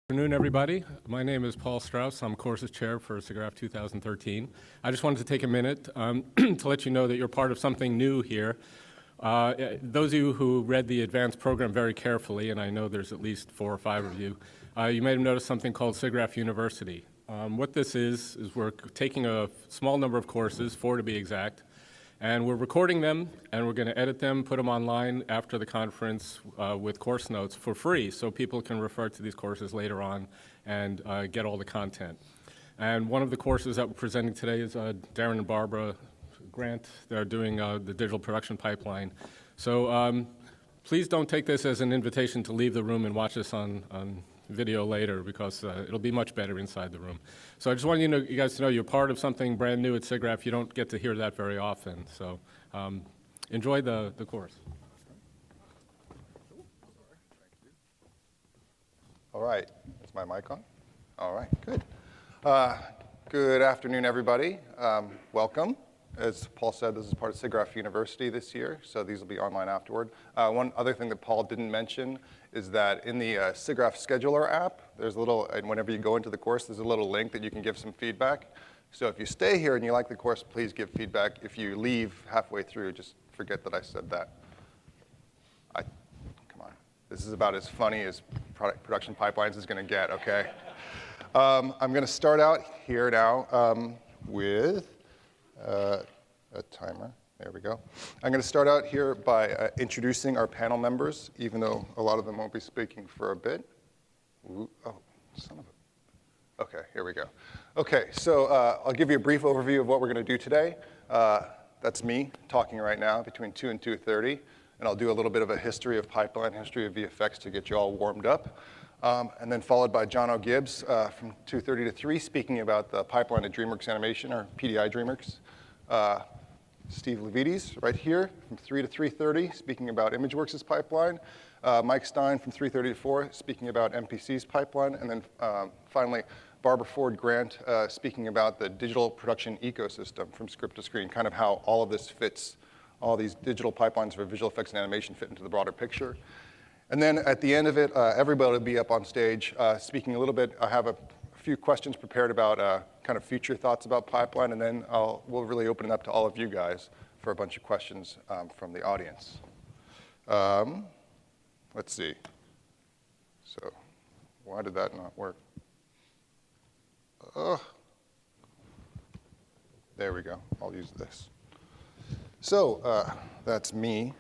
Good afternoon, everybody. My name is Paul Strauss. I'm courses chair for SIGGRAPH 2013. I just wanted to take a minute to let you know that you're part of something new here. Those of you who read the advanced program very carefully, and I know there's at least 4 or 5 of you, you may have noticed something called SIGGRAPH University. What this is we're taking a small number of courses, 4 to be exact, and we're recording them, and we're going to edit them, put them online after the conference with course notes for free, so people can refer to these courses later on and get all the content. And one of the courses that we're presenting today is Darin and Barbara Grant. They're doing the digital production pipeline. So please don't take this as an invitation to leave the room and watch this on video later, because it'll be much better inside the room. So I just want you guys to know you're part of something brand new at SIGGRAPH. You don't get to hear that very often. So enjoy the course. All right. Is my mic on? All right. Good. Good afternoon, everybody. Welcome. As Paul said, this is part of SIGGRAPH University this year, so these will be online afterward. One other thing that Paul didn't mention is that in the SIGGRAPH Scheduler app, there's a little, and whenever you go into the course, there's a little link that you can give some feedback. So if you stay here and you like the course, please give feedback. If you leave halfway through, just forget that I said that. Come on. This is about as funny as production pipelines is going to get, okay? I'm going to start out here now with a timer. There we go. I'm going to start out here by introducing our panel members, even though a lot of them won't be speaking for a bit. Ooh, oh, son of a... Okay, here we go. Okay, so I'll give you a brief overview of what we're going to do today. That's me talking right now between 2 and 2:30, and I'll do a little bit of a history of pipeline, history of VFX to get you all warmed up. And then followed by Jono Gibbs from 2:30 to 3, speaking about the pipeline of Dreamworks animation, or PDI Dreamworks. Steve Lavietes right here from 3 to 3:30, speaking about ImageWorks' pipeline. Mike Stein from 3:30 to 4, speaking about MPC's pipeline. And then finally, Barbara Ford Grant speaking about the digital production ecosystem from script to screen, kind of how all of this fits, all these digital pipelines for visual effects and animation fit into the broader picture. And then at the end of it, everybody will be up on stage speaking a little bit. I have a few questions prepared about kind of future thoughts about pipeline, and then we'll really open it up to all of you guys for a bunch of questions from the audience. Let's see. So why did that not work? There we go. I'll use this. So that's me.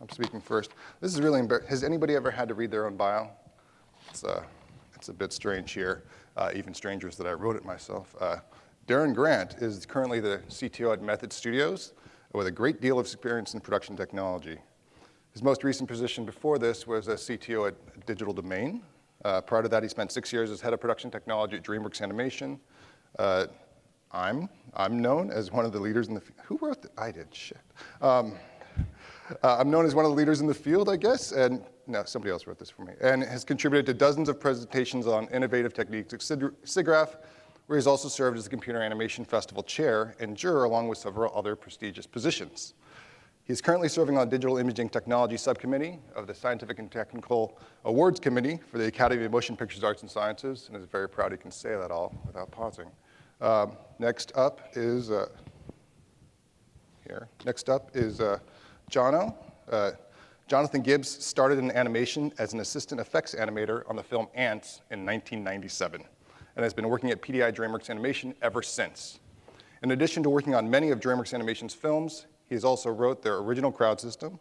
I'm speaking first. This is really embarrassing. Has anybody ever had to read their own bio? It's a bit strange here. Even stranger is that I wrote it myself. Darin Grant is currently the CTO at Method Studios with a great deal of experience in production technology. His most recent position before this was a CTO at Digital Domain. Prior to that, he spent 6 years as head of production technology at Dreamworks Animation. I'm known as one of the leaders in the field. Who wrote that? I did, shit. I'm known as one of the leaders in the field, I guess, and no, somebody else wrote this for me, and has contributed to dozens of presentations on innovative techniques at SIGGRAPH, where he's also served as the Computer Animation Festival chair and juror, along with several other prestigious positions. He's currently serving on the Digital Imaging Technology Subcommittee of the Scientific and Technical Awards Committee for the Academy of Motion Pictures Arts and Sciences, and is very proud he can say that all without pausing. Next up is Jono. Jonathan Gibbs started in animation as an assistant effects animator on the film Ants in 1997, and has been working at PDI Dreamworks Animation ever since. In addition to working on many of Dreamworks Animation's films, he has also wrote their original crowd system,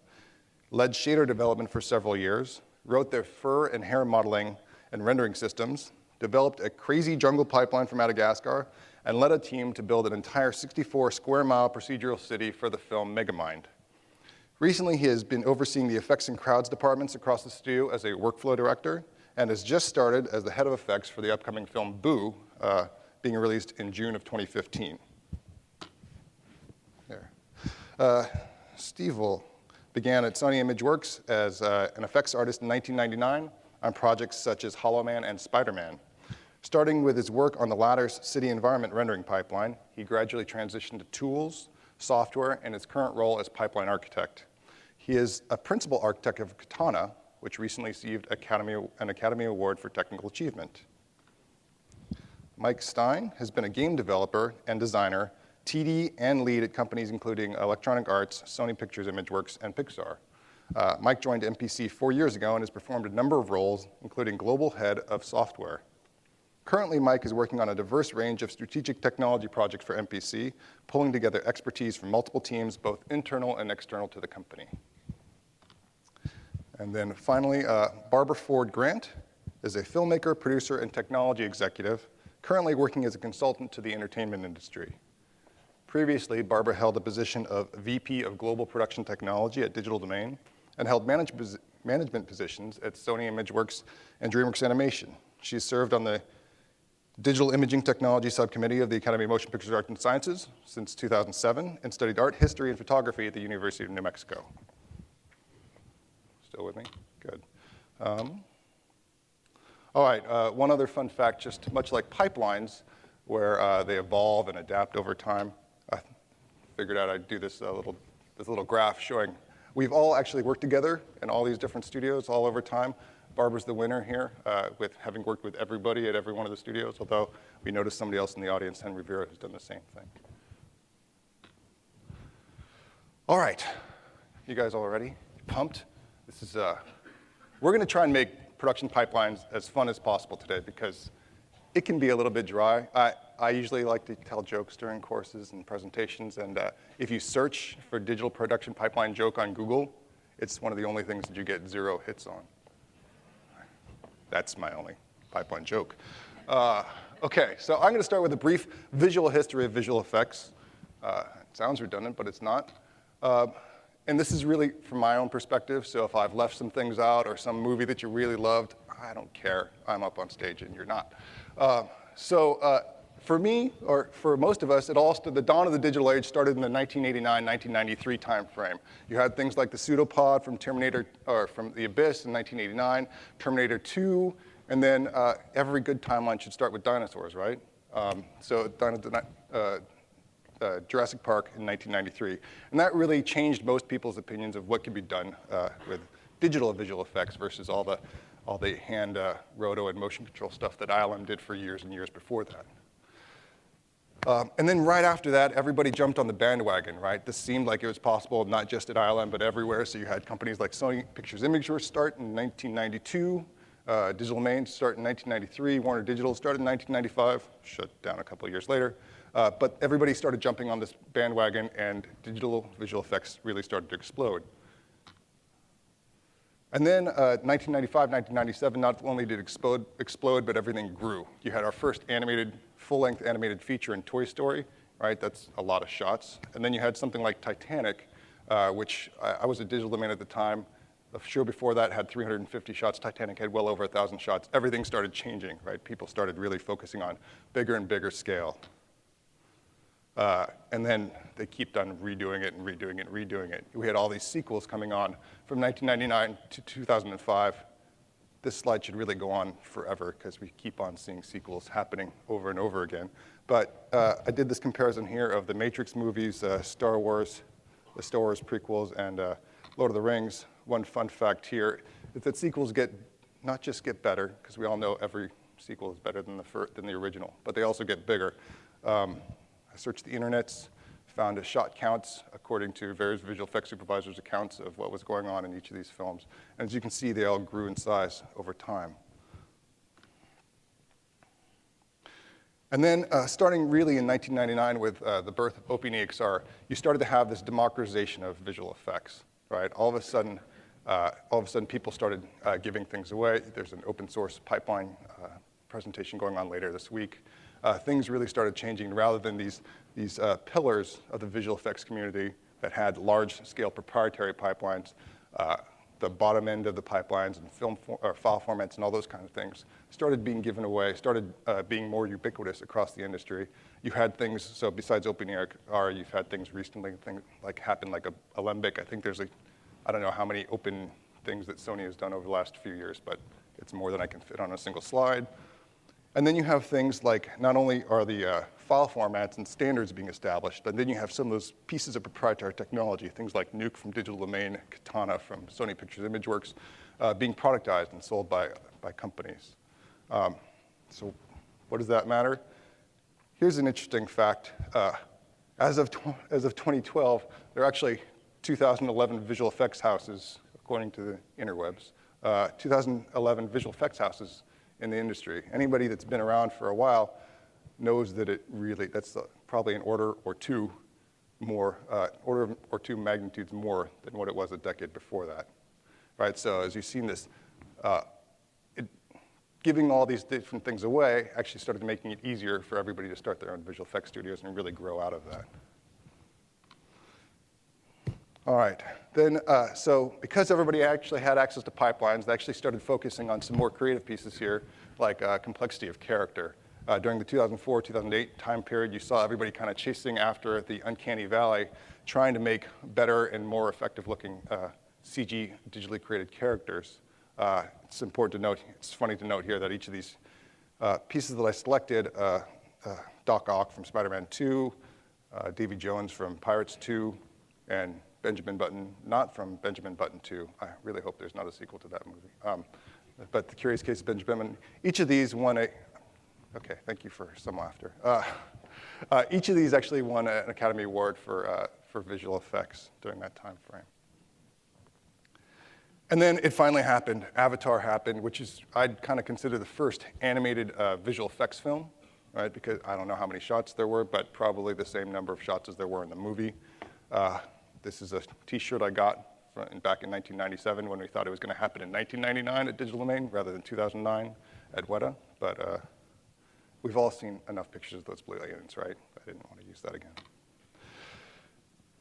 led shader development for several years, wrote their fur and hair modeling and rendering systems, developed a crazy jungle pipeline for Madagascar, and led a team to build an entire 64-square-mile procedural city for the film Megamind. Recently, he has been overseeing the effects and crowds departments across the studio as a workflow director, and has just started as the head of effects for the upcoming film Boo, being released in June of 2015. There. Steve began at Sony ImageWorks as an effects artist in 1999 on projects such as Hollow Man and Spider-Man. Starting with his work on the latter's city environment rendering pipeline, he gradually transitioned to tools, software, and his current role as pipeline architect. He is a principal architect of Katana, which recently received an Academy Award for Technical Achievement. Mike Stein has been a game developer and designer, TD and lead at companies including Electronic Arts, Sony Pictures Imageworks, and Pixar. Mike joined MPC 4 years ago and has performed a number of roles, including global head of software. Currently, Mike is working on a diverse range of strategic technology projects for MPC, pulling together expertise from multiple teams, both internal and external to the company. And then finally, Barbara Ford Grant is a filmmaker, producer, and technology executive, currently working as a consultant to the entertainment industry. Previously, Barbara held a position of VP of Global Production Technology at Digital Domain and held management positions at Sony Imageworks and Dreamworks Animation. She served on the Digital Imaging Technology Subcommittee of the Academy of Motion Pictures Arts and Sciences since 2007 and studied art, history, and photography at the University of New Mexico. Still with me? Good. All right, one other fun fact, just much like pipelines, where they evolve and adapt over time, I figured out I'd do this little graph showing we've all actually worked together in all these different studios all over time. Barbara's the winner here, with having worked with everybody at every one of the studios, although we noticed somebody else in the audience, Henry Vera, who's done the same thing. All right, you guys all ready? Pumped? This is, we're gonna try and make production pipelines as fun as possible today because it can be a little bit dry. I usually like to tell jokes during courses and presentations, and if you search for digital production pipeline joke on Google, it's one of the only things that you get 0 hits on. That's my only pipeline joke. Okay, so I'm gonna start with a brief visual history of visual effects. It sounds redundant, but it's not. And this is really from my own perspective, so if I've left some things out or some movie that you really loved, I don't care. I'm up on stage and you're not. For me, or for most of us, the dawn of the digital age started in the 1989, 1993 timeframe. You had things like the pseudopod from from The Abyss in 1989, Terminator 2, and then every good timeline should start with dinosaurs, right? Jurassic Park in 1993. And that really changed most people's opinions of what could be done with digital visual effects versus all the hand roto and motion control stuff that ILM did for years and years before that. And then right after that, everybody jumped on the bandwagon, right? This seemed like it was possible, not just at ILM, but everywhere. So you had companies like Sony Pictures Imageworks start in 1992, Digital Domain start in 1993, Warner Digital started in 1995, shut down a couple of years later. But everybody started jumping on this bandwagon, and digital visual effects really started to explode. And then 1995, 1997, not only did it explode, but everything grew. You had our first full-length animated feature in Toy Story, right? That's a lot of shots. And then you had something like Titanic, which I was at Digital Domain at the time. The show before that had 350 shots. Titanic had well over 1,000 shots. Everything started changing, right? People started really focusing on bigger and bigger scale. And then they keep on redoing it and redoing it and redoing it. We had all these sequels coming on from 1999 to 2005. This slide should really go on forever because we keep on seeing sequels happening over and over again. But I did this comparison here of the Matrix movies, Star Wars, the Star Wars prequels, and Lord of the Rings. One fun fact here is that sequels not just get better, because we all know every sequel is better than the original, but they also get bigger. I searched the internets, found shot counts according to various visual effects supervisors' accounts of what was going on in each of these films. And as you can see, they all grew in size over time. And then starting really in 1999 with the birth of OpenEXR, you started to have this democratization of visual effects, right? All of a sudden people started giving things away. There's an open source pipeline presentation going on later this week. Things really started changing. Rather than these pillars of the visual effects community that had large-scale proprietary pipelines, the bottom end of the pipelines and file formats and all those kind of things started being given away, started being more ubiquitous across the industry. You had things, so besides OpenEXR, you've had things recently happen like Alembic. I think there's I don't know how many open things that Sony has done over the last few years, but it's more than I can fit on a single slide. And then you have things like, not only are the file formats and standards being established, but then you have some of those pieces of proprietary technology, things like Nuke from Digital Domain, Katana from Sony Pictures Imageworks, being productized and sold by companies. So what does that matter? Here's an interesting fact. As of 2012, there are actually 2011 visual effects houses, according to the interwebs, 2011 visual effects houses in the industry. Anybody that's been around for a while knows that that's probably an order or two more, order or two magnitudes more than what it was a decade before that, right? So as you've seen this, giving all these different things away actually started making it easier for everybody to start their own visual effects studios and really grow out of that. All right, then, so because everybody actually had access to pipelines, they actually started focusing on some more creative pieces here, like complexity of character. During the 2004-2008 time period, you saw everybody kind of chasing after the uncanny valley, trying to make better and more effective looking CG digitally created characters. It's important to note, it's funny to note here that each of these pieces that I selected, Doc Ock from Spider-Man 2, Davy Jones from Pirates 2, and Benjamin Button, not from Benjamin Button 2. I really hope there's not a sequel to that movie. But The Curious Case of Benjamin, each of these won a, okay, thank you for some laughter. Each of these actually won an Academy Award for visual effects during that time frame. And then it finally happened. Avatar happened, which is, I'd kind of consider the first animated visual effects film, right? Because I don't know how many shots there were, but probably the same number of shots as there were in the movie. This is a T-shirt I got back in 1997 when we thought it was going to happen in 1999 at Digital Domain rather than 2009 at Weta. But we've all seen enough pictures of those blue aliens, right? I didn't want to use that again.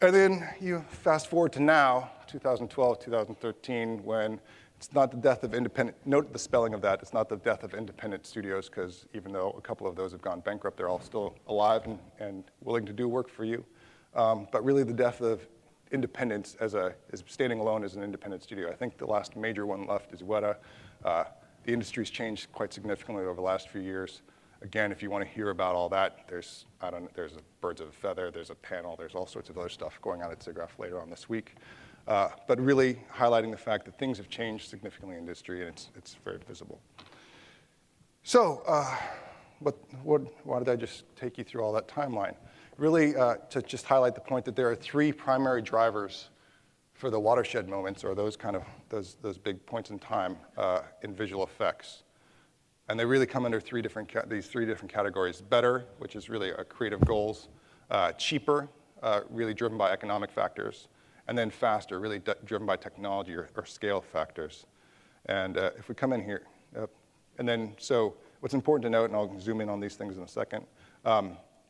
And then you fast forward to now, 2012, 2013, when it's not the death of independent, note the spelling of that, it's not the death of independent studios, because even though a couple of those have gone bankrupt, they're all still alive and willing to do work for you. But really the death of independence as standing alone as an independent studio. I think the last major one left is Weta. The industry's changed quite significantly over the last few years. Again, if you want to hear about all that, there's a Birds of a Feather, there's a panel, there's all sorts of other stuff going on at SIGGRAPH later on this week. But really highlighting the fact that things have changed significantly in the industry, and it's very visible. So, why did I just take you through all that timeline? Really, to just highlight the point that there are three primary drivers for the watershed moments, or those kind of those big points in time in visual effects. And they really come under these three different categories. Better, which is really creative goals. Cheaper, really driven by economic factors. And then faster, really driven by technology or scale factors. And if we come in here, and then so what's important to note, and I'll zoom in on these things in a second,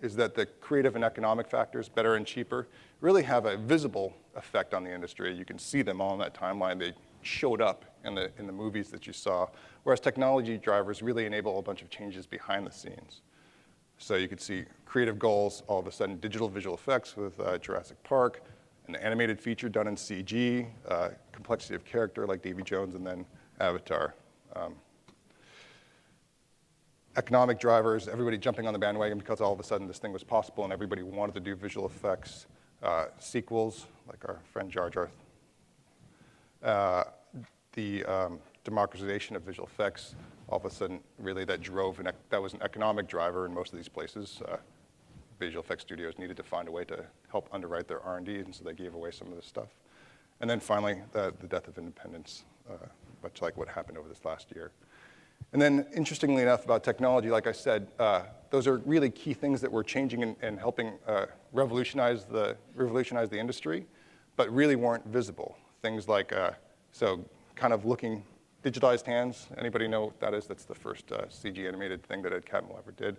is that the creative and economic factors, better and cheaper, really have a visible effect on the industry. You can see them all in that timeline. They showed up in the movies that you saw, whereas technology drivers really enable a bunch of changes behind the scenes. So you could see creative goals, all of a sudden digital visual effects with Jurassic Park, an animated feature done in CG, complexity of character like Davy Jones, and then Avatar. Economic drivers, everybody jumping on the bandwagon because all of a sudden this thing was possible and everybody wanted to do visual effects. Sequels, like our friend Jar Jar. The democratization of visual effects, all of a sudden, really that was an economic driver in most of these places. Visual effects studios needed to find a way to help underwrite their R&D, and so they gave away some of this stuff. And then finally, the death of independence, much like what happened over this last year. And then, interestingly enough, about technology, like I said, those are really key things that we're changing and helping revolutionize the industry, but really weren't visible. Things like, so kind of looking, digitized hands. Anybody know what that is? That's the first CG animated thing that Ed Catmull ever did.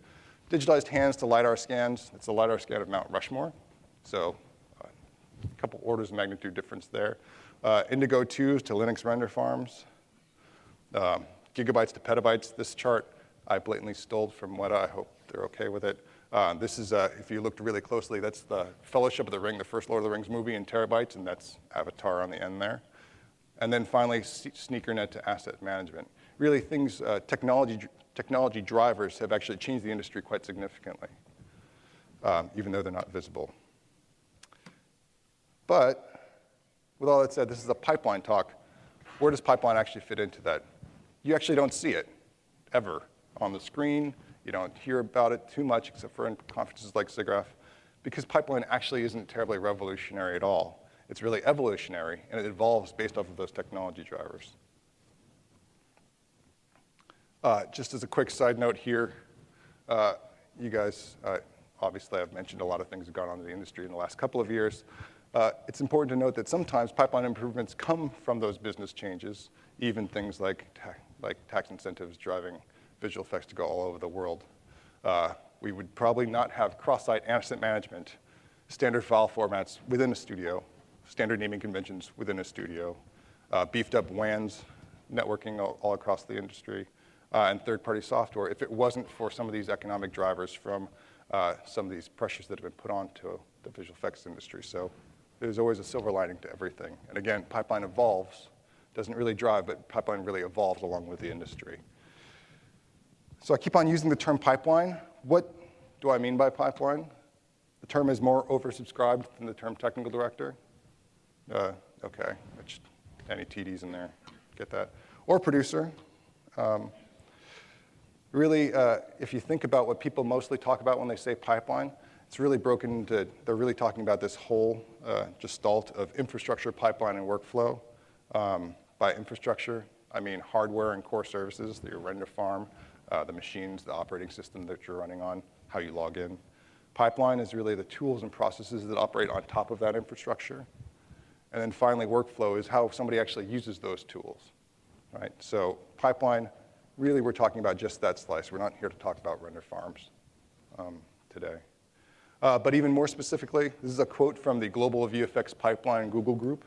Digitized hands to LiDAR scans. It's a LiDAR scan of Mount Rushmore. So a couple orders of magnitude difference there. Indigo 2s to Linux render farms. Gigabytes to petabytes. This chart I blatantly stole from Weta. I hope they're okay with it. This is, if you looked really closely, that's the Fellowship of the Ring, the first Lord of the Rings movie in terabytes, and that's Avatar on the end there. And then finally, SneakerNet to asset management. really things, technology drivers have actually changed the industry quite significantly, even though they're not visible. But with all that said, this is a pipeline talk. Where does pipeline actually fit into that? You actually don't see it, ever, on the screen. You don't hear about it too much, except for in conferences like SIGGRAPH, because pipeline actually isn't terribly revolutionary at all. It's really evolutionary, and it evolves based off of those technology drivers. Just as a quick side note here, you guys, obviously I've mentioned a lot of things that have gone on in the industry in the last couple of years. It's important to note that sometimes pipeline improvements come from those business changes, even things like tax incentives driving visual effects to go all over the world. We would probably not have cross-site asset management, standard file formats within a studio, standard naming conventions within a studio, beefed up WANs, networking all across the industry, and third-party software if it wasn't for some of these economic drivers from some of these pressures that have been put onto the visual effects industry. So there's always a silver lining to everything. And again, pipeline evolves, doesn't really drive, but pipeline really evolves along with the industry. So I keep on using the term pipeline. What do I mean by pipeline? The term is more oversubscribed than the term technical director. Okay, any TDs in there, get that. Or producer. Really, if you think about what people mostly talk about when they say pipeline, it's really broken into, they're really talking about this whole gestalt of infrastructure, pipeline, and workflow. By infrastructure, I mean hardware and core services, your render farm, the machines, the operating system that you're running on, how you log in. Pipeline is really the tools and processes that operate on top of that infrastructure. And then finally, workflow is how somebody actually uses those tools, right? So pipeline, really we're talking about just that slice. We're not here to talk about render farms today. But even more specifically, this is a quote from the Global VFX Pipeline Google group.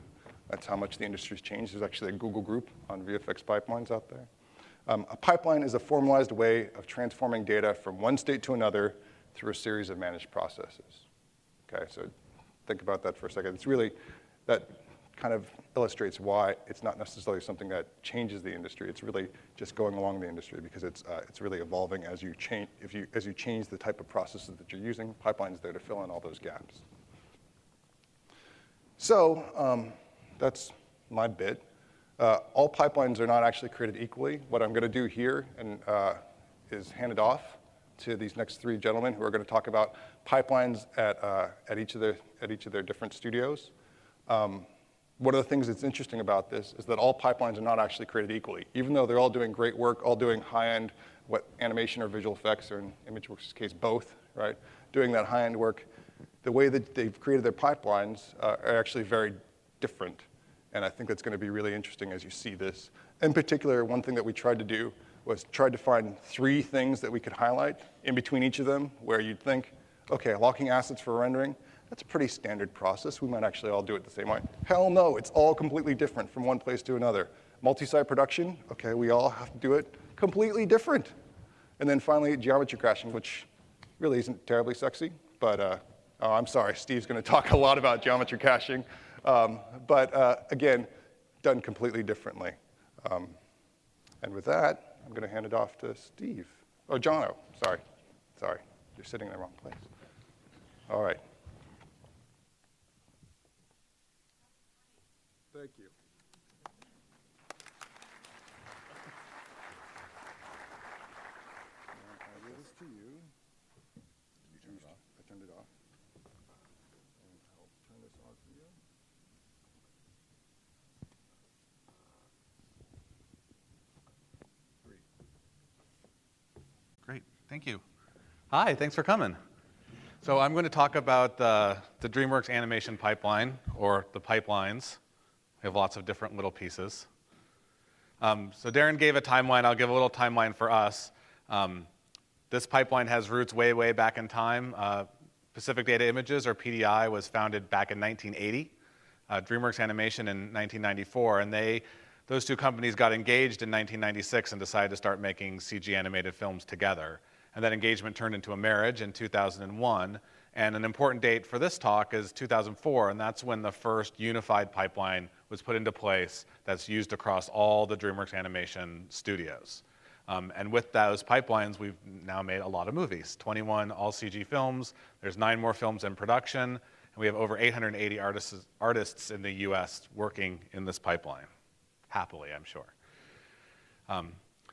That's how much the industry's changed. There's actually a Google group on VFX pipelines out there. A pipeline is a formalized way of transforming data from one state to another through a series of managed processes. Okay, so think about that for a second. It's really, that kind of illustrates why it's not necessarily something that changes the industry. It's really just going along the industry because it's really evolving as you change. As you change the type of processes that you're using, pipeline's there to fill in all those gaps. So that's my bit. All pipelines are not actually created equally. What I'm going to do here is hand it off to these next three gentlemen who are going to talk about pipelines at each of their different studios. One of the things that's interesting about this is that all pipelines are not actually created equally. Even though they're all doing great work, all doing high-end, what animation or visual effects, or in ImageWorks' case, both, right? Doing that high-end work, the way that they've created their pipelines are actually very different. And I think that's going to be really interesting as you see this. In particular, one thing that we tried to do was tried to find 3 things that we could highlight in between each of them where you'd think, okay, locking assets for rendering, that's a pretty standard process. We might actually all do it the same way. Hell no, it's all completely different from one place to another. Multi-site production, okay, we all have to do it completely different. And then finally, geometry crashing, which really isn't terribly sexy, but oh, I'm sorry, Steve's going to talk a lot about geometry crashing. But again, done completely differently. And with that, I'm going to hand it off to Steve. Oh, Jono, sorry. You're sitting in the wrong place. All right. Thank you. I give this to you. Did you turn it off? I turned it off. And I'll turn this on for you. Great, thank you. Hi, thanks for coming. So I'm going to talk about the Dreamworks animation pipeline, or the pipelines. We have lots of different little pieces. So Darin gave a timeline. I'll give a little timeline for us. This pipeline has roots way, way back in time. Pacific Data Images, or PDI, was founded back in 1980. Dreamworks Animation in 1994, and those two companies got engaged in 1996 and decided to start making CG animated films together. And that engagement turned into a marriage in 2001. And an important date for this talk is 2004, and that's when the first unified pipeline was put into place that's used across all the DreamWorks animation studios. And with those pipelines, we've now made a lot of movies, 21 all-CG films. There's 9 more films in production, and we have over 880 artists in the US working in this pipeline, happily, I'm sure.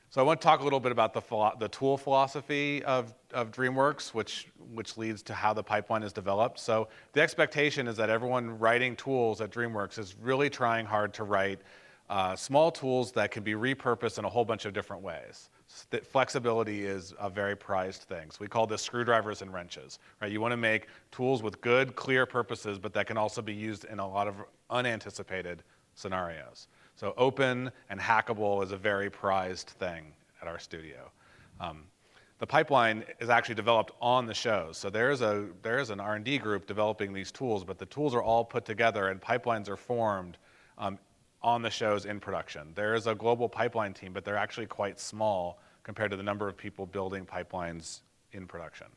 So I want to talk a little bit about the tool philosophy of DreamWorks, which leads to how the pipeline is developed. So the expectation is that everyone writing tools at DreamWorks is really trying hard to write small tools that can be repurposed in a whole bunch of different ways. Flexibility is a very prized thing. So we call this screwdrivers and wrenches, right? You want to make tools with good, clear purposes, but that can also be used in a lot of unanticipated scenarios. So open and hackable is a very prized thing at our studio. The pipeline is actually developed on the shows. So there's an R&D group developing these tools, but the tools are all put together and pipelines are formed on the shows in production. There is a global pipeline team, but they're actually quite small compared to the number of people building pipelines in production.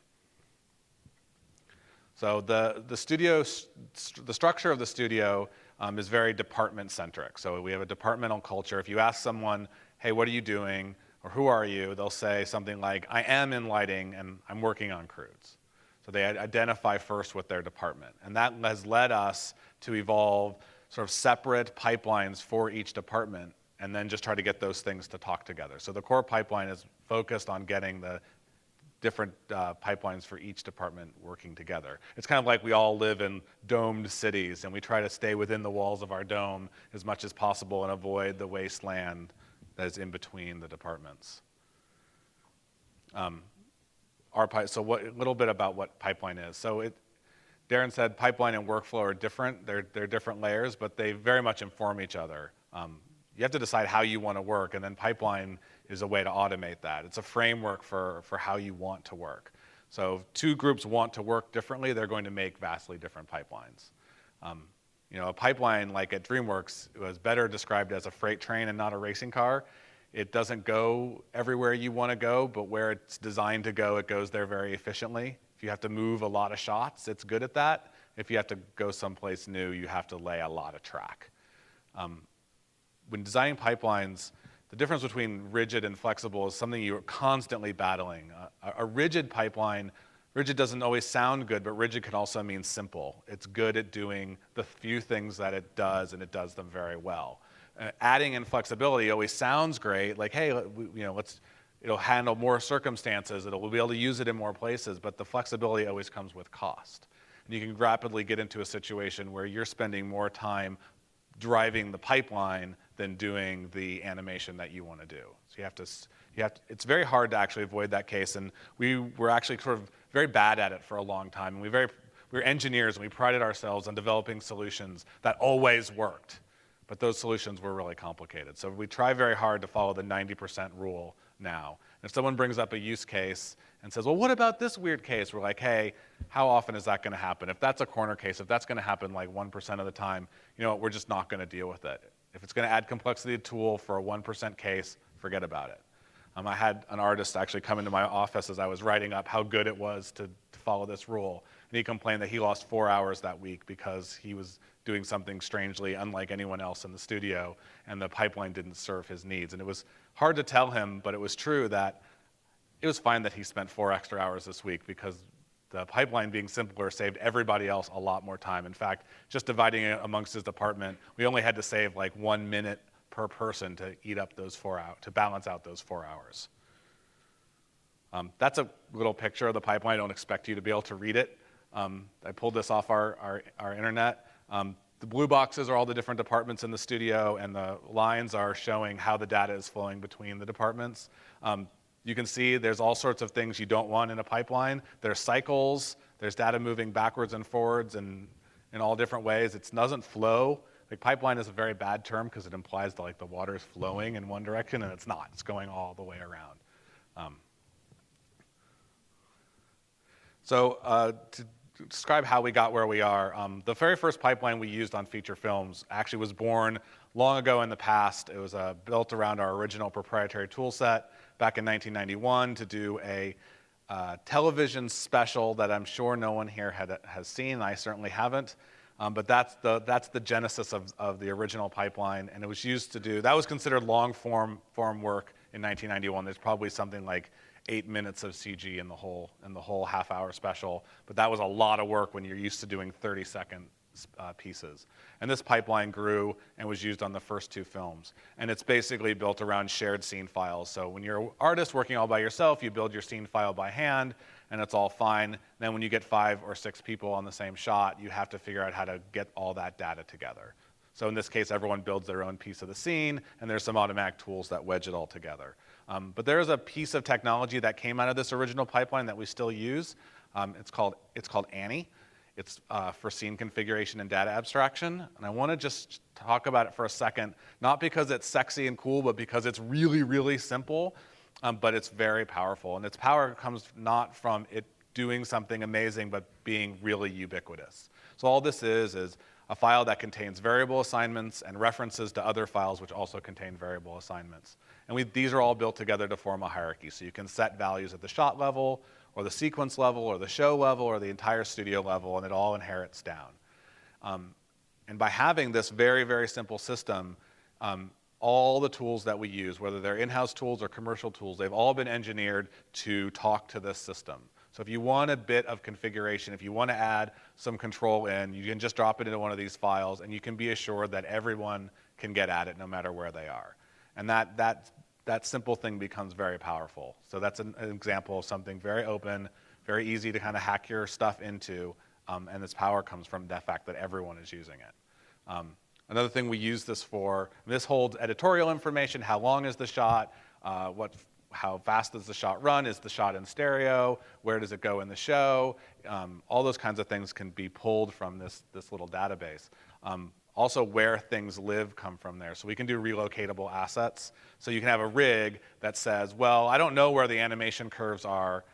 So the structure of the studio is very department-centric. So we have a departmental culture. If you ask someone, hey, what are you doing, or who are you, they'll say something like, I am in lighting, and I'm working on crudes. So they identify first with their department. And that has led us to evolve sort of separate pipelines for each department, and then just try to get those things to talk together. So the core pipeline is focused on getting the different pipelines for each department working together. It's kind of like we all live in domed cities, and we try to stay within the walls of our dome as much as possible and avoid the wasteland that is in between the departments. So a little bit about what pipeline is. So Darin said pipeline and workflow are different. They're different layers, but they very much inform each other. You have to decide how you want to work, and then pipeline is a way to automate that. It's a framework for how you want to work. So if 2 groups want to work differently, they're going to make vastly different pipelines. A pipeline like at DreamWorks was better described as a freight train and not a racing car. It doesn't go everywhere you want to go, but where it's designed to go, it goes there very efficiently. If you have to move a lot of shots, it's good at that. If you have to go someplace new, you have to lay a lot of track. When designing pipelines, the difference between rigid and flexible is something you're constantly battling. A rigid pipeline, rigid doesn't always sound good, but rigid can also mean simple. It's good at doing the few things that it does, and it does them very well. Adding in flexibility always sounds great, like, hey, it'll handle more circumstances, we'll be able to use it in more places, but the flexibility always comes with cost. And you can rapidly get into a situation where you're spending more time driving the pipeline than doing the animation that you want to do. So it's very hard to actually avoid that case, and we were actually sort of very bad at it for a long time. And we were engineers, and we prided ourselves on developing solutions that always worked, but those solutions were really complicated. So we try very hard to follow the 90% rule now. And if someone brings up a use case and says, well, what about this weird case? We're like, hey, how often is that going to happen? If that's a corner case, if that's going to happen like 1% of the time, we're just not going to deal with it. If it's going to add complexity to the tool for a 1% case, forget about it. I had an artist actually come into my office as I was writing up how good it was to follow this rule. And he complained that he lost 4 hours that week because he was doing something strangely unlike anyone else in the studio, and the pipeline didn't serve his needs. And it was hard to tell him, but it was true that it was fine that he spent 4 extra hours this week because the pipeline being simpler saved everybody else a lot more time. In fact, just dividing it amongst his department, we only had to save like 1 minute per person to eat up those 4 hours, to balance out those 4 hours. That's a little picture of the pipeline. I don't expect you to be able to read it. I pulled this off our internet. The blue boxes are all the different departments in the studio, and the lines are showing how the data is flowing between the departments. You can see there's all sorts of things you don't want in a pipeline. There's cycles, there's data moving backwards and forwards and in all different ways. It doesn't flow. Like, pipeline is a very bad term because it implies that the water is flowing in one direction, and it's not. It's going all the way around. To describe how we got where we are, the very first pipeline we used on feature films actually was born long ago in the past. It was built around our original proprietary tool set back in 1991 to do a television special that I'm sure no one here has seen. I certainly haven't. But that's the genesis of the original pipeline, and it was used to do, that was considered long form work in 1991. There's probably something like 8 minutes of CG in the whole half-hour special, but that was a lot of work when you're used to doing 30-second pieces. And this pipeline grew and was used on the first 2 films. And it's basically built around shared scene files. So when you're an artist working all by yourself, you build your scene file by hand, and it's all fine. Then when you get 5 or 6 people on the same shot, you have to figure out how to get all that data together. So in this case, everyone builds their own piece of the scene, and there's some automatic tools that wedge it all together. But there is a piece of technology that came out of this original pipeline that we still use. It's called Annie. It's for scene configuration and data abstraction. And I want to just talk about it for a second, not because it's sexy and cool, but because it's really, really simple, but it's very powerful. And its power comes not from it doing something amazing, but being really ubiquitous. So all this is a file that contains variable assignments and references to other files which also contain variable assignments. And these are all built together to form a hierarchy. So you can set values at the shot level, or the sequence level, or the show level, or the entire studio level, and it all inherits down. And by having this very, very simple system, all the tools that we use, whether they're in-house tools or commercial tools, they've all been engineered to talk to this system. So if you want a bit of configuration, if you want to add some control in, you can just drop it into one of these files, and you can be assured that everyone can get at it no matter where they are. And that simple thing becomes very powerful. So that's an example of something very open, very easy to kind of hack your stuff into, and its power comes from the fact that everyone is using it. Another thing we use this for, this holds editorial information. How long is the shot? How fast does the shot run? Is the shot in stereo? Where does it go in the show? All those kinds of things can be pulled from this little database. Also, where things live come from there. So we can do relocatable assets. So you can have a rig that says, well, I don't know where the animation curves are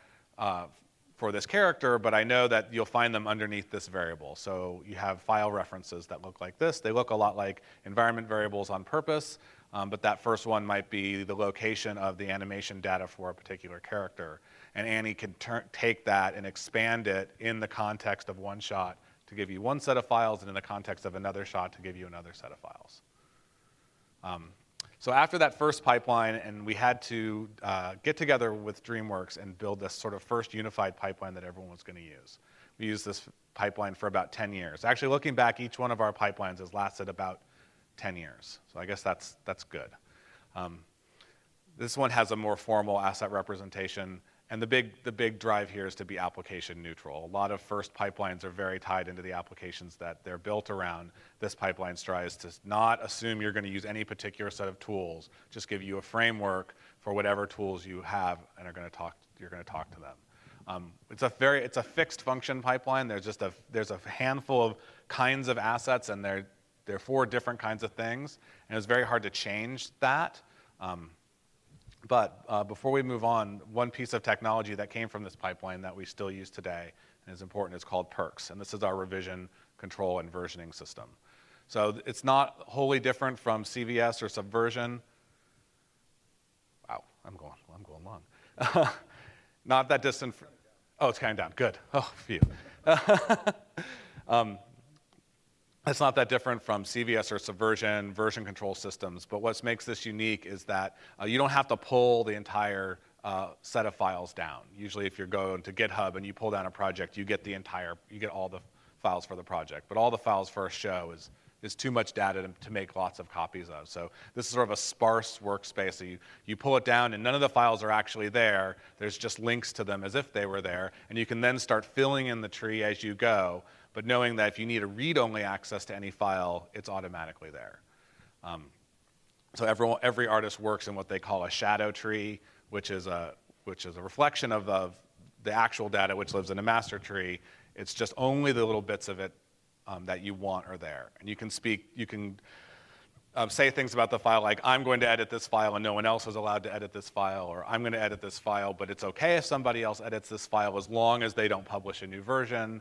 for this character, but I know that you'll find them underneath this variable. So you have file references that look like this. They look a lot like environment variables on purpose, but that first one might be the location of the animation data for a particular character. And Annie can take that and expand it in the context of one shot to give you one set of files, and in the context of another shot to give you another set of files. So after that first pipeline, and we had to get together with Dreamworks and build this sort of first unified pipeline that everyone was going to use. We used this pipeline for about 10 years. Actually, looking back, each one of our pipelines has lasted about 10 years. So I guess that's good. This one has a more formal asset representation. And the big drive here is to be application neutral. A lot of first pipelines are very tied into the applications that they're built around. This pipeline tries to not assume you're going to use any particular set of tools, just give you a framework for whatever tools you have, and you're going to talk to them. It's a fixed function pipeline. There's a handful of kinds of assets, and they're 4 different kinds of things, and it's very hard to change that. But before we move on, one piece of technology that came from this pipeline that we still use today and is important is called Perks. And this is our revision, control, and versioning system. So it's not wholly different from CVS or Subversion. Wow, I'm going long. Not that distant. Oh, it's counting down. Good. Oh, phew. It's not that different from CVS or Subversion version control systems, but what makes this unique is that you don't have to pull the entire set of files down. Usually if you're going to GitHub and you pull down a project, you get all the files for the project, but all the files for a show is too much data to make lots of copies of. So this is sort of a sparse workspace. So you pull it down and none of the files are actually there. There's just links to them as if they were there, and you can then start filling in the tree as you go, but knowing that if you need a read-only access to any file, it's automatically there. So every artist works in what they call a shadow tree, which is a reflection of the actual data, which lives in a master tree. It's just only the little bits of it that you want are there. And you can say things about the file like, I'm going to edit this file and no one else is allowed to edit this file, or I'm going to edit this file, but it's okay if somebody else edits this file as long as they don't publish a new version.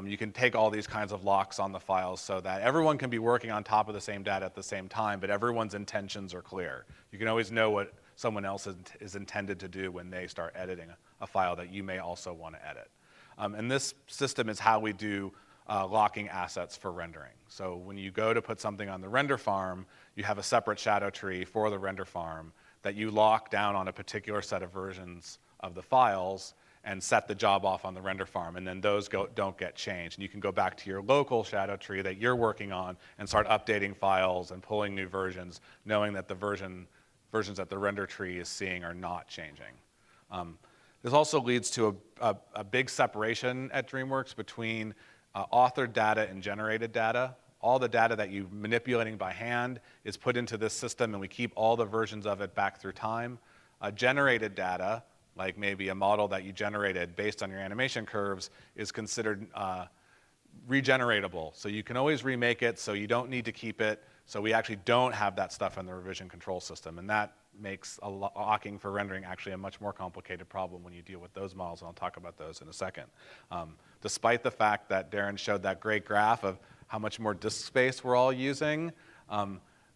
You can take all these kinds of locks on the files so that everyone can be working on top of the same data at the same time, but everyone's intentions are clear. You can always know what someone else is intended to do when they start editing a file that you may also want to edit. And this system is how we do locking assets for rendering. So when you go to put something on the render farm, you have a separate shadow tree for the render farm that you lock down on a particular set of versions of the files and set the job off on the render farm, and then those don't get changed. And you can go back to your local shadow tree that you're working on and start updating files and pulling new versions, knowing that the versions that the render tree is seeing are not changing. This also leads to a big separation at Dreamworks between authored data and generated data. All the data that you're manipulating by hand is put into this system, and we keep all the versions of it back through time. Generated data, like maybe a model that you generated based on your animation curves, is considered regeneratable. So you can always remake it, so you don't need to keep it. So we actually don't have that stuff in the revision control system, and that makes locking for rendering actually a much more complicated problem when you deal with those models, and I'll talk about those in a second. Despite the fact that Darin showed that great graph of how much more disk space we're all using,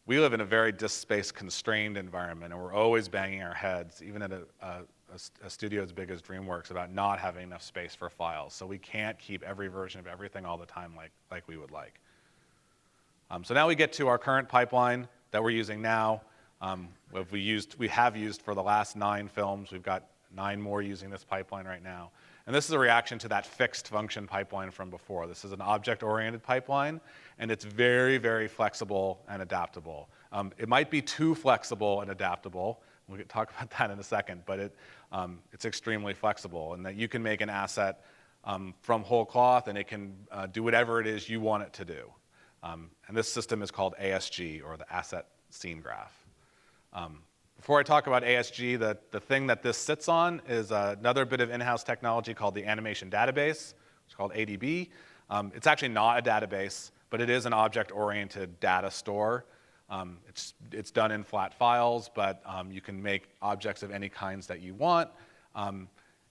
we live in a very disk space constrained environment, and we're always banging our heads, even at a studio as big as Dreamworks, about not having enough space for files. So we can't keep every version of everything all the time like we would like. So now we get to our current pipeline that we're using now. We have used for the last 9 films. We've got 9 more using this pipeline right now. And this is a reaction to that fixed function pipeline from before. This is an object-oriented pipeline, and it's very, very flexible and adaptable. It might be too flexible and adaptable. We can talk about that in a second, but it's extremely flexible, and that you can make an asset from whole cloth, and it can do whatever it is you want it to do. And this system is called ASG, or the Asset Scene Graph. Before I talk about ASG, the thing that this sits on is another bit of in-house technology called the Animation Database. It's called ADB. It's actually not a database, but it is an object-oriented data store. It's done in flat files, but you can make objects of any kinds that you want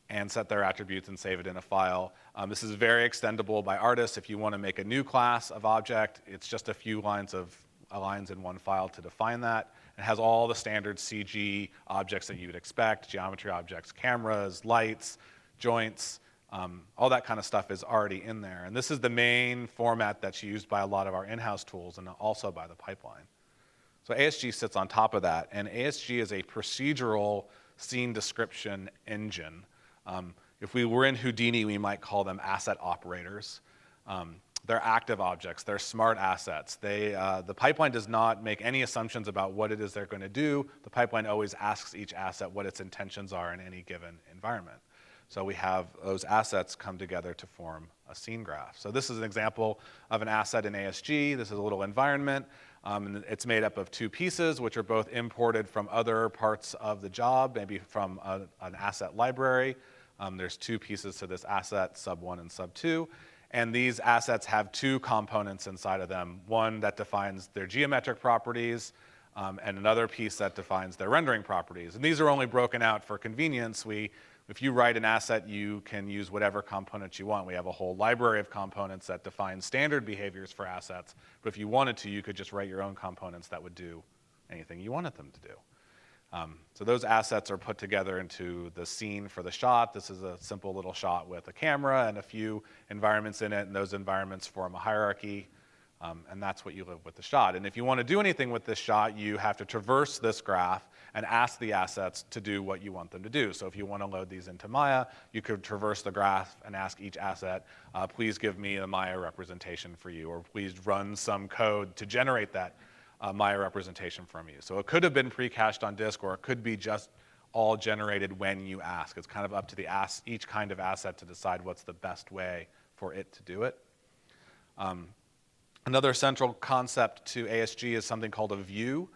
and set their attributes and save it in a file. This is very extendable by artists. If you want to make a new class of object, it's just a few lines in one file to define that. It has all the standard CG objects that you would expect, geometry objects, cameras, lights, joints, all that kind of stuff is already in there. And this is the main format that's used by a lot of our in-house tools and also by the pipeline. So ASG sits on top of that, and ASG is a procedural scene description engine. If we were in Houdini, we might call them asset operators. They're active objects. They're smart assets. The pipeline does not make any assumptions about what it is they're going to do. The pipeline always asks each asset what its intentions are in any given environment. So we have those assets come together to form a scene graph. So this is an example of an asset in ASG. This is a little environment. And it's made up of 2 pieces, which are both imported from other parts of the job, maybe from an asset library. There's 2 pieces to this asset, sub 1 and sub 2. And these assets have 2 components inside of them, one that defines their geometric properties, and another piece that defines their rendering properties. And these are only broken out for convenience. If you write an asset, you can use whatever components you want. We have a whole library of components that define standard behaviors for assets. But if you wanted to, you could just write your own components that would do anything you wanted them to do. So those assets are put together into the scene for the shot. This is a simple little shot with a camera and a few environments in it, and those environments form a hierarchy, and that's what you live with the shot. And if you want to do anything with this shot, you have to traverse this graph and ask the assets to do what you want them to do. So if you want to load these into Maya, you could traverse the graph and ask each asset, please give me a Maya representation for you, or please run some code to generate that Maya representation from you. So it could have been pre-cached on disk, or it could be just all generated when you ask. It's kind of up to each kind of asset to decide what's the best way for it to do it. Another central concept to ASG is something called a view.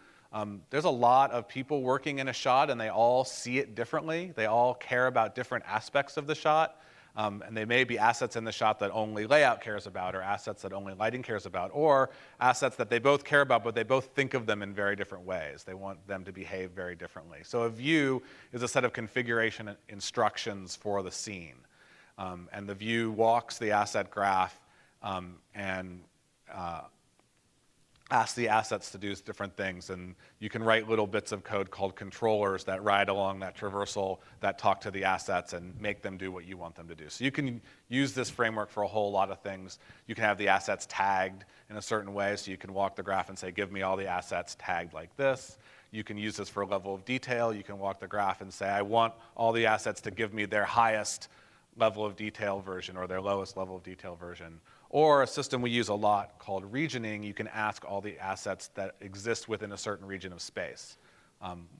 There's a lot of people working in a shot, and they all see it differently. They all care about different aspects of the shot. And they may be assets in the shot that only layout cares about, or assets that only lighting cares about, or assets that they both care about, but they both think of them in very different ways. They want them to behave very differently. So a view is a set of configuration instructions for the scene. And the view walks the asset graph and ask the assets to do different things, and you can write little bits of code called controllers that ride along that traversal that talk to the assets and make them do what you want them to do. So you can use this framework for a whole lot of things. You can have the assets tagged in a certain way, so you can walk the graph and say, give me all the assets tagged like this. You can use this for a level of detail. You can walk the graph and say, I want all the assets to give me their highest level of detail version or their lowest level of detail version. Or a system we use a lot called regioning, you can ask all the assets that exist within a certain region of space.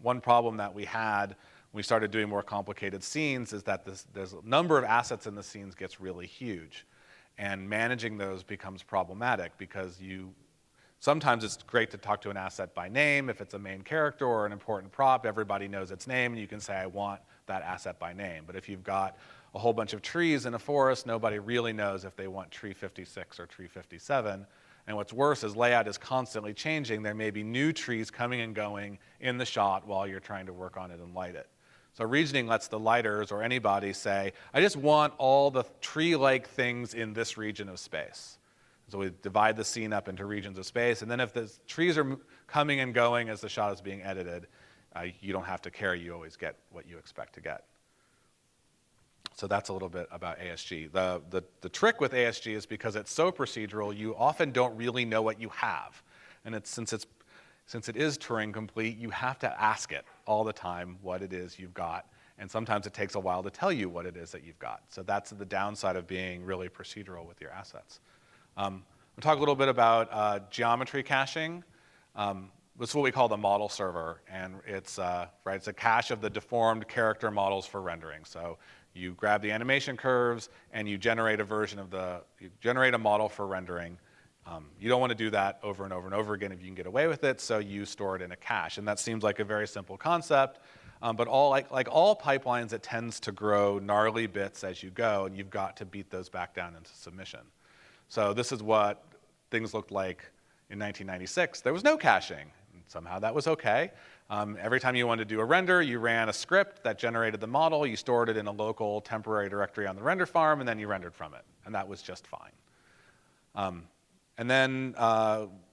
One problem that we had when we started doing more complicated scenes is that there's a number of assets in the scenes gets really huge. And managing those becomes problematic because sometimes it's great to talk to an asset by name. If it's a main character or an important prop, everybody knows its name, and you can say, I want that asset by name. But if you've got a whole bunch of trees in a forest, nobody really knows if they want tree 56 or tree 57. And what's worse is layout is constantly changing. There may be new trees coming and going in the shot while you're trying to work on it and light it. So regioning lets the lighters or anybody say, I just want all the tree-like things in this region of space. So we divide the scene up into regions of space, and then if the trees are coming and going as the shot is being edited, you don't have to care. You always get what you expect to get. So that's a little bit about ASG. The trick with ASG is because it's so procedural, you often don't really know what you have. And since it is Turing complete, you have to ask it all the time what it is you've got. And sometimes it takes a while to tell you what it is that you've got. So that's the downside of being really procedural with your assets. We'll talk a little bit about geometry caching. This is what we call the model server. And it's a cache of the deformed character models for rendering. So you grab the animation curves and you generate a model for rendering. You don't want to do that over and over and over again if you can get away with it, so you store it in a cache. And that seems like a very simple concept, but like all pipelines, it tends to grow gnarly bits as you go, and you've got to beat those back down into submission. So this is what things looked like in 1996. There was no caching. Somehow that was okay. Every time you wanted to do a render, you ran a script that generated the model, you stored it in a local temporary directory on the render farm, and then you rendered from it. And that was just fine. And then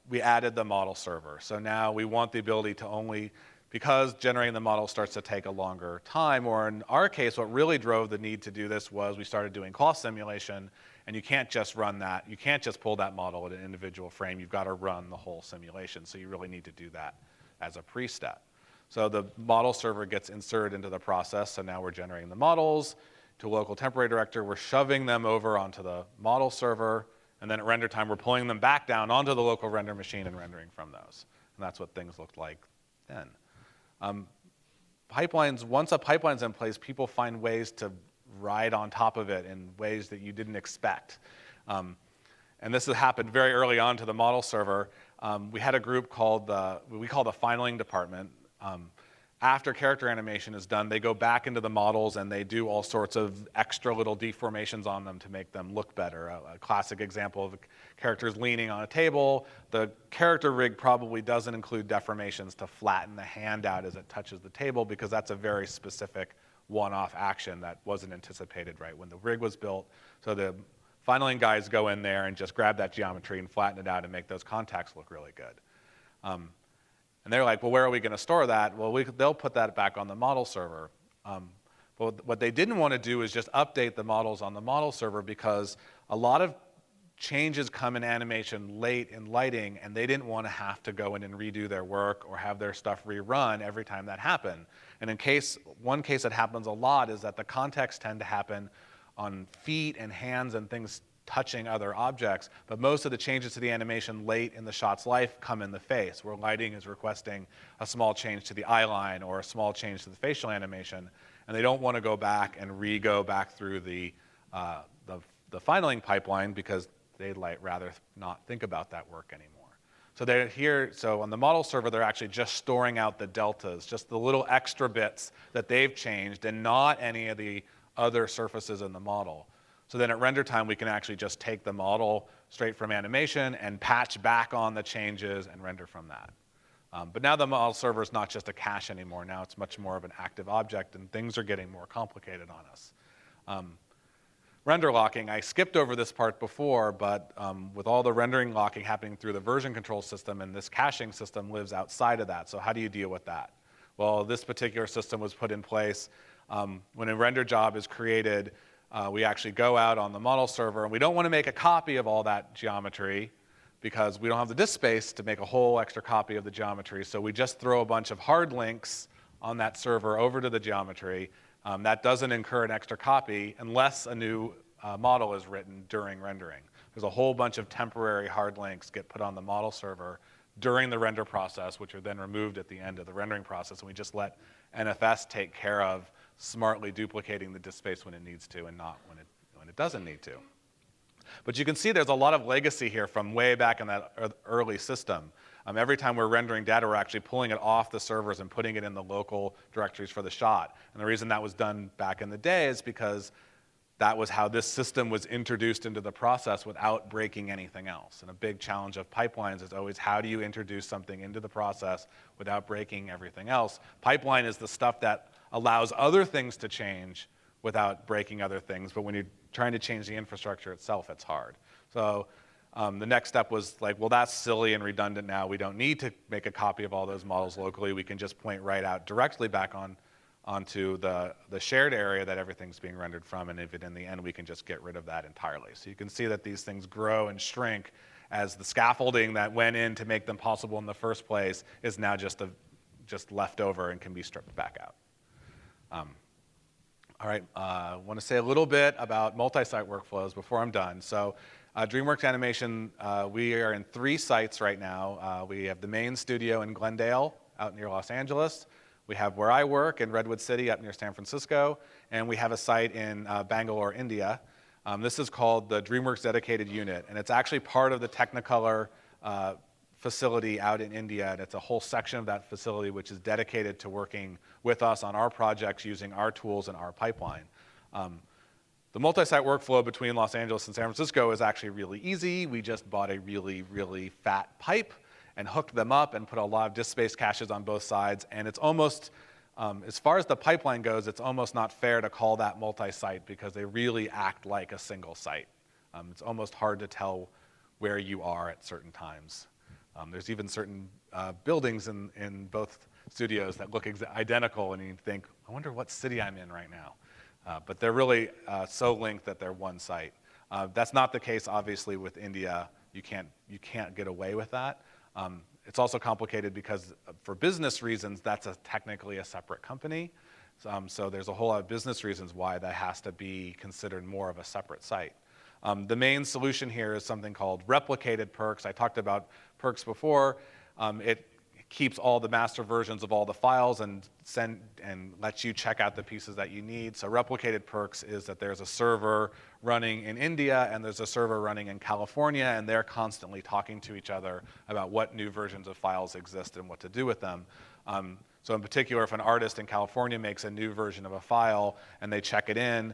we added the model server. So now we want the ability to because generating the model starts to take a longer time, or in our case, what really drove the need to do this was we started doing cost simulation, and you can't just run that. You can't just pull that model at an individual frame. You've got to run the whole simulation. So you really need to do that as a pre-step. So the model server gets inserted into the process. So now we're generating the models to a local temporary director. We're shoving them over onto the model server. And then at render time, we're pulling them back down onto the local render machine and rendering from those. And that's what things looked like then. Pipelines, once a pipeline's in place, people find ways to ride on top of it in ways that you didn't expect. And this has happened very early on to the model server. We had a group called we call the filing department. After character animation is done, they go back into the models and they do all sorts of extra little deformations on them to make them look better. A classic example of characters leaning on a table. The character rig probably doesn't include deformations to flatten the hand out as it touches the table, because that's a very specific one-off action that wasn't anticipated right when the rig was built. So the filing guys go in there and just grab that geometry and flatten it out and make those contacts look really good. And they're like, well, where are we going to store that? Well, they'll put that back on the model server. But what they didn't want to do is just update the models on the model server, because a lot of changes come in animation late in lighting, and they didn't want to have to go in and redo their work or have their stuff rerun every time that happened. And one case that happens a lot is that the contacts tend to happen on feet and hands and things touching other objects, but most of the changes to the animation late in the shot's life come in the face, where lighting is requesting a small change to the eye line or a small change to the facial animation, and they don't want to go back and re-go back through the filing pipeline, because they'd rather not think about that work anymore. So they're here. So on the model server, they're actually just storing out the deltas, just the little extra bits that they've changed, and not any of the other surfaces in the model. So then at render time, we can actually just take the model straight from animation and patch back on the changes and render from that. But now the model server is not just a cache anymore. Now it's much more of an active object, and things are getting more complicated on us. render locking. I skipped over this part before, but with all the rendering locking happening through the version control system, and this caching system lives outside of that. So how do you deal with that? Well, this particular system was put in place when a render job is created. We actually go out on the model server, and we don't want to make a copy of all that geometry because we don't have the disk space to make a whole extra copy of the geometry. So we just throw a bunch of hard links on that server over to the geometry. That doesn't incur an extra copy unless a new model is written during rendering. There's a whole bunch of temporary hard links get put on the model server during the render process, which are then removed at the end of the rendering process, and we just let NFS take care of smartly duplicating the disk space when it needs to and not when it doesn't need to. But you can see there's a lot of legacy here from way back in that early system. Every time we're rendering data, we're actually pulling it off the servers and putting it in the local directories for the shot. And the reason that was done back in the day is because that was how this system was introduced into the process without breaking anything else. And a big challenge of pipelines is always how do you introduce something into the process without breaking everything else? Pipeline is the stuff that allows other things to change without breaking other things, but when you're trying to change the infrastructure itself, it's hard. So the next step was like, well, that's silly and redundant now. We don't need to make a copy of all those models locally. We can just point right out directly back onto the shared area that everything's being rendered from, and if in the end we can just get rid of that entirely. So you can see that these things grow and shrink as the scaffolding that went in to make them possible in the first place is now just left over and can be stripped back out. All right, I want to say a little bit about multi-site workflows before I'm done. So Dreamworks Animation, we are in 3 sites right now. We have the main studio in Glendale out near Los Angeles. We have where I work in Redwood City up near San Francisco. And we have a site in Bangalore, India. This is called the Dreamworks Dedicated Unit. And it's actually part of the Technicolor facility out in India, and it's a whole section of that facility which is dedicated to working with us on our projects using our tools and our pipeline. The multi-site workflow between Los Angeles and San Francisco is actually really easy. We just bought a really, really fat pipe and hooked them up and put a lot of disk space caches on both sides, and it's almost, as far as the pipeline goes, it's almost not fair to call that multi-site because they really act like a single site. It's almost hard to tell where you are at certain times. There's even certain buildings in both studios that look identical, and you think, I wonder what city I'm in right now. But they're really so linked that they're one site. That's not the case, obviously, with India. You can't get away with that. It's also complicated because for business reasons, that's technically a separate company. So there's a whole lot of business reasons why that has to be considered more of a separate site. The main solution here is something called replicated perks. I talked about perks before. It keeps all the master versions of all the files and lets you check out the pieces that you need. So replicated perks is that there's a server running in India and there's a server running in California, and they're constantly talking to each other about what new versions of files exist and what to do with them. So in particular, if an artist in California makes a new version of a file and they check it in,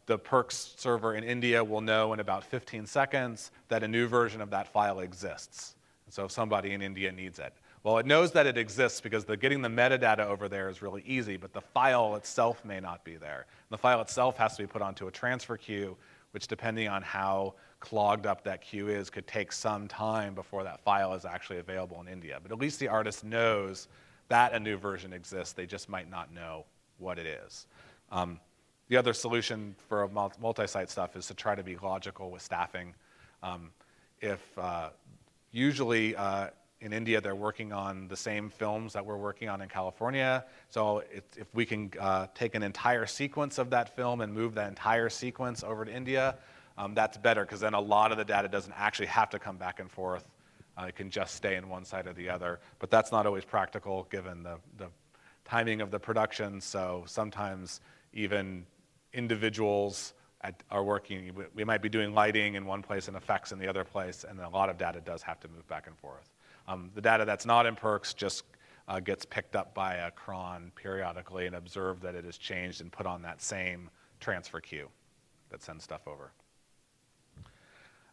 the perks server in India will know in about 15 seconds that a new version of that file exists. And so if somebody in India needs it. Well, it knows that it exists because getting the metadata over there is really easy, but the file itself may not be there. And the file itself has to be put onto a transfer queue, which depending on how clogged up that queue is, could take some time before that file is actually available in India. But at least the artist knows that a new version exists. They just might not know what it is. The other solution for multi-site stuff is to try to be logical with staffing. Usually in India, they're working on the same films that we're working on in California. So if we can take an entire sequence of that film and move that entire sequence over to India, that's better because then a lot of the data doesn't actually have to come back and forth. It can just stay in one side or the other. But that's not always practical given the timing of the production. So sometimes even individuals are working. We might be doing lighting in one place and effects in the other place, and a lot of data does have to move back and forth. The data that's not in perks just gets picked up by a cron periodically and observed that it has changed and put on that same transfer queue that sends stuff over.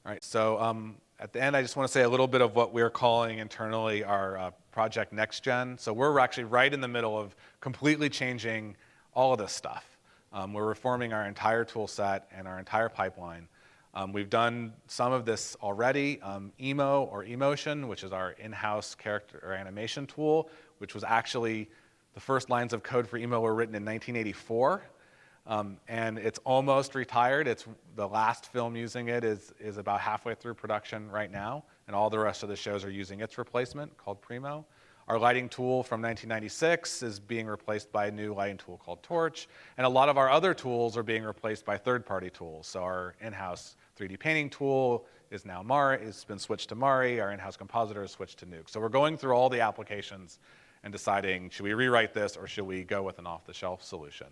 All right, so at the end, I just want to say a little bit of what we're calling internally our project Next Gen. So we're actually right in the middle of completely changing all of this stuff. We're reforming our entire tool set and our entire pipeline. We've done some of this already. Emo or Emotion, which is our in-house character or animation tool, which was actually the first lines of code for Emo were written in 1984. And it's almost retired. The last film using it is about halfway through production right now, and all the rest of the shows are using its replacement called Primo. Our lighting tool from 1996 is being replaced by a new lighting tool called Torch, and a lot of our other tools are being replaced by third-party tools. So our in-house 3D painting tool is now it's been switched to Mari. Our in-house compositor is switched to Nuke. So we're going through all the applications and deciding, should we rewrite this or should we go with an off-the-shelf solution?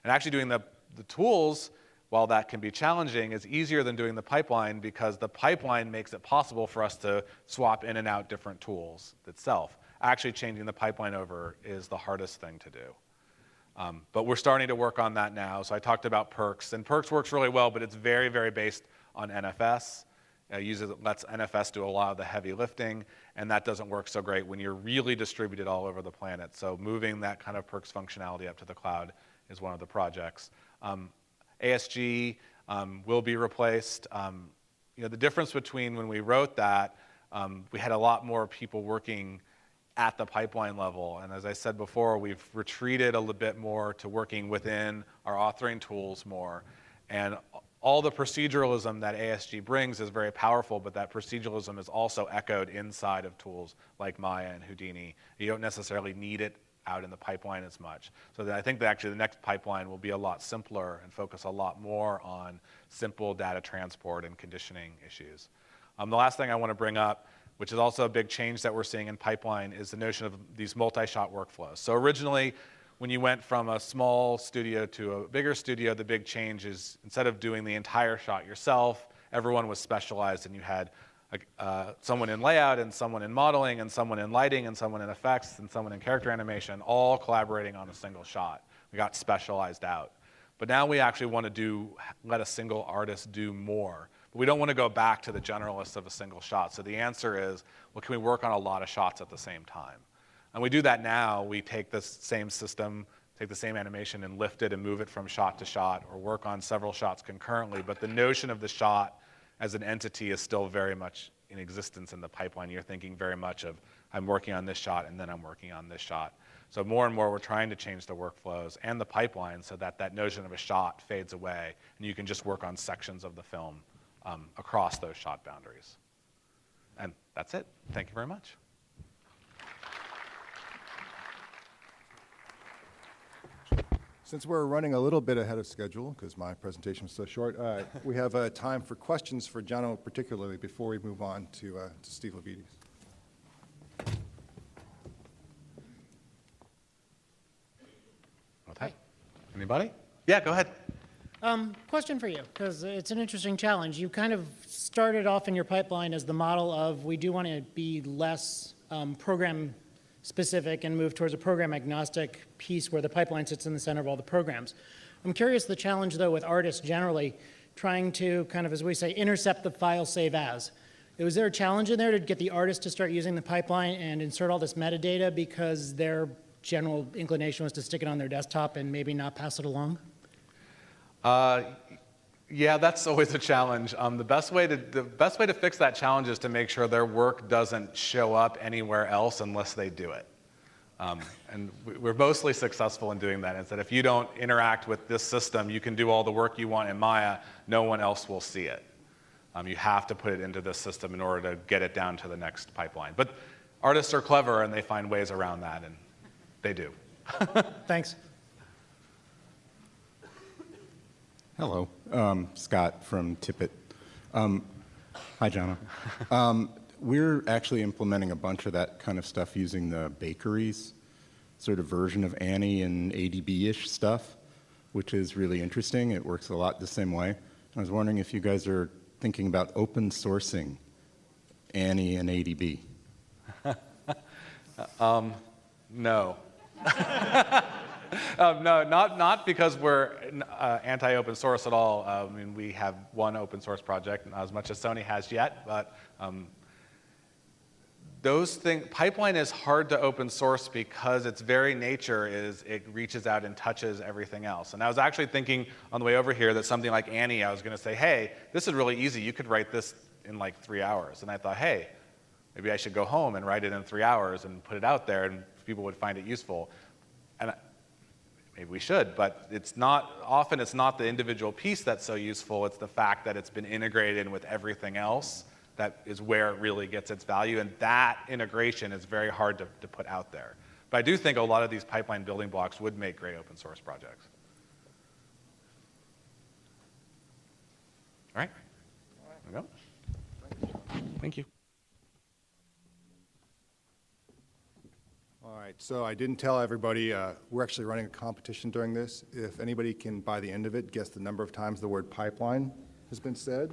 And actually doing the tools, while that can be challenging, is easier than doing the pipeline because the pipeline makes it possible for us to swap in and out different tools itself. Actually changing the pipeline over is the hardest thing to do. But we're starting to work on that now. So I talked about Perks, and Perks works really well, but it's very, very based on NFS. Lets NFS do a lot of the heavy lifting, and that doesn't work so great when you're really distributed all over the planet. So moving that kind of Perks functionality up to the cloud is one of the projects. ASG will be replaced. The difference between when we wrote that, we had a lot more people working at the pipeline level. And as I said before, we've retreated a little bit more to working within our authoring tools more. And all the proceduralism that ASG brings is very powerful, but that proceduralism is also echoed inside of tools like Maya and Houdini. You don't necessarily need it out in the pipeline as much. So I think that actually the next pipeline will be a lot simpler and focus a lot more on simple data transport and conditioning issues. The last thing I want to bring up, which is also a big change that we're seeing in pipeline, is the notion of these multi-shot workflows. So originally, when you went from a small studio to a bigger studio, the big change is instead of doing the entire shot yourself, everyone was specialized and you had someone in layout and someone in modeling and someone in lighting and someone in effects and someone in character animation, all collaborating on a single shot. We got specialized out. But now we actually want to let a single artist do more. But we don't want to go back to the generalists of a single shot. So the answer is, well, can we work on a lot of shots at the same time? And we do that now. We take this same system, take the same animation and lift it and move it from shot to shot, or work on several shots concurrently. But the notion of the shot as an entity is still very much in existence in the pipeline. You're thinking very much of, I'm working on this shot and then I'm working on this shot. So more and more we're trying to change the workflows and the pipeline so that that notion of a shot fades away and you can just work on sections of the film across those shot boundaries. And that's it. Thank you very much. Since we're running a little bit ahead of schedule, because my presentation was so short, we have time for questions for Jono particularly before we move on to Steve Lavietes. Okay. Anybody? Yeah, go ahead. Question for you, because it's an interesting challenge. You kind of started off in your pipeline as the model of we do want to be less program specific and move towards a program agnostic piece where the pipeline sits in the center of all the programs. I'm curious the challenge though with artists generally trying to kind of, as we say, intercept the file save as. Was there a challenge in there to get the artist to start using the pipeline and insert all this metadata because their general inclination was to stick it on their desktop and maybe not pass it along? Yeah, that's always a challenge. The best way to fix that challenge is to make sure their work doesn't show up anywhere else unless they do it. And we're mostly successful in doing that. Is that if you don't interact with this system, you can do all the work you want in Maya, no one else will see it. You have to put it into this system in order to get it down to the next pipeline. But artists are clever and they find ways around that, and they do. Thanks. Hello, Scott from Tippett. Hi, Jono. We're actually implementing a bunch of that kind of stuff using the bakeries, sort of version of Annie and ADB-ish stuff, which is really interesting. It works a lot the same way. I was wondering if you guys are thinking about open sourcing Annie and ADB. No. No, not because we're anti-open source at all. I mean, we have one open source project, not as much as Sony has yet, but pipeline is hard to open source because its very nature is it reaches out and touches everything else. And I was actually thinking on the way over here that something like Annie, I was going to say, hey, this is really easy. You could write this in like 3 hours. And I thought, hey, maybe I should go home and write it in 3 hours and put it out there and people would find it useful. And maybe we should, but often it's not the individual piece that's so useful. It's the fact that it's been integrated with everything else that is where it really gets its value, and that integration is very hard to put out there. But I do think a lot of these pipeline building blocks would make great open source projects. All right, there we go. Thank you. All right, so I didn't tell everybody, we're actually running a competition during this. If anybody can, by the end of it, guess the number of times the word pipeline has been said,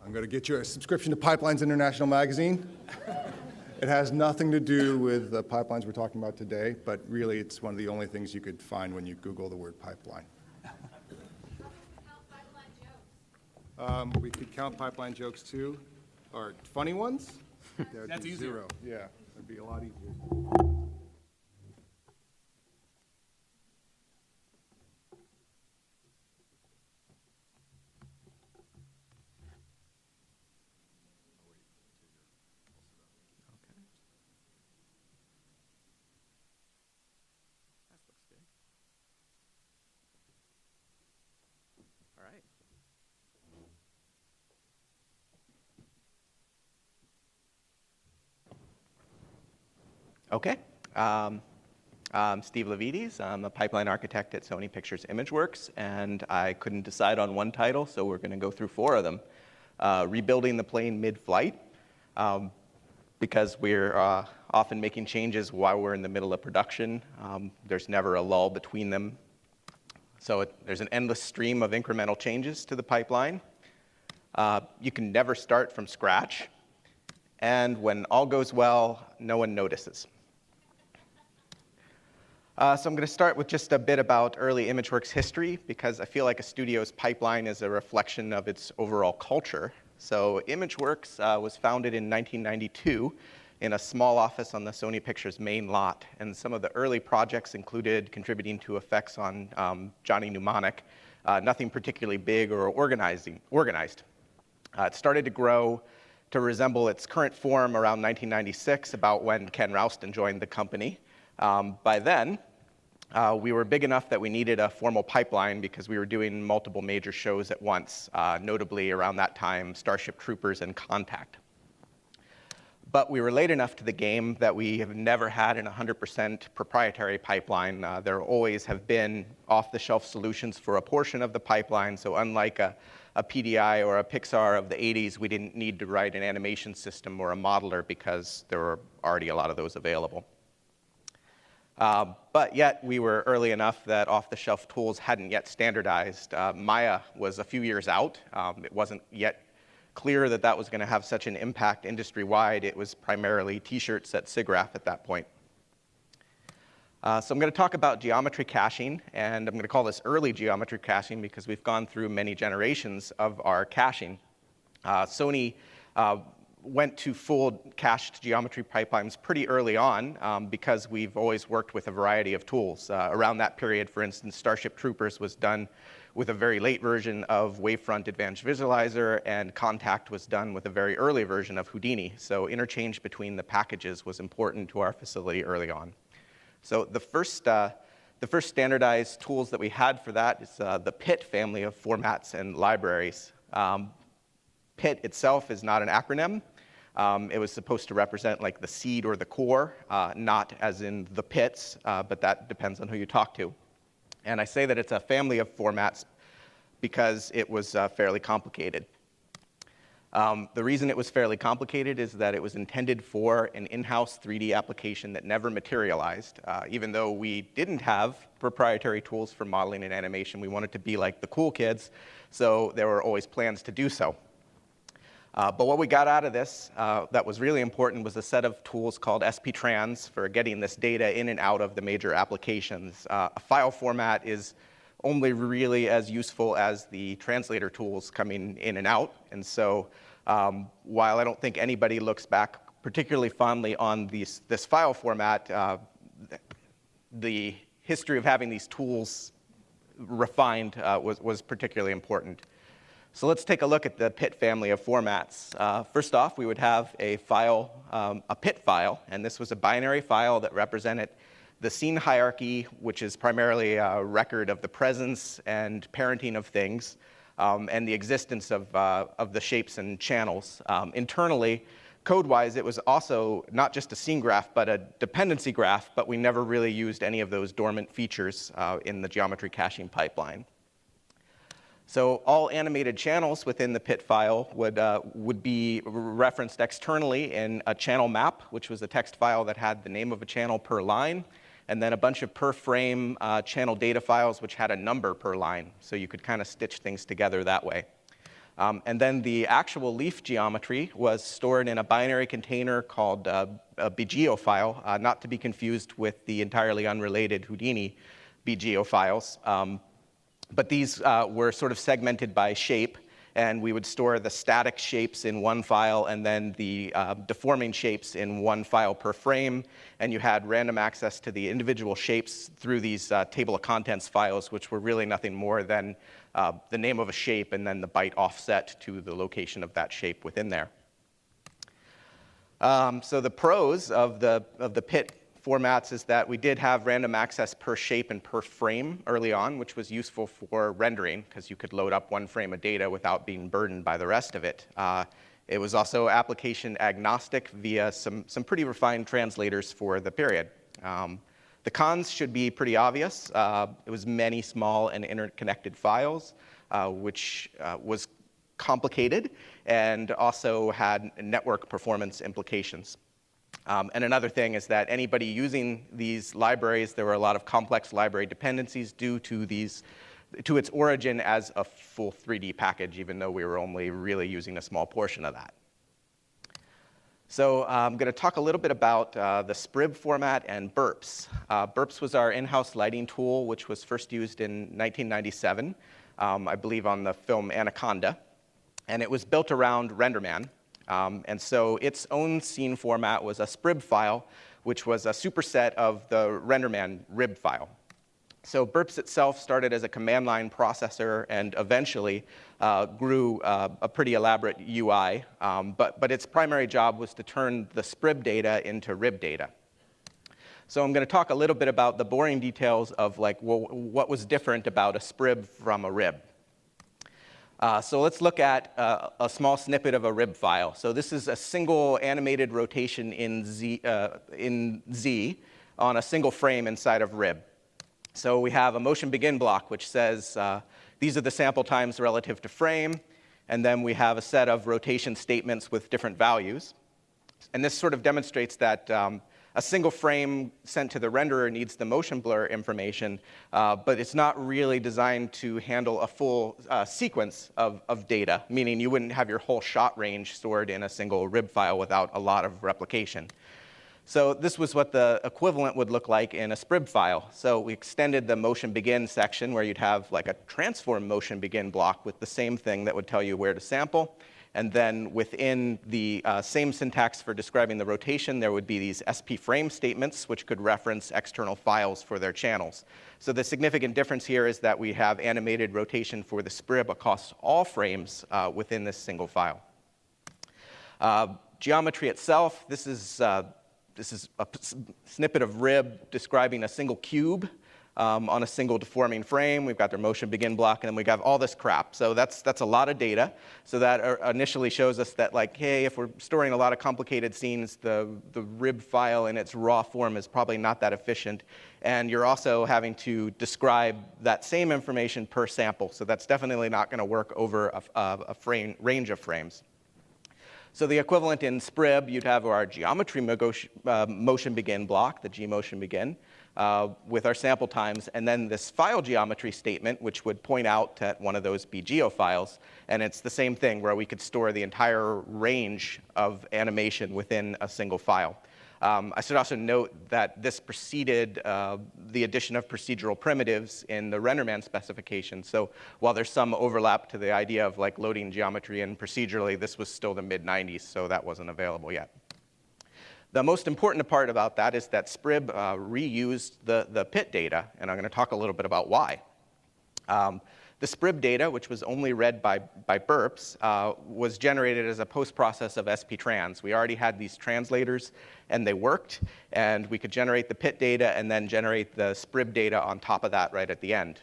I'm going to get you a subscription to Pipelines International magazine. It has nothing to do with the pipelines we're talking about today, but really it's one of the only things you could find when you Google the word pipeline. We could count pipeline jokes too, or funny ones. That's easier. 0. Yeah, that'd be a lot easier. Okay. I'm Steve Lavietes. I'm a pipeline architect at Sony Pictures Imageworks, and I couldn't decide on one title, so we're going to go through 4 of them. Rebuilding the plane mid-flight, because we're often making changes while we're in the middle of production. There's never a lull between them. So there's an endless stream of incremental changes to the pipeline. You can never start from scratch. And when all goes well, no one notices. So I'm going to start with just a bit about early Imageworks history, because I feel like a studio's pipeline is a reflection of its overall culture. So Imageworks was founded in 1992 in a small office on the Sony Pictures main lot. And some of the early projects included contributing to effects on Johnny Mnemonic, nothing particularly big or organized. It started to grow to resemble its current form around 1996, about when Ken Rouston joined the company. By then, we were big enough that we needed a formal pipeline because we were doing multiple major shows at once, notably around that time, Starship Troopers and Contact. But we were late enough to the game that we have never had an 100% proprietary pipeline. There always have been off-the-shelf solutions for a portion of the pipeline, so unlike a PDI or a Pixar of the 80s, we didn't need to write an animation system or a modeler because there were already a lot of those available. But yet, we were early enough that off-the-shelf tools hadn't yet standardized. Maya was a few years out. It wasn't yet clear that that was going to have such an impact industry-wide. It was primarily T-shirts at SIGGRAPH at that point. So I'm going to talk about geometry caching, and I'm going to call this early geometry caching because we've gone through many generations of our caching. Sony went to full cached geometry pipelines pretty early on because we've always worked with a variety of tools. Around that period, for instance, Starship Troopers was done with a very late version of Wavefront Advanced Visualizer, and Contact was done with a very early version of Houdini. So interchange between the packages was important to our facility early on. So the first standardized tools that we had for that is the PIT family of formats and libraries. PIT itself is not an acronym. It was supposed to represent like the seed or the core, not as in the pits, but that depends on who you talk to. And I say that it's a family of formats because it was fairly complicated. The reason it was fairly complicated is that it was intended for an in-house 3D application that never materialized. Even though we didn't have proprietary tools for modeling and animation, we wanted to be like the cool kids, so there were always plans to do so. But what we got out of this that was really important was a set of tools called SP-Trans for getting this data in and out of the major applications. A file format is only really as useful as the translator tools coming in and out. And so while I don't think anybody looks back particularly fondly on this file format. The history of having these tools refined was particularly important. So let's take a look at the PIT family of formats. First off, we would have a file, a PIT file, and this was a binary file that represented the scene hierarchy, which is primarily a record of the presence and parenting of things, and the existence of the shapes and channels. Internally, code-wise, it was also not just a scene graph, but a dependency graph, but we never really used any of those dormant features in the geometry caching pipeline. So all animated channels within the PIT file would be referenced externally in a channel map, which was a text file that had the name of a channel per line, and then a bunch of per frame channel data files, which had a number per line. So you could kind of stitch things together that way. And then the actual leaf geometry was stored in a binary container called a BGEO file, not to be confused with the entirely unrelated Houdini BGEO files. But these were sort of segmented by shape, and we would store the static shapes in one file and then the deforming shapes in one file per frame, and you had random access to the individual shapes through these table of contents files, which were really nothing more than the name of a shape and then the byte offset to the location of that shape within there. So the pros of the PIT formats is that we did have random access per shape and per frame early on, which was useful for rendering because you could load up one frame of data without being burdened by the rest of it. It was also application agnostic via some pretty refined translators for the period. The cons should be pretty obvious. It was many small and interconnected files, which was complicated and also had network performance implications. And another thing is that anybody using these libraries, there were a lot of complex library dependencies due to its origin as a full 3D package, even though we were only really using a small portion of that. So I'm going to talk a little bit about the SPRIB format and burps. Burps was our in-house lighting tool, which was first used in 1997, I believe on the film Anaconda. And it was built around RenderMan. And so its own scene format was a SPRIB file, which was a superset of the RenderMan RIB file. So burps itself started as a command line processor and eventually grew a pretty elaborate UI, but its primary job was to turn the SPRIB data into RIB data. So I'm going to talk a little bit about the boring details of like, well, what was different about a SPRIB from a RIB. So let's look at a small snippet of a RIB file. So this is a single animated rotation in Z on a single frame inside of RIB. So we have a motion begin block, which says these are the sample times relative to frame. And then we have a set of rotation statements with different values. And this sort of demonstrates that a single frame sent to the renderer needs the motion blur information, but it's not really designed to handle a full sequence of data, meaning you wouldn't have your whole shot range stored in a single RIB file without a lot of replication. So this was what the equivalent would look like in a SPRIB file. So we extended the motion begin section where you'd have like a transform motion begin block with the same thing that would tell you where to sample. And then within the same syntax for describing the rotation, there would be these SP frame statements, which could reference external files for their channels. So the significant difference here is that we have animated rotation for the SPRIB across all frames within this single file. Geometry itself, this is a snippet of RIB describing a single cube on a single deforming frame. We've got their motion begin block, and then we have all this crap. So that's a lot of data. So that initially shows us that, like, hey, if we're storing a lot of complicated scenes, the RIB file in its raw form is probably not that efficient. And you're also having to describe that same information per sample. So that's definitely not going to work over a range of frames. So the equivalent in SPRIB, you'd have our geometry motion begin block, the G motion begin, with our sample times, and then this file geometry statement, which would point out at one of those BGEO files. And it's the same thing where we could store the entire range of animation within a single file. I should also note that this preceded the addition of procedural primitives in the RenderMan specification. So while there's some overlap to the idea of like loading geometry in procedurally, this was still the mid-90s, so that wasn't available yet. The most important part about that is that SPRIB reused the PIT data, and I'm going to talk a little bit about why. The SPRIB data, which was only read by burps, was generated as a post-process of SP-trans. We already had these translators, and they worked, and we could generate the PIT data and then generate the SPRIB data on top of that right at the end,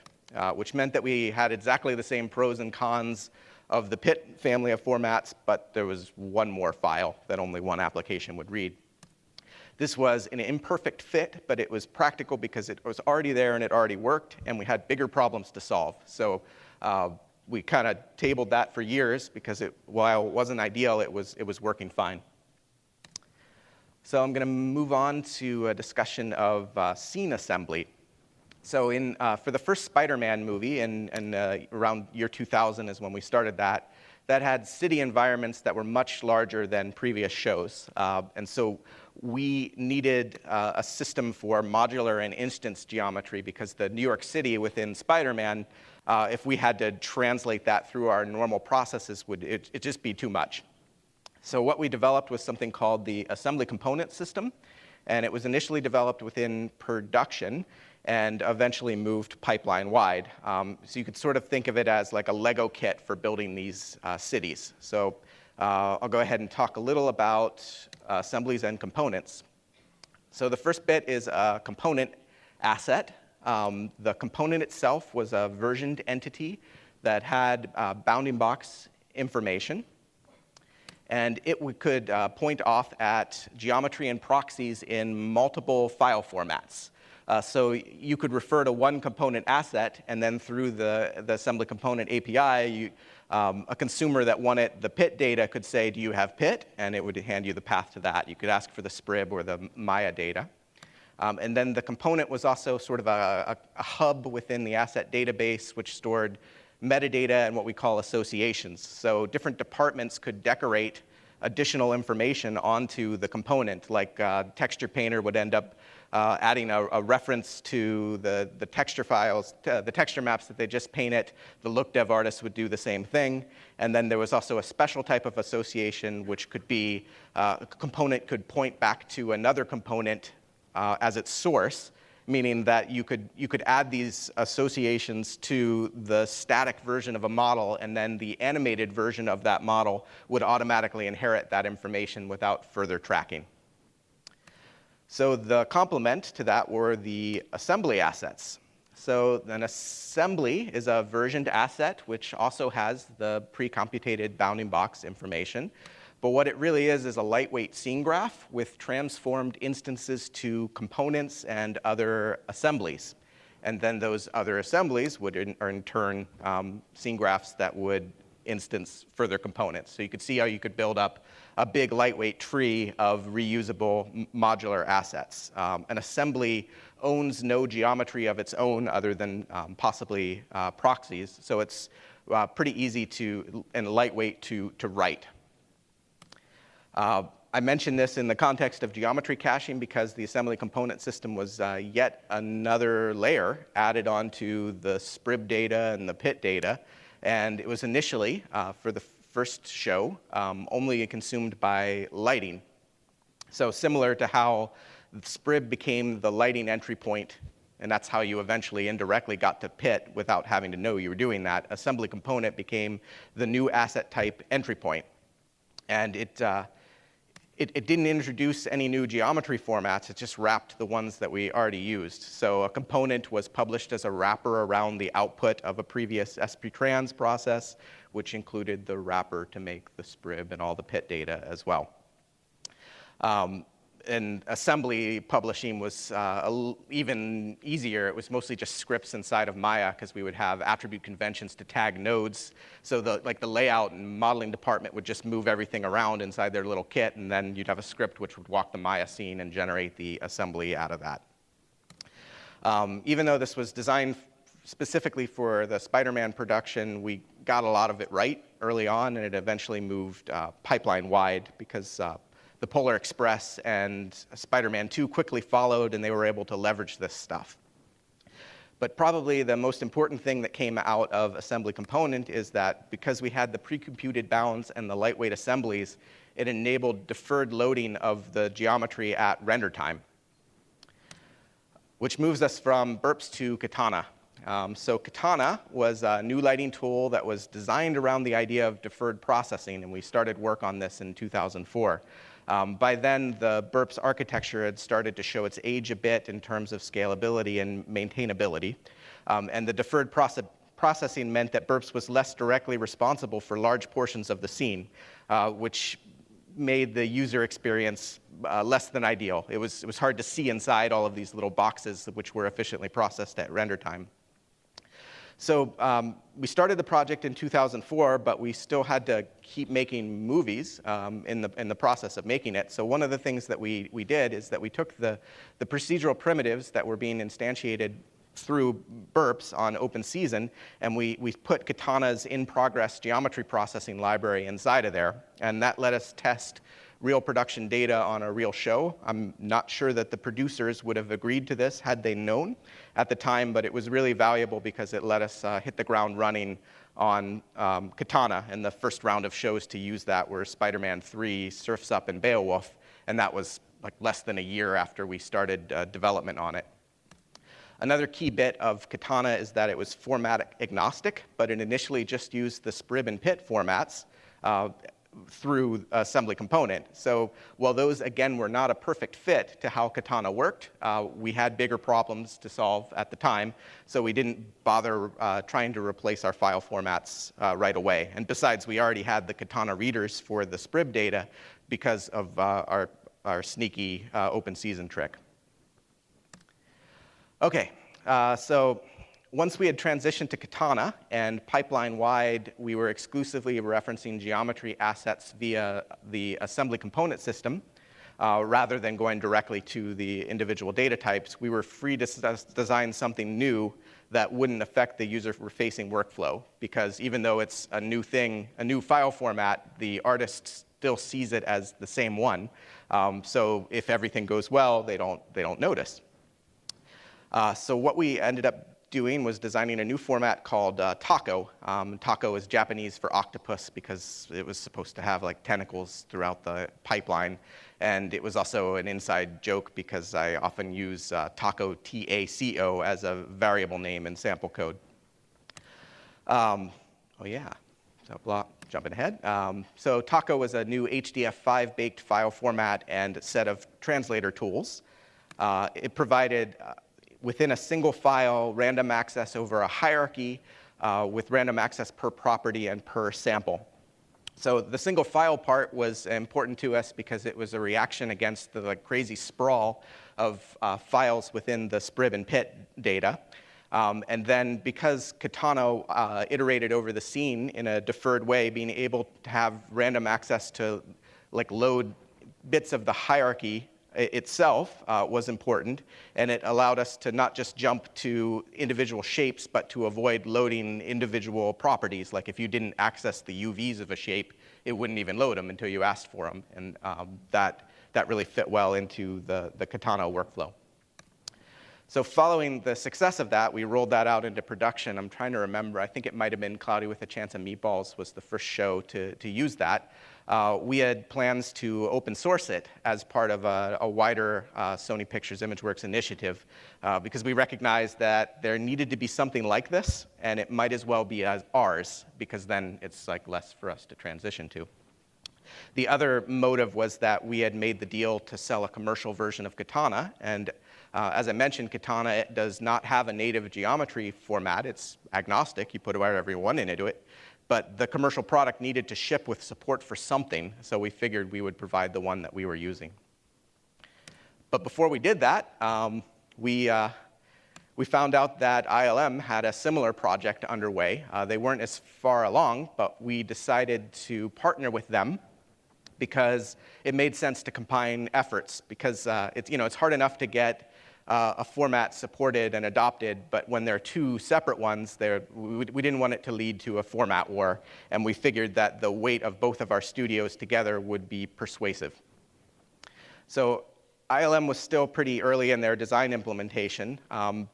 which meant that we had exactly the same pros and cons of the PIT family of formats, but there was one more file that only one application would read. This was an imperfect fit, but it was practical because it was already there and it already worked, and we had bigger problems to solve. So we kind of tabled that for years because while it wasn't ideal, it was working fine. So I'm going to move on to a discussion of scene assembly. So for the first Spider-Man movie, around year 2000 is when we started that had city environments that were much larger than previous shows. And so we needed a system for modular and instance geometry because the New York City within Spider-Man, if we had to translate that through our normal processes, it'd just be too much. So what we developed was something called the assembly component system, and it was initially developed within production and eventually moved pipeline-wide. So you could sort of think of it as like a Lego kit for building these cities. So I'll go ahead and talk a little about assemblies and components. So the first bit is a component asset. The component itself was a versioned entity that had bounding box information. And it could point off at geometry and proxies in multiple file formats. So you could refer to one component asset, and then through the assembly component API, a consumer that wanted the PIT data could say, do you have PIT? And it would hand you the path to that. You could ask for the SPRIB or the Maya data. And then the component was also sort of a hub within the asset database, which stored metadata and what we call associations. So different departments could decorate additional information onto the component, like Texture Painter would end up adding a reference to the texture files, the texture maps that they just painted. The look dev artist would do the same thing. And then there was also a special type of association, which could be a component could point back to another component as its source, meaning that you could add these associations to the static version of a model, and then the animated version of that model would automatically inherit that information without further tracking. So the complement to that were the assembly assets. So an assembly is a versioned asset, which also has the pre-computated bounding box information. But what it really is a lightweight scene graph with transformed instances to components and other assemblies. And then those other assemblies would in turn scene graphs that would instance further components. So you could see how you could build up a big lightweight tree of reusable modular assets. An assembly owns no geometry of its own other than possibly proxies. So it's pretty easy and lightweight to write. I mentioned this in the context of geometry caching because the assembly component system was yet another layer added onto the SPRIB data and the PIT data. And it was initially, for the first show, only consumed by lighting. So similar to how SPRIB became the lighting entry point, and that's how you eventually indirectly got to PIT without having to know you were doing that, assembly component became the new asset type entry point. And it didn't introduce any new geometry formats, it just wrapped the ones that we already used. So a component was published as a wrapper around the output of a previous SP-trans process, which included the wrapper to make the SPRIB and all the PIT data as well. And assembly publishing was even easier. It was mostly just scripts inside of Maya because we would have attribute conventions to tag nodes. So the layout and modeling department would just move everything around inside their little kit, and then you'd have a script which would walk the Maya scene and generate the assembly out of that. Even though this was designed specifically for the Spider-Man production, we got a lot of it right early on, and it eventually moved pipeline-wide because the Polar Express and Spider-Man 2 quickly followed, and they were able to leverage this stuff. But probably the most important thing that came out of assembly component is that because we had the pre-computed bounds and the lightweight assemblies, it enabled deferred loading of the geometry at render time, which moves us from burps to Katana. So Katana was a new lighting tool that was designed around the idea of deferred processing, and we started work on this in 2004. By then, the burps architecture had started to show its age a bit in terms of scalability and maintainability. And the deferred processing meant that burps was less directly responsible for large portions of the scene, which made the user experience less than ideal. It was hard to see inside all of these little boxes which were efficiently processed at render time. So we started the project in 2004, but we still had to keep making movies in the process of making it. So one of the things that we did is that we took the procedural primitives that were being instantiated through burps on OpenSeason, and we put Katana's in-progress geometry processing library inside of there, and that let us test real production data on a real show. I'm not sure that the producers would have agreed to this had they known at the time, but it was really valuable because it let us hit the ground running on Katana, and the first round of shows to use that were Spider-Man 3, Surf's Up, and Beowulf, and that was like less than a year after we started development on it. Another key bit of Katana is that it was format agnostic, but it initially just used the Sprib and Pit formats through assembly component. So while those, again, were not a perfect fit to how Katana worked, we had bigger problems to solve at the time, so we didn't bother trying to replace our file formats right away. And besides, we already had the Katana readers for the Sprib data because of our sneaky OpenSeason trick. Okay, so once we had transitioned to Katana, and pipeline-wide, we were exclusively referencing geometry assets via the assembly component system, rather than going directly to the individual data types, we were free to design something new that wouldn't affect the user-facing workflow, because even though it's a new thing, a new file format, the artist still sees it as the same one. So if everything goes well, they don't notice. So what we ended up doing was designing a new format called Taco. Taco is Japanese for octopus because it was supposed to have like tentacles throughout the pipeline. And it was also an inside joke because I often use Taco, T-A-C-O, as a variable name in sample code. Oh yeah, so jumping ahead. So Taco was a new HDF5 baked file format and a set of translator tools. It provided within a single file, random access over a hierarchy with random access per property and per sample. So the single file part was important to us because it was a reaction against the crazy sprawl of files within the Sprib and Pit data. And then because Katana iterated over the scene in a deferred way, being able to have random access to load bits of the hierarchy itself was important, and it allowed us to not just jump to individual shapes, but to avoid loading individual properties. Like if you didn't access the UVs of a shape, it wouldn't even load them until you asked for them, and that really fit well into the Katana workflow. So following the success of that, we rolled that out into production. I'm trying to remember, I think it might have been Cloudy with a Chance of Meatballs was the first show to use that. We had plans to open source it as part of a wider Sony Pictures ImageWorks initiative because we recognized that there needed to be something like this, and it might as well be ours because then it's less for us to transition to. The other motive was that we had made the deal to sell a commercial version of Katana, and as I mentioned, Katana does not have a native geometry format. It's agnostic. You put whatever you want into it. But the commercial product needed to ship with support for something, so we figured we would provide the one that we were using. But before we did that, we found out that ILM had a similar project underway. They weren't as far along, but we decided to partner with them because it made sense to combine efforts, because it's hard enough to get a format supported and adopted, but when there are two separate ones, we didn't want it to lead to a format war, and we figured that the weight of both of our studios together would be persuasive. So ILM was still pretty early in their design implementation,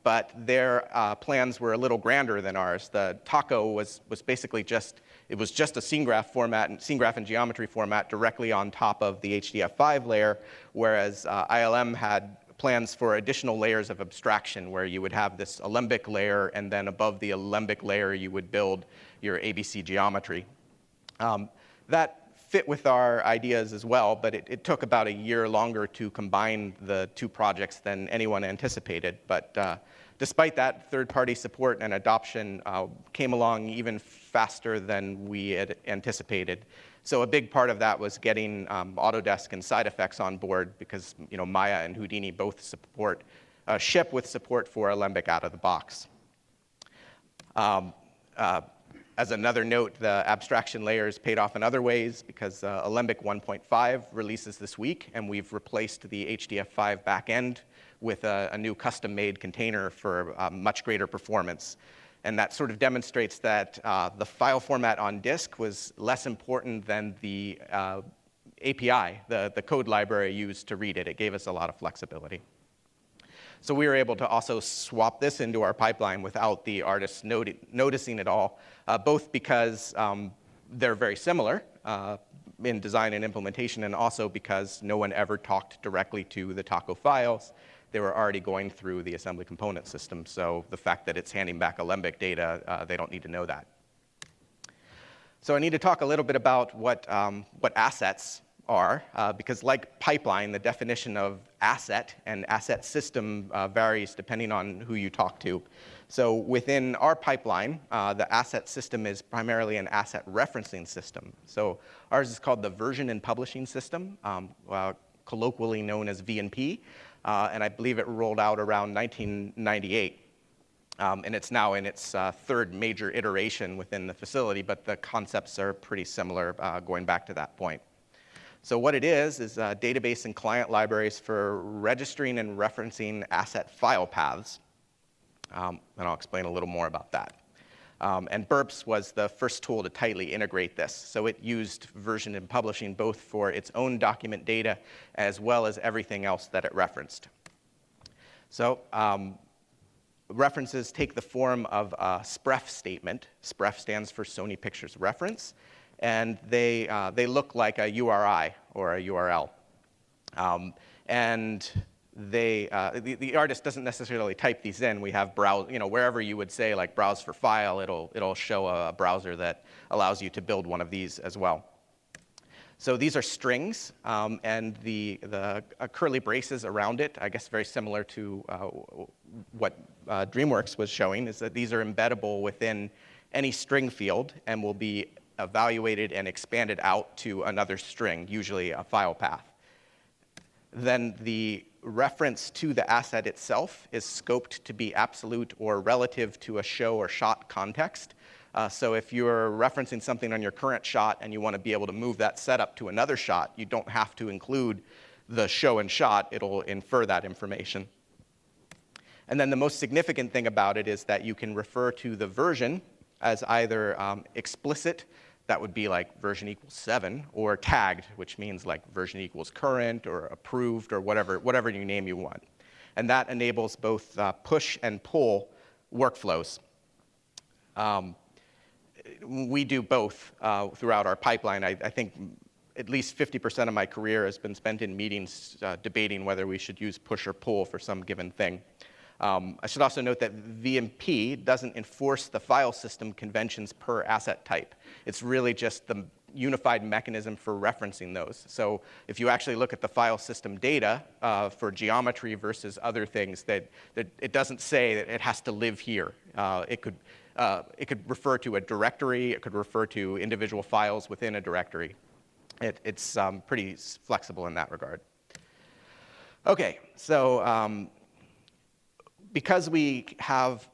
but their plans were a little grander than ours. The Taco was basically just a SIGGRAPH format, and SIGGRAPH and geometry format directly on top of the HDF5 layer, whereas ILM had plans for additional layers of abstraction where you would have this alembic layer, and then above the alembic layer you would build your ABC geometry. That fit with our ideas as well, but it took about a year longer to combine the two projects than anyone anticipated. But despite that, third-party support and adoption came along even faster than we had anticipated. So a big part of that was getting Autodesk and side effects on board, because Maya and Houdini both ship with support for Alembic out of the box. As another note, the abstraction layers paid off in other ways, because Alembic 1.5 releases this week, and we've replaced the HDF5 backend with a new custom-made container for much greater performance. And that sort of demonstrates that the file format on disk was less important than the API, the code library used to read it. It gave us a lot of flexibility. So we were able to also swap this into our pipeline without the artists noticing it all, both because they're very similar in design and implementation, and also because no one ever talked directly to the Taco files. They were already going through the assembly component system, so the fact that it's handing back Alembic data, they don't need to know that. So I need to talk a little bit about what assets are, because like pipeline, the definition of asset and asset system varies depending on who you talk to. So within our pipeline, the asset system is primarily an asset referencing system. So ours is called the version and publishing system, colloquially known as V&P, and I believe it rolled out around 1998. And it's now in its third major iteration within the facility, but the concepts are pretty similar going back to that point. So what it is database and client libraries for registering and referencing asset file paths. And I'll explain a little more about that. And Burps was the first tool to tightly integrate this. So it used version and publishing both for its own document data as well as everything else that it referenced. So references take the form of a SIGGRAPH statement. SIGGRAPH stands for Sony Pictures Reference. And they look like a URI or a URL. And the artist doesn't necessarily type these in. We have browse, wherever you would say like browse for file, it'll show a browser that allows you to build one of these as well. So these are strings, and the curly braces around it, I guess very similar to what Dreamworks was showing, is that these are embeddable within any string field and will be evaluated and expanded out to another string, usually a file path. Then the reference to the asset itself is scoped to be absolute or relative to a show or shot context. So if you're referencing something on your current shot and you want to be able to move that setup to another shot, you don't have to include the show and shot. It'll infer that information. And then the most significant thing about it is that you can refer to the version as either explicit, that would be like version equals 7, or tagged, which means like version equals current or approved or whatever new name you want. And that enables both push and pull workflows. We do both throughout our pipeline. I think at least 50% of my career has been spent in meetings debating whether we should use push or pull for some given thing. I should also note that V&P doesn't enforce the file system conventions per asset type. It's really just the unified mechanism for referencing those. So if you actually look at the file system data for geometry versus other things, that it doesn't say that it has to live here. It could refer to a directory. It could refer to individual files within a directory. It's pretty flexible in that regard. Okay, so because we have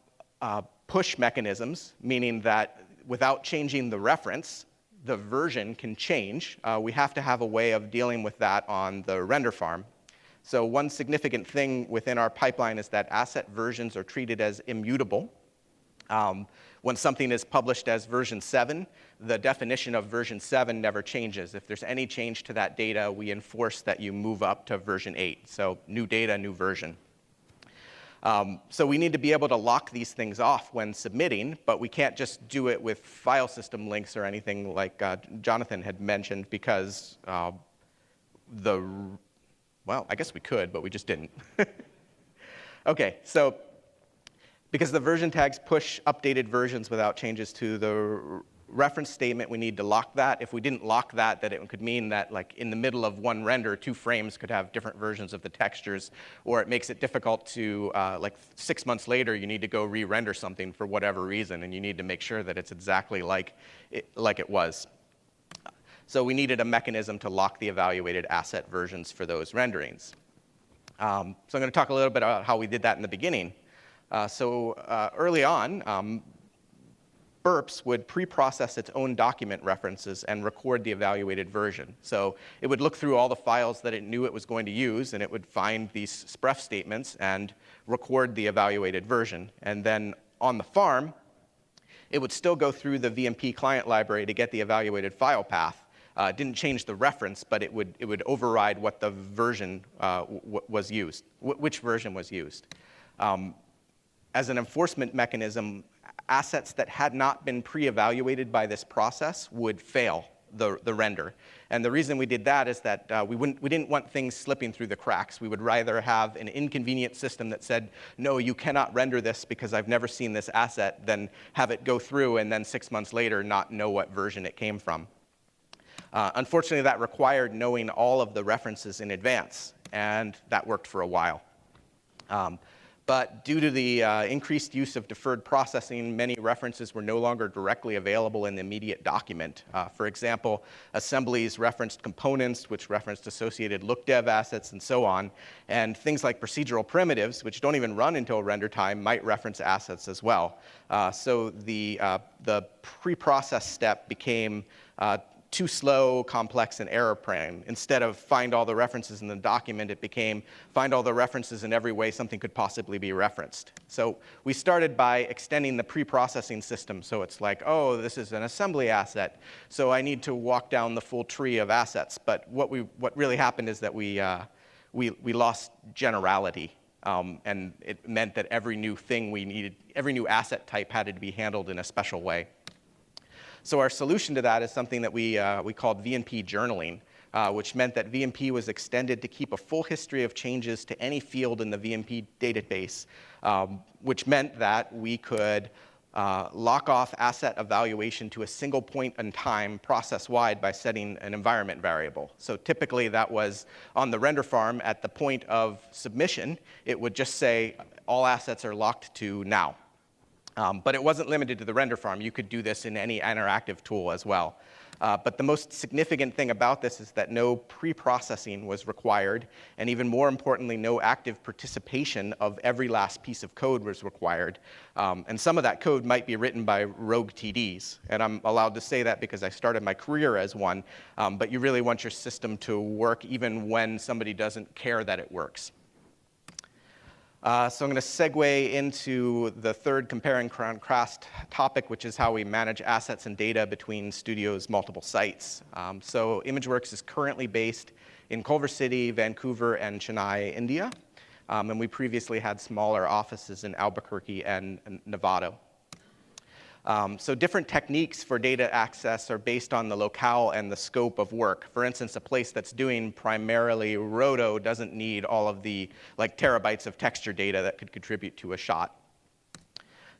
push mechanisms, meaning that without changing the reference, the version can change, we have to have a way of dealing with that on the render farm. So one significant thing within our pipeline is that asset versions are treated as immutable. When something is published as version 7, the definition of version 7 never changes. If there's any change to that data, we enforce that you move up to version 8. So new data, new version. So we need to be able to lock these things off when submitting, but we can't just do it with file system links or anything like Jonathan had mentioned, because well, I guess we could, but we just didn't. Okay, so because the version tags push updated versions without changes to the reference statement, we need to lock that. If we didn't lock that, then it could mean that, like, in the middle of one render, 2 frames could have different versions of the textures, or it makes it difficult to, like 6 months later, you need to go re-render something for whatever reason, and you need to make sure that it's exactly like it was. So we needed a mechanism to lock the evaluated asset versions for those renderings. So I'm going to talk a little bit about how we did that in the beginning. Early on, Burps would pre-process its own document references and record the evaluated version. So it would look through all the files that it knew it was going to use, and it would find these SIGGRAPH statements and record the evaluated version. And then on the farm, it would still go through the VMP client library to get the evaluated file path. It didn't change the reference, but it would override what the version was used, which version was used. As an enforcement mechanism, assets that had not been pre-evaluated by this process would fail the render. And the reason we did that is that we didn't want things slipping through the cracks. We would rather have an inconvenient system that said, no, you cannot render this because I've never seen this asset, than have it go through and then 6 months later not know what version it came from. Unfortunately, that required knowing all of the references in advance, and that worked for a while. But due to the increased use of deferred processing, many references were no longer directly available in the immediate document. For example, assemblies referenced components, which referenced associated lookdev assets, and so on. And things like procedural primitives, which don't even run until render time, might reference assets as well. So the pre-process step became too slow, complex, and error-prone. Instead of find all the references in the document, it became find all the references in every way something could possibly be referenced. So we started by extending the pre-processing system. So it's like, oh, this is an assembly asset, so I need to walk down the full tree of assets. But what really happened is that we lost generality. And it meant that every new thing we needed, every new asset type had to be handled in a special way. So our solution to that is something that we called VMP journaling, which meant that VMP was extended to keep a full history of changes to any field in the VMP database, which meant that we could lock off asset evaluation to a single point in time process-wide by setting an environment variable. So typically that was on the render farm at the point of submission, it would just say all assets are locked to now. But it wasn't limited to the render farm. You could do this in any interactive tool as well. But the most significant thing about this is that no pre-processing was required, and even more importantly, no active participation of every last piece of code was required. And some of that code might be written by rogue TDs, and I'm allowed to say that because I started my career as one, but you really want your system to work even when somebody doesn't care that it works. So I'm going to segue into the third compare and contrast topic, which is how we manage assets and data between studios' multiple sites. So ImageWorks is currently based in Culver City, Vancouver, and Chennai, India. And we previously had smaller offices in Albuquerque and Novato. So different techniques for data access are based on the locale and the scope of work. For instance, a place that's doing primarily roto doesn't need all of the terabytes of texture data that could contribute to a shot.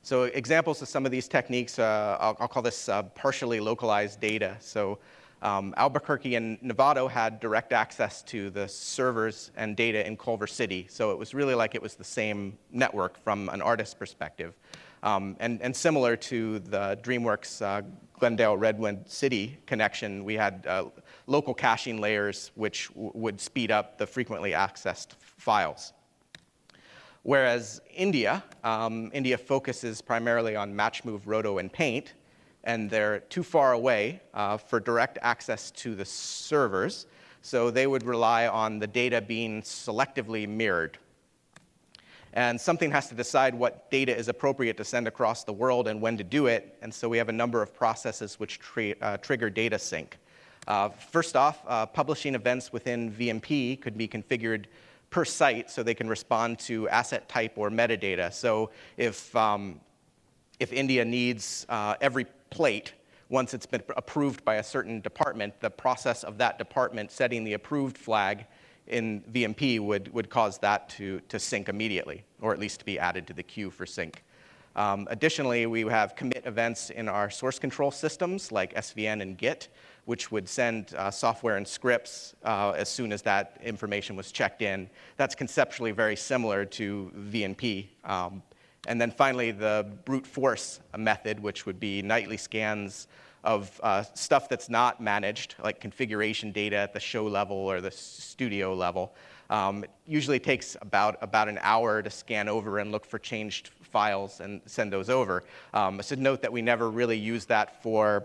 So examples of some of these techniques, I'll call this partially localized data. So Albuquerque and Novato had direct access to the servers and data in Culver City. So it was really like it was the same network from an artist's perspective. And similar to the Dreamworks Glendale Redwood City connection, we had local caching layers which would speed up the frequently accessed files. Whereas India focuses primarily on match, move, roto, and paint, and they're too far away for direct access to the servers, so they would rely on the data being selectively mirrored. And something has to decide what data is appropriate to send across the world and when to do it. And so we have a number of processes which trigger data sync. First off, publishing events within VMP could be configured per site so they can respond to asset type or metadata. So if India needs every plate, once it's been approved by a certain department, the process of that department setting the approved flag in VMP would cause that to sync immediately, or at least to be added to the queue for sync. Additionally, we have commit events in our source control systems like SVN and Git, which would send software and scripts as soon as that information was checked in. That's conceptually very similar to VNP. And then finally, the brute force method, which would be nightly scans of stuff that's not managed, like configuration data at the show level or the studio level. It usually takes about an hour to scan over and look for changed files and send those over. I should note that we never really use that for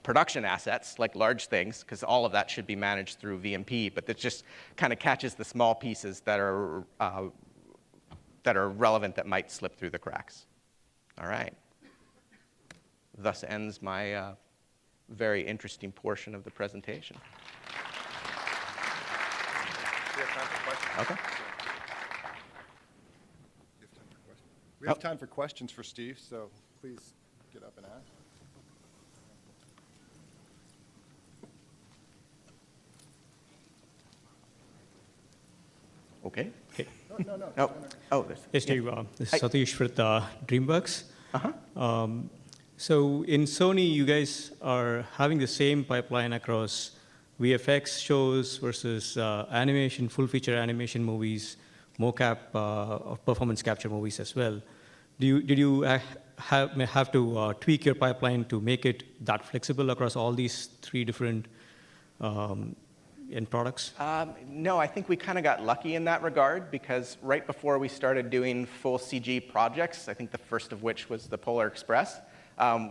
production assets, like large things, because all of that should be managed through VMP, but it just kind of catches the small pieces that are relevant that might slip through the cracks. All right. Thus ends my very interesting portion of the presentation. We have time for questions. Okay. We have time for questions for Steve, so please get up and ask. Okay. Okay. No. Oh, this. Hey, Steve. This is Satish with Dreamworks. Uh-huh. So in Sony, you guys are having the same pipeline across VFX shows versus animation, full-feature animation movies, mocap, performance capture movies as well. Did you have to tweak your pipeline to make it that flexible across all these three different end products? No, I think we kind of got lucky in that regard because right before we started doing full CG projects, I think the first of which was the Polar Express,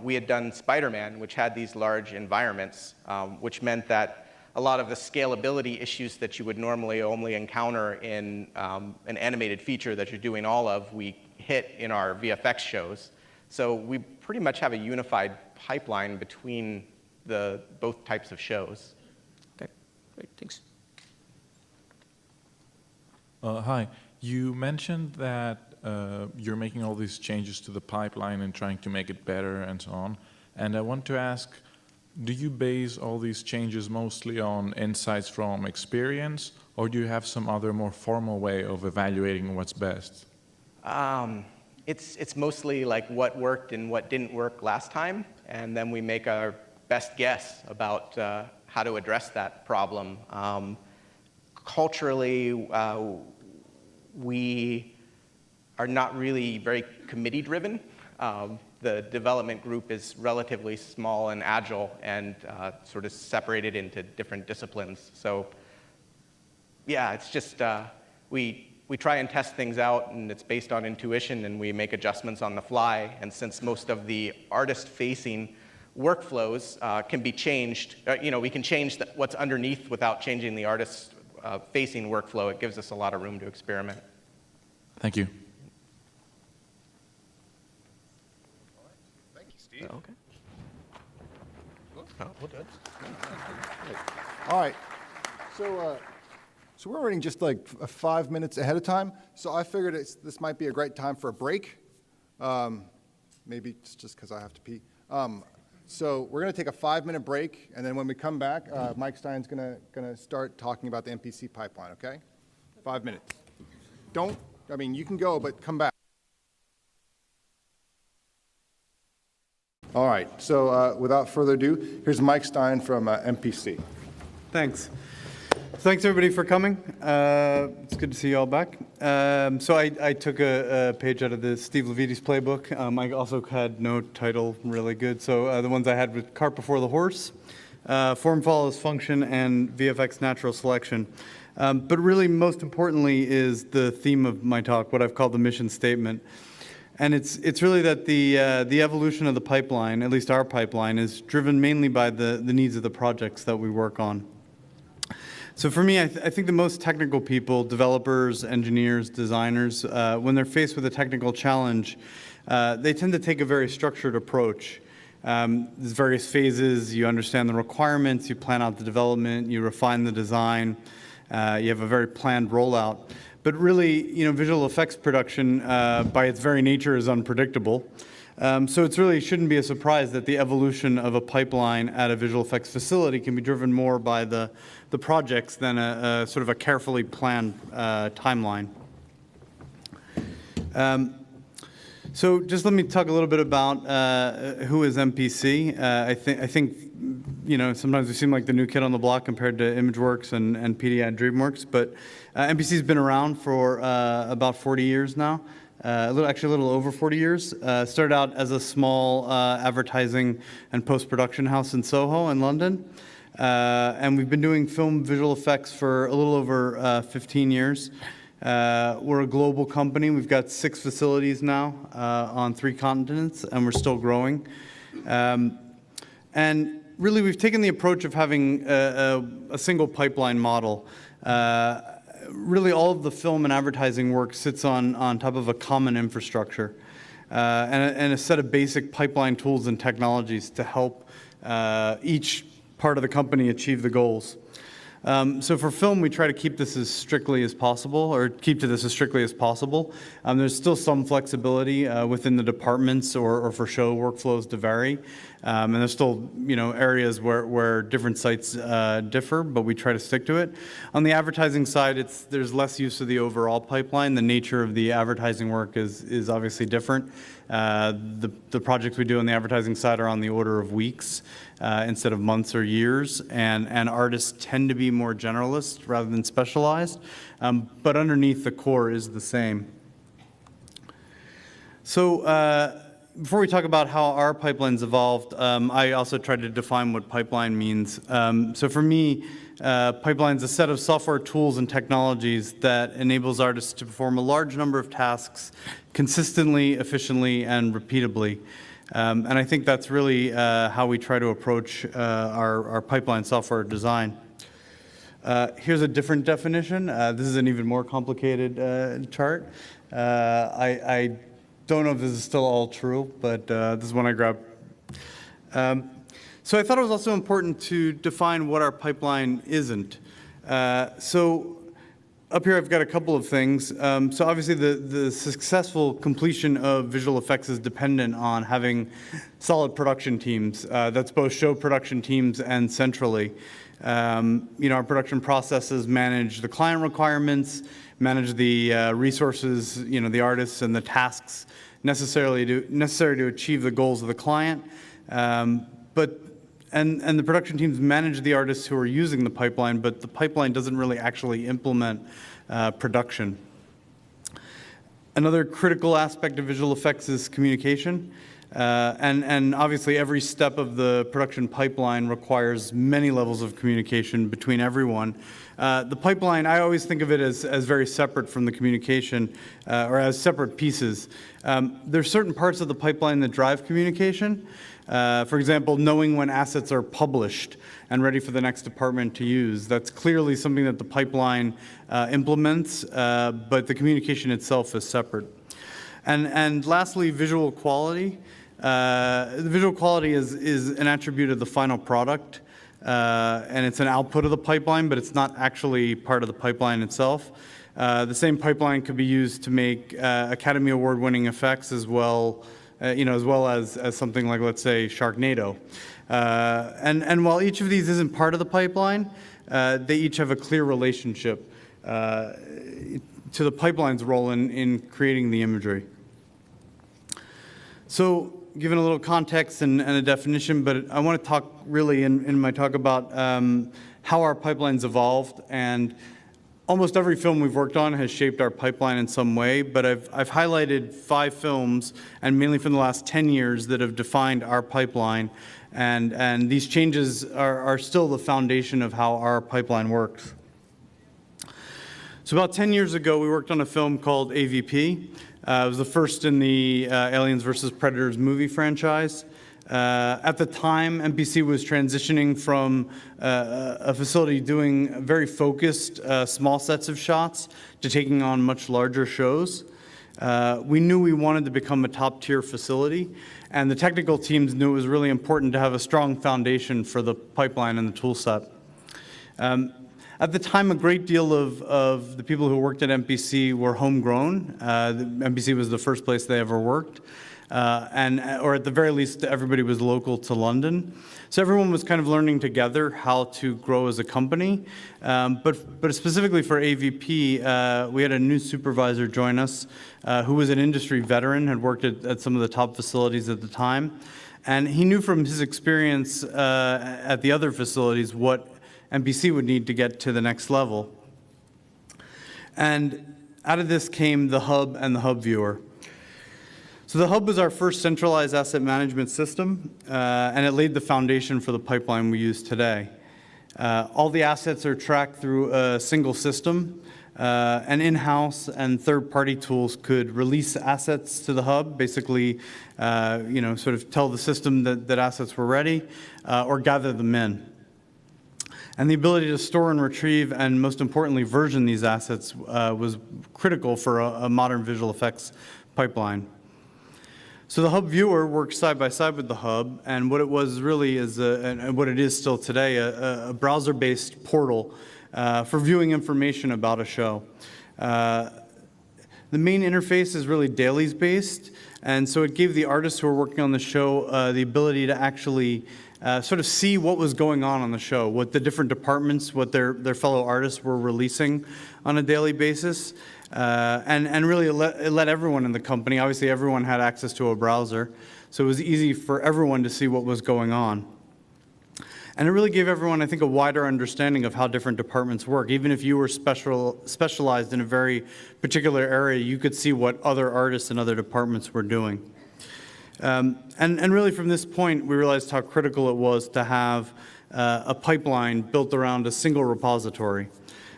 we had done Spider-Man, which had these large environments, which meant that a lot of the scalability issues that you would normally only encounter in an animated feature that you're doing all of, we hit in our VFX shows. So we pretty much have a unified pipeline between both types of shows. Okay, great, thanks. Hi. You mentioned that you're making all these changes to the pipeline and trying to make it better and so on. And I want to ask, do you base all these changes mostly on insights from experience, or do you have some other more formal way of evaluating what's best? It's mostly like what worked and what didn't work last time, and then we make our best guess about how to address that problem. Culturally, we are not really very committee-driven. The development group is relatively small and agile and sort of separated into different disciplines. So yeah, it's just we try and test things out, and it's based on intuition, and we make adjustments on the fly. And since most of the artist-facing workflows can be changed, we can change what's underneath without changing the artist-facing workflow. It gives us a lot of room to experiment. Thank you. Thank you, Steve. Okay. Oh, well done. All right. So we're running just like 5 minutes ahead of time. So I figured this might be a great time for a break. Maybe it's just because I have to pee. So we're going to take a 5-minute break, and then when we come back, Mike Stein's going to start talking about the MPC pipeline. Okay? 5 minutes. You can go, but come back. All right. So without further ado, here's Mike Stein from MPC. Thanks. Thanks, everybody, for coming. It's good to see you all back. So I took a page out of the Steve Lavietes playbook. I also had no title really good. So the ones I had were Cart Before the Horse, Form Follows Function, and VFX Natural Selection. But really, most importantly, is the theme of my talk, what I've called the mission statement. And it's really that the evolution of the pipeline, at least our pipeline, is driven mainly by the needs of the projects that we work on. So for me, I think the most technical people, developers, engineers, designers, when they're faced with a technical challenge, they tend to take a very structured approach. There's various phases. You understand the requirements, you plan out the development, you refine the design, you have a very planned rollout. But really, visual effects production, by its very nature, is unpredictable. So it really shouldn't be a surprise that the evolution of a pipeline at a visual effects facility can be driven more by the projects than a sort of a carefully planned timeline. So just let me talk a little bit about who is MPC. I think sometimes we seem like the new kid on the block compared to ImageWorks and PD at Dreamworks, but MPC's been around for about 40 years now. Actually a little over 40 years. Started out as a small advertising and post-production house in Soho in London. And we've been doing film visual effects for a little over 15 years. We're a global company. We've got 6 facilities now on 3 continents, and we're still growing. And really, we've taken the approach of having a single pipeline model. Really, all of the film and advertising work sits on top of a common infrastructure and a set of basic pipeline tools and technologies to help each part of the company achieve the goals. So for film, we try to keep this as strictly as possible, or keep to this as strictly as possible. There's still some flexibility within the departments or for show workflows to vary. And there's still, areas where different sites differ, but we try to stick to it. On the advertising side, there's less use of the overall pipeline. The nature of the advertising work is obviously different. The projects we do on the advertising side are on the order of weeks instead of months or years, and artists tend to be more generalist rather than specialized, but underneath the core is the same. So before we talk about how our pipeline's evolved, I also tried to define what pipeline means. So for me, pipeline's a set of software tools and technologies that enables artists to perform a large number of tasks consistently, efficiently, and repeatably. And I think that's really how we try to approach our pipeline software design. Here's a different definition. This is an even more complicated chart. I don't know if this is still all true, but this is one I grabbed. So I thought it was also important to define what our pipeline isn't. So up here I've got a couple of things. So obviously the successful completion of visual effects is dependent on having solid production teams. That's both show production teams and centrally. Our production processes manage the client requirements, manage the resources, the artists and the tasks necessary to achieve the goals of the client. And the production teams manage the artists who are using the pipeline, but the pipeline doesn't really actually implement production. Another critical aspect of visual effects is communication. And obviously every step of the production pipeline requires many levels of communication between everyone. The pipeline, I always think of it as very separate from the communication, or as separate pieces. There's certain parts of the pipeline that drive communication. For example, knowing when assets are published and ready for the next department to use. That's clearly something that the pipeline implements, but the communication itself is separate. And lastly, visual quality. The visual quality is an attribute of the final product, and it's an output of the pipeline, but it's not actually part of the pipeline itself. The same pipeline could be used to make Academy Award-winning effects as well, as well as something like, let's say, Sharknado. And while each of these isn't part of the pipeline, they each have a clear relationship to the pipeline's role in creating the imagery. So, given a little context and a definition, but I want to talk really in my talk about how our pipeline's evolved, and almost every film we've worked on has shaped our pipeline in some way, but I've highlighted 5 films, and mainly from the last 10 years, that have defined our pipeline, and these changes are still the foundation of how our pipeline works. So about 10 years ago, we worked on a film called AVP. It was the first in the Aliens vs. Predators movie franchise. At the time, MPC was transitioning from a facility doing very focused small sets of shots to taking on much larger shows. We knew we wanted to become a top-tier facility, and the technical teams knew it was really important to have a strong foundation for the pipeline and the tool set. At the time, a great deal of the people who worked at MPC were homegrown. MPC was the first place they ever worked. Or at the very least, everybody was local to London. So everyone was kind of learning together how to grow as a company. But specifically for AVP, we had a new supervisor join us who was an industry veteran, had worked at some of the top facilities at the time. And he knew from his experience at the other facilities what MPC would need to get to the next level. And out of this came the Hub and the HubViewer. So the Hub was our first centralized asset management system, and it laid the foundation for the pipeline we use today. All the assets are tracked through a single system, and in-house and third-party tools could release assets to the Hub, basically, sort of tell the system that assets were ready, or gather them in. And the ability to store and retrieve, and most importantly, version these assets was critical for a modern visual effects pipeline. So the HubViewer works side by side with the Hub, and what it was really is, and what it is still today, a browser-based portal for viewing information about a show. The main interface is really dailies-based, and so it gave the artists who were working on the show the ability to actually sort of see what was going on the show, what the different departments, what their fellow artists were releasing on a daily basis. And really it let everyone in the company, obviously everyone had access to a browser, so it was easy for everyone to see what was going on. And it really gave everyone, I think, a wider understanding of how different departments work. Even if you were specialized in a very particular area, you could see what other artists and other departments were doing. And really from this point, we realized how critical it was to have a pipeline built around a single repository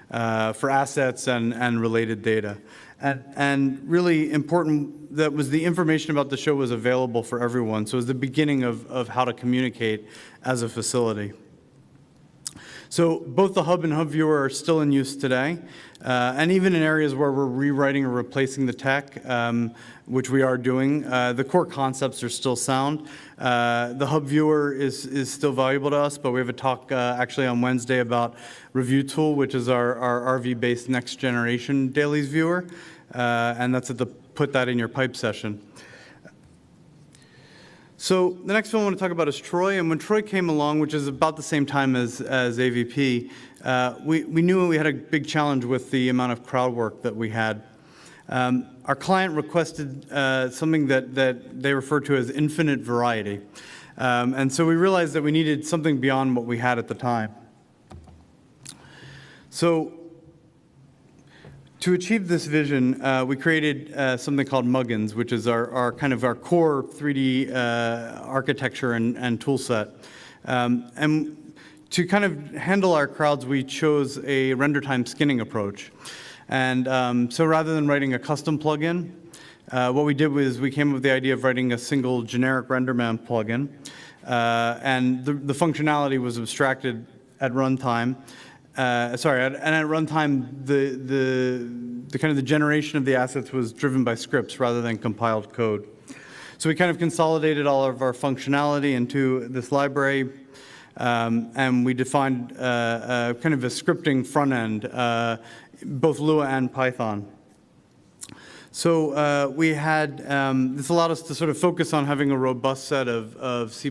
for assets and related data. And really important, that was the information about the show was available for everyone. So it was the beginning of how to communicate as a facility. So both the Hub and HubViewer are still in use today. And even in areas where we're rewriting or replacing the tech, which we are doing, the core concepts are still sound. The HubViewer is still valuable to us, but we have a talk actually on Wednesday about Review Tool, which is our RV-based next generation dailies viewer. And that's at the Put That in Your Pipe session. So the next one I want to talk about is Troy. And when Troy came along, which is about the same time as AVP, we knew we had a big challenge with the amount of crowd work that we had. Our client requested something that they refer to as infinite variety. And so we realized that we needed something beyond what we had at the time. So to achieve this vision, we created something called Muggins, which is our kind of our core 3D architecture and tool set. And to kind of handle our crowds, we chose a render time skinning approach. And so rather than writing a custom plugin, what we did was we came up with the idea of writing a single generic RenderMan plugin. And the functionality was abstracted at runtime. And at runtime, the kind of the generation of the assets was driven by scripts rather than compiled code. So we kind of consolidated all of our functionality into this library, and we defined kind of a scripting front end, both Lua and Python. So we had, this allowed us to sort of focus on having a robust set of C++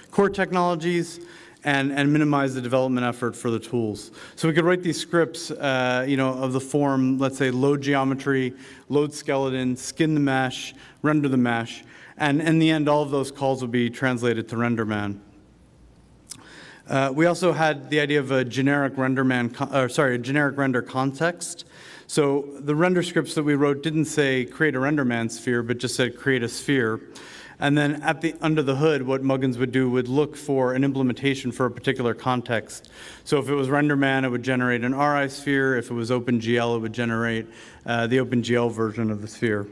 core technologies, and minimize the development effort for the tools. So we could write these scripts, of the form, let's say, load geometry, load skeleton, skin the mesh, render the mesh, and in the end, all of those calls would be translated to RenderMan. We also had the idea of a generic a generic render context. So the render scripts that we wrote didn't say create a RenderMan sphere, but just said create a sphere. And then under the hood, what Muggins would do would look for an implementation for a particular context. So if it was RenderMan, it would generate an RI sphere. If it was OpenGL, it would generate the OpenGL version of the sphere.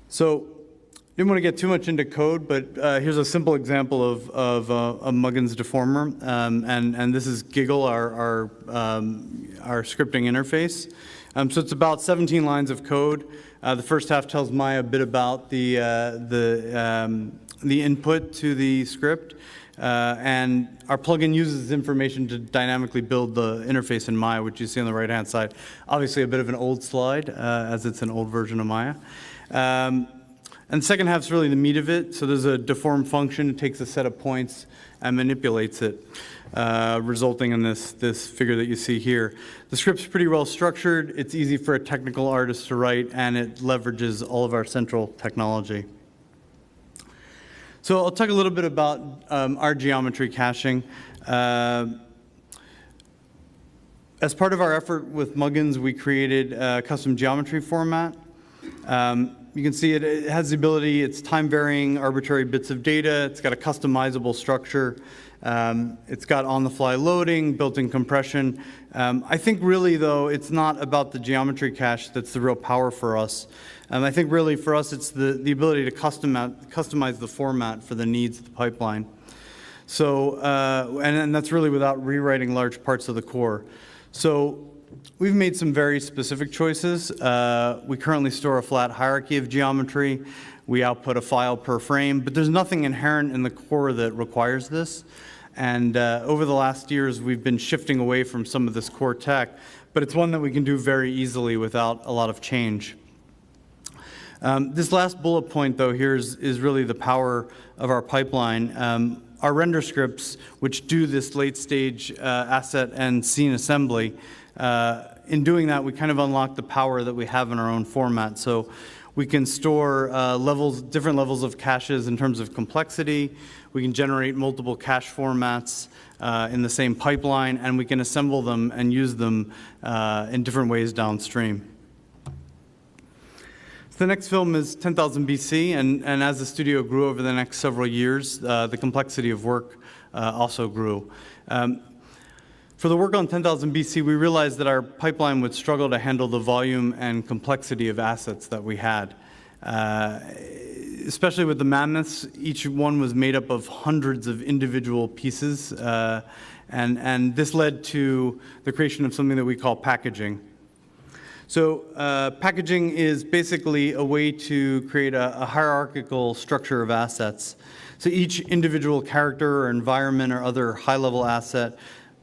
So Didn't want to get too much into code, but here's a simple example of a Muggins deformer, and this is Giggle, our scripting interface. So it's about 17 lines of code. The first half tells Maya a bit about the input to the script, and our plugin uses this information to dynamically build the interface in Maya, which you see on the right-hand side. Obviously, a bit of an old slide, as it's an old version of Maya. And the second half is really the meat of it. So there's a deform function. It takes a set of points and manipulates it, resulting in this figure that you see here. The script's pretty well structured. It's easy for a technical artist to write, and it leverages all of our central technology. So I'll talk a little bit about our geometry caching. As part of our effort with Muggins, we created a custom geometry format. You can see it has the ability, it's time-varying arbitrary bits of data. It's got a customizable structure. It's got on-the-fly loading, built-in compression. I think really, though, it's not about the geometry cache that's the real power for us. I think really for us, it's the ability to customize the format for the needs of the pipeline. So, and that's really without rewriting large parts of the core. So we've made some very specific choices. We currently store a flat hierarchy of geometry. We output a file per frame, but there's nothing inherent in the core that requires this. And over the last years, we've been shifting away from some of this core tech, but it's one that we can do very easily without a lot of change. This last bullet point, though, here is really the power of our pipeline. Our render scripts, which do this late-stage asset and scene assembly, in doing that, we kind of unlock the power that we have in our own format. So we can store different levels of caches in terms of complexity. We can generate multiple cache formats in the same pipeline, and we can assemble them and use them in different ways downstream. So the next film is 10,000 BC, and as the studio grew over the next several years, the complexity of work also grew. For the work on 10,000 BC, we realized that our pipeline would struggle to handle the volume and complexity of assets that we had. Especially with the mammoths, each one was made up of hundreds of individual pieces, and this led to the creation of something that we call packaging. So packaging is basically a way to create a hierarchical structure of assets. So each individual character or environment or other high-level asset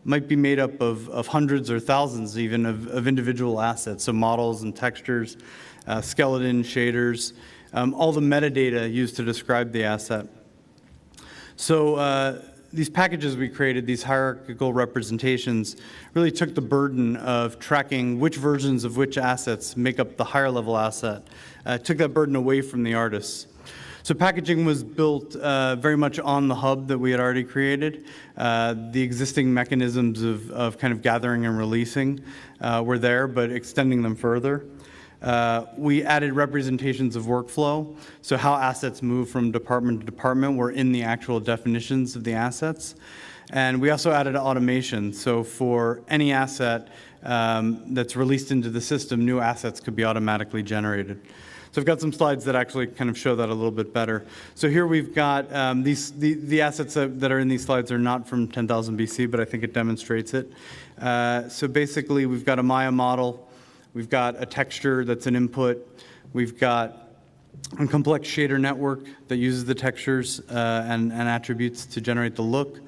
might be made up of hundreds or thousands even of individual assets, so models and textures, skeleton, shaders, all the metadata used to describe the asset. So these packages we created, these hierarchical representations, really took the burden of tracking which versions of which assets make up the higher level asset, took that burden away from the artists. So packaging was built very much on the hub that we had already created. The existing mechanisms of kind of gathering and releasing were there, but extending them further. We added representations of workflow, so how assets move from department to department were in the actual definitions of the assets. And we also added automation, so for any asset that's released into the system, new assets could be automatically generated. So I've got some slides that actually kind of show that a little bit better. So here we've got the assets that are in these slides are not from 10,000 BC, but I think it demonstrates it. So basically, we've got a Maya model. We've got a texture that's an input. We've got a complex shader network that uses the textures and attributes to generate the look.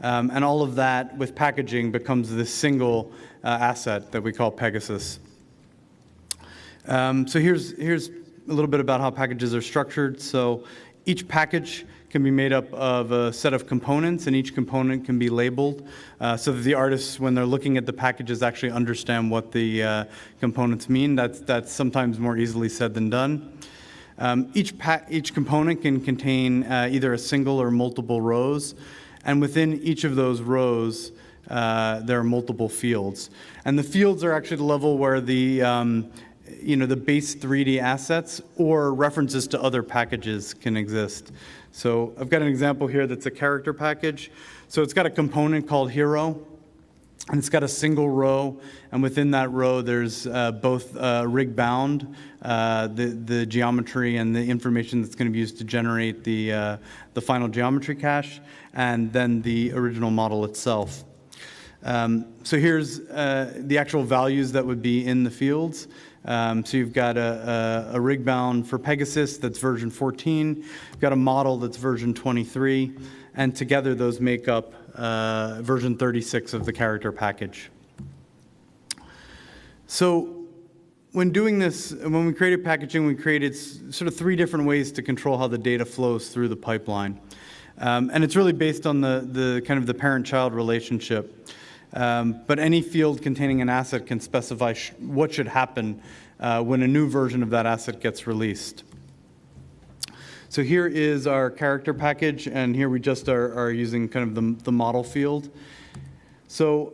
And all of that with packaging becomes this single asset that we call Pegasus. So here's a little bit about how packages are structured. So each package can be made up of a set of components, and each component can be labeled so that the artists, when they're looking at the packages, actually understand what the components mean. That's sometimes more easily said than done. Each component can contain either a single or multiple rows, and within each of those rows, there are multiple fields. And the fields are actually the level where the base 3D assets or references to other packages can exist. So I've got an example here that's a character package. So it's got a component called hero. And it's got a single row, and within that row there's both rig bound, the geometry and the information that's going to be used to generate the final geometry cache, and then the original model itself. So here's the actual values that would be in the fields. So you've got a rig bound for Pegasus that's version 14. You've got a model that's version 23. And together those make up version 36 of the character package. So when doing this, when we created packaging, we created sort of 3 different ways to control how the data flows through the pipeline. And it's really based on the kind of the parent-child relationship. But any field containing an asset can specify what should happen when a new version of that asset gets released. So here is our character package, and here we just are using kind of the model field. So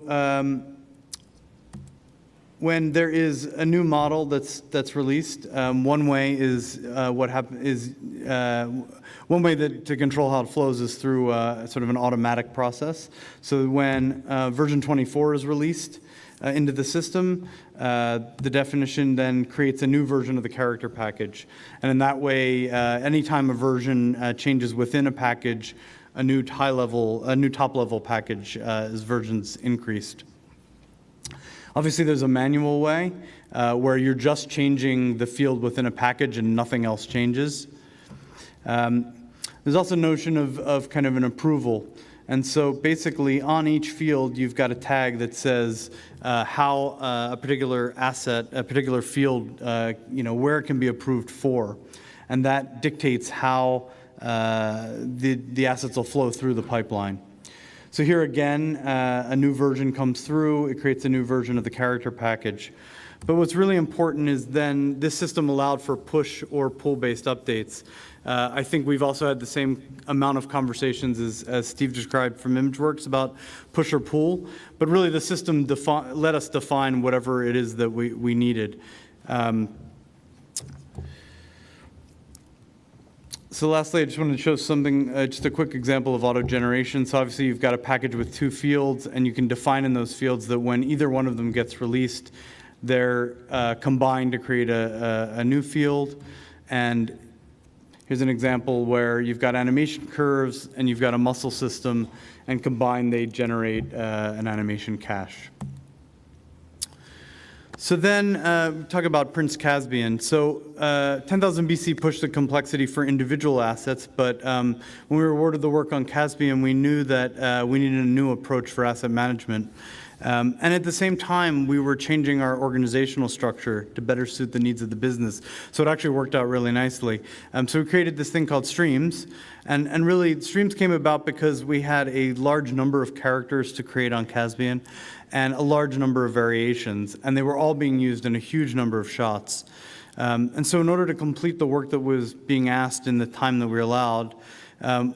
when there is a new model that's released, one way is one way to control how it flows is through sort of an automatic process. So when version 24 is released into the system, the definition then creates a new version of the character package. And in that way, anytime a version changes within a package, a new top-level package is versions increased. Obviously, there's a manual way where you're just changing the field within a package and nothing else changes. There's also a notion of kind of an approval. And so basically on each field, you've got a tag that says how a particular asset, a particular field, where it can be approved for. And that dictates how the assets will flow through the pipeline. So here again, a new version comes through. It creates a new version of the character package. But what's really important is then this system allowed for push or pull-based updates. I think we've also had the same amount of conversations as Steve described from Imageworks about push or pull, but really the system let us define whatever it is that we needed. So lastly, I just wanted to show something, just a quick example of auto-generation. So obviously you've got a package with 2 fields, and you can define in those fields that when either one of them gets released, they're combined to create a new field. And here's an example where you've got animation curves and you've got a muscle system, and combined they generate an animation cache. So then talk about Prince Caspian. So 10,000 BC pushed the complexity for individual assets, but when we were awarded the work on Caspian, we knew that we needed a new approach for asset management. And at the same time, we were changing our organizational structure to better suit the needs of the business. So it actually worked out really nicely. So we created this thing called streams. And really, streams came about because we had a large number of characters to create on Caspian and a large number of variations. And they were all being used in a huge number of shots. And so in order to complete the work that was being asked in the time that we were allowed,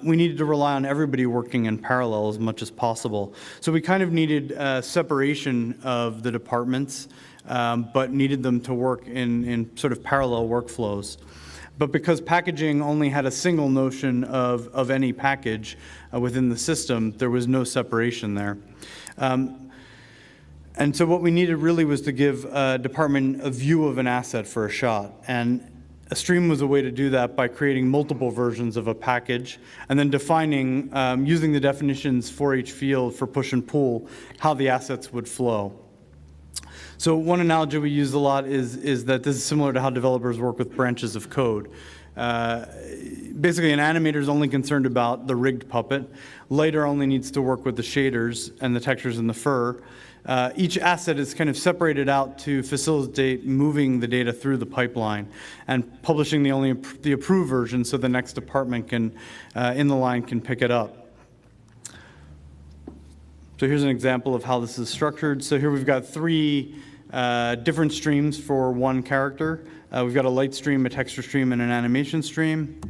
we needed to rely on everybody working in parallel as much as possible. So we kind of needed separation of the departments, but needed them to work in sort of parallel workflows. But because packaging only had a single notion of any package within the system, there was no separation there. And so what we needed really was to give a department a view of an asset for a shot. And a stream was a way to do that by creating multiple versions of a package and then defining, using the definitions for each field for push and pull, how the assets would flow. So one analogy we use a lot is that this is similar to how developers work with branches of code. Basically, an animator is only concerned about the rigged puppet. Lighter only needs to work with the shaders and the textures in the fur. Each asset is kind of separated out to facilitate moving the data through the pipeline and publishing the approved version so the next department can, in the line, can pick it up. So here's an example of how this is structured. So here we've got 3 different streams for one character. We've got a light stream, a texture stream, and an animation stream.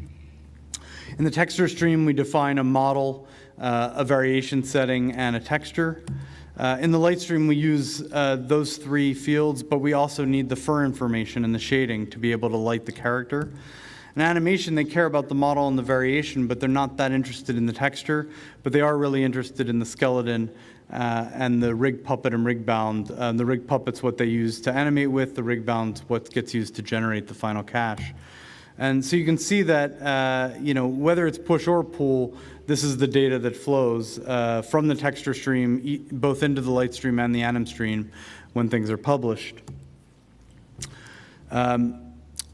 In the texture stream, we define a model, a variation setting, and a texture. In the light stream, we use those 3 fields, but we also need the fur information and the shading to be able to light the character. In animation, they care about the model and the variation, but they're not that interested in the texture, but they are really interested in the skeleton and the rig puppet and rig bound. The rig puppet's what they use to animate with, the rig bound's what gets used to generate the final cache. And so you can see that, whether it's push or pull, this is the data that flows from the texture stream, both into the light stream and the anim stream when things are published.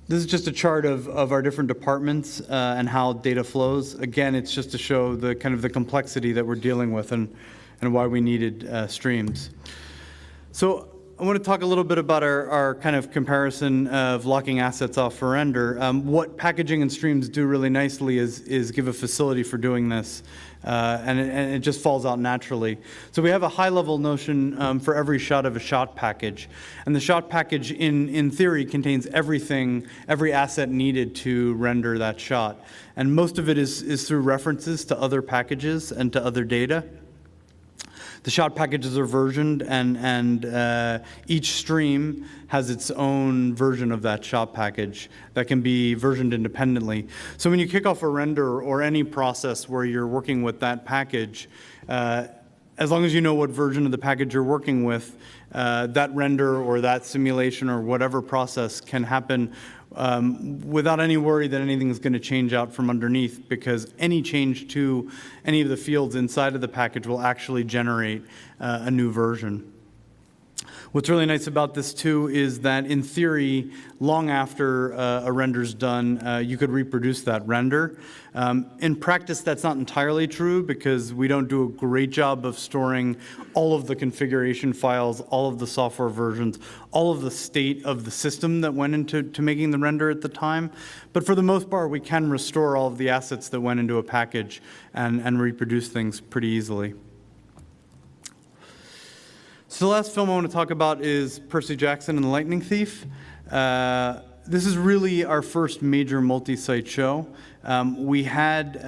This is just a chart of our different departments and how data flows. Again, it's just to show the kind of the complexity that we're dealing with and why we needed streams. So I want to talk a little bit about our kind of comparison of locking assets off for render. What packaging and streams do really nicely is give a facility for doing this, and it just falls out naturally. So we have a high-level notion for every shot of a shot package, and the shot package in theory contains everything, every asset needed to render that shot, and most of it is through references to other packages and to other data. The shot packages are versioned, and each stream has its own version of that shot package that can be versioned independently. So when you kick off a render or any process where you're working with that package, as long as you know what version of the package you're working with, that render or that simulation or whatever process can happen without any worry that anything is going to change out from underneath, because any change to any of the fields inside of the package will actually generate a new version. What's really nice about this too is that in theory, long after a render's done, you could reproduce that render. In practice, that's not entirely true because we don't do a great job of storing all of the configuration files, all of the software versions, all of the state of the system that went into making the render at the time. But for the most part, we can restore all of the assets that went into a package and reproduce things pretty easily. So the last film I want to talk about is Percy Jackson and the Lightning Thief. This is really our first major multi-site show. We had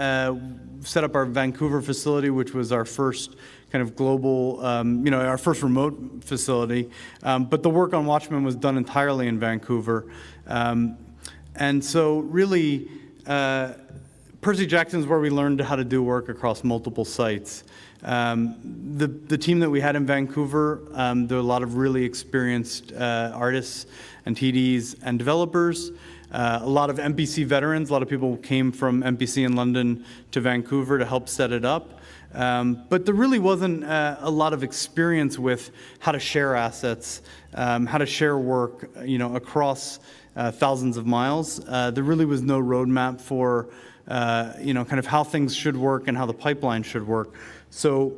set up our Vancouver facility, which was our first kind of global, our first remote facility. But the work on Watchmen was done entirely in Vancouver. And so really, Percy Jackson is where we learned how to do work across multiple sites. The team that we had in Vancouver, there were a lot of really experienced artists and TDs and developers, a lot of MPC veterans. A lot of people came from MPC in London to Vancouver to help set it up. But there really wasn't a lot of experience with how to share assets, how to share work, across thousands of miles. There really was no roadmap for kind of how things should work and how the pipeline should work. So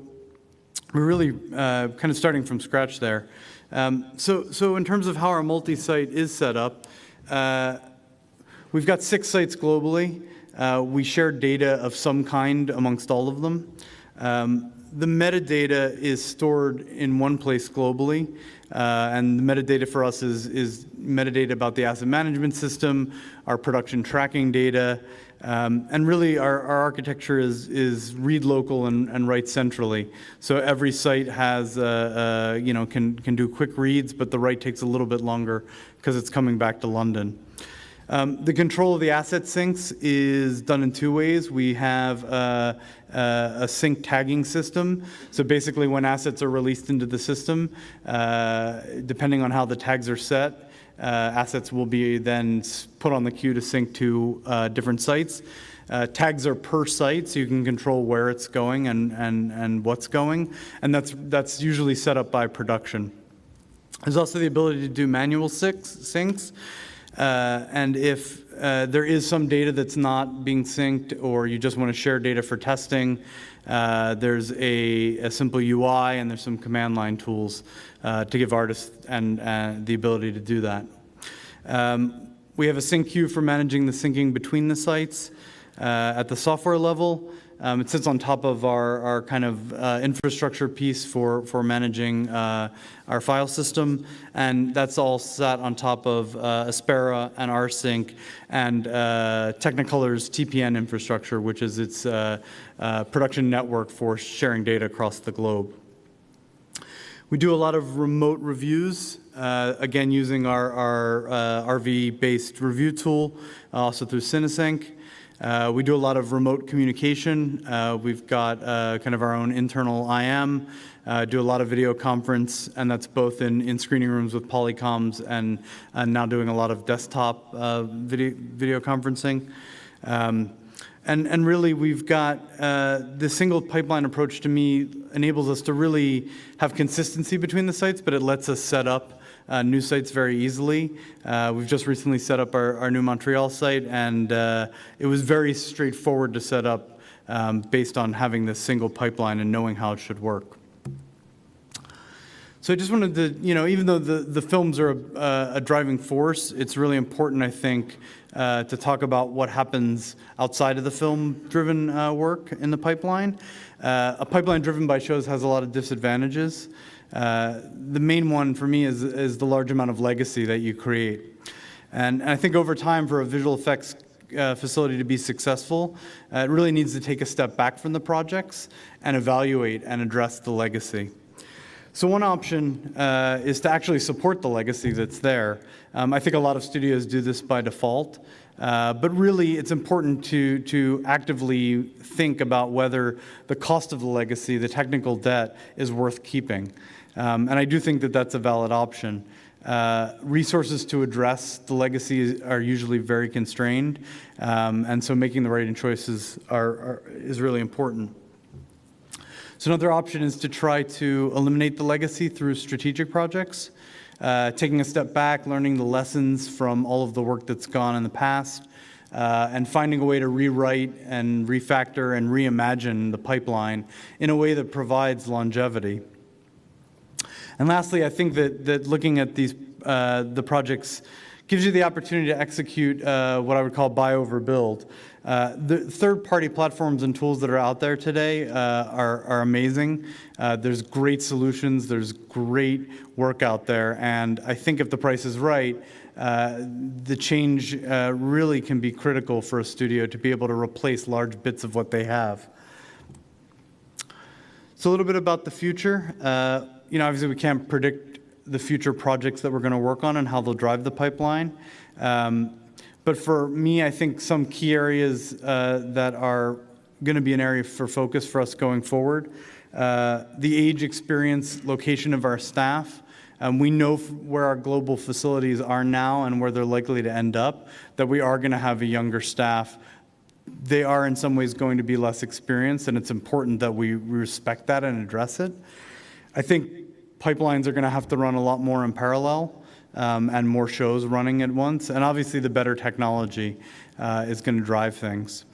we're really kind of starting from scratch there. So in terms of how our multi-site is set up, we've got 6 sites globally. We share data of some kind amongst all of them. The metadata is stored in one place globally, and the metadata for us is metadata about the asset management system, our production tracking data, and really our architecture is read local and write centrally. So every site has, can do quick reads, but the write takes a little bit longer because it's coming back to London. The control of the asset syncs is done in 2 ways. We have a sync tagging system. So basically when assets are released into the system, depending on how the tags are set, assets will be then put on the queue to sync to different sites. Tags are per site, so you can control where it's going and what's going, and that's usually set up by production. There's also the ability to do manual syncs. And if there is some data that's not being synced, or you just want to share data for testing, there's a simple UI and there's some command line tools to give artists and the ability to do that. We have a sync queue for managing the syncing between the sites. At the software level, it sits on top of our kind of infrastructure piece for managing our file system, and that's all sat on top of Aspera and rsync and Technicolor's TPN infrastructure, which is its production network for sharing data across the globe. We do a lot of remote reviews, again using our RV-based review tool, also through Cinesync. We do a lot of remote communication. We've got kind of our own internal IM, do a lot of video conference, and that's both in screening rooms with polycoms and now doing a lot of desktop video conferencing. And really, we've got the single pipeline approach, to me, enables us to really have consistency between the sites, but it lets us set up new sites very easily. We've just recently set up our new Montreal site, and it was very straightforward to set up based on having this single pipeline and knowing how it should work. So I just wanted to, even though the films are a driving force, it's really important, I think, to talk about what happens outside of the film-driven work in the pipeline. A pipeline driven by shows has a lot of disadvantages. The main one for me is the large amount of legacy that you create. And I think over time, for a visual effects facility to be successful, it really needs to take a step back from the projects and evaluate and address the legacy. So one option is to actually support the legacy that's there. I think a lot of studios do this by default, but really it's important to actively think about whether the cost of the legacy, the technical debt, is worth keeping. And I do think that that's a valid option. Resources to address the legacy are usually very constrained, and so making the right choices is really important. So another option is to try to eliminate the legacy through strategic projects, taking a step back, learning the lessons from all of the work that's gone in the past, and finding a way to rewrite and refactor and reimagine the pipeline in a way that provides longevity. And lastly, I think that looking at the projects gives you the opportunity to execute what I would call buy over build. The third-party platforms and tools that are out there today are amazing. There's great solutions, there's great work out there, and I think if the price is right, the change really can be critical for a studio to be able to replace large bits of what they have. So a little bit about the future. Obviously we can't predict the future projects that we're going to work on and how they'll drive the pipeline. But for me, I think some key areas that are going to be an area for focus for us going forward. The age, experience, location of our staff. We know where our global facilities are now and where they're likely to end up, that we are going to have a younger staff. They are in some ways going to be less experienced, and it's important that we respect that and address it. I think pipelines are going to have to run a lot more in parallel. And more shows running at once. And obviously the better technology is going to drive things.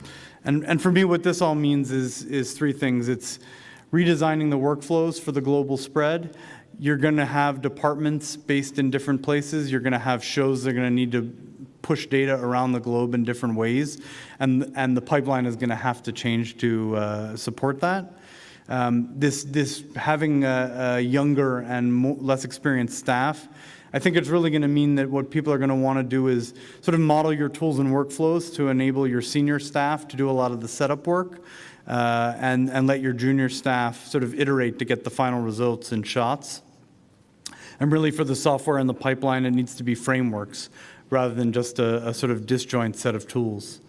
And for me, what this all means is three things. It's redesigning the workflows for the global spread. You're going to have departments based in different places. You're going to have shows that are going to need to push data around the globe in different ways. And the pipeline is going to have to change to support that. This having a younger and less experienced staff, I think it's really going to mean that what people are going to want to do is sort of model your tools and workflows to enable your senior staff to do a lot of the setup work and let your junior staff sort of iterate to get the final results in shots. And really for the software and the pipeline, it needs to be frameworks rather than just a sort of disjoint set of tools.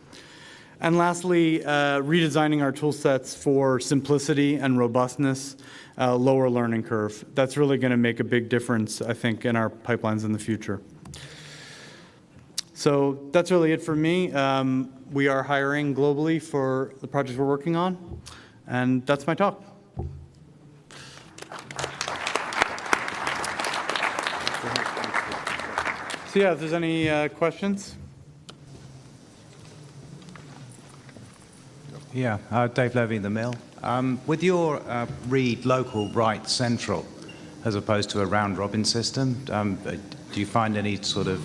And lastly, redesigning our tool sets for simplicity and robustness, lower learning curve. That's really going to make a big difference, I think, in our pipelines in the future. So that's really it for me. We are hiring globally for the projects we're working on, and that's my talk. So yeah, if there's any questions. Yeah, Dave Levy, The Mill. With your read local, write central, as opposed to a round-robin system, do you find any do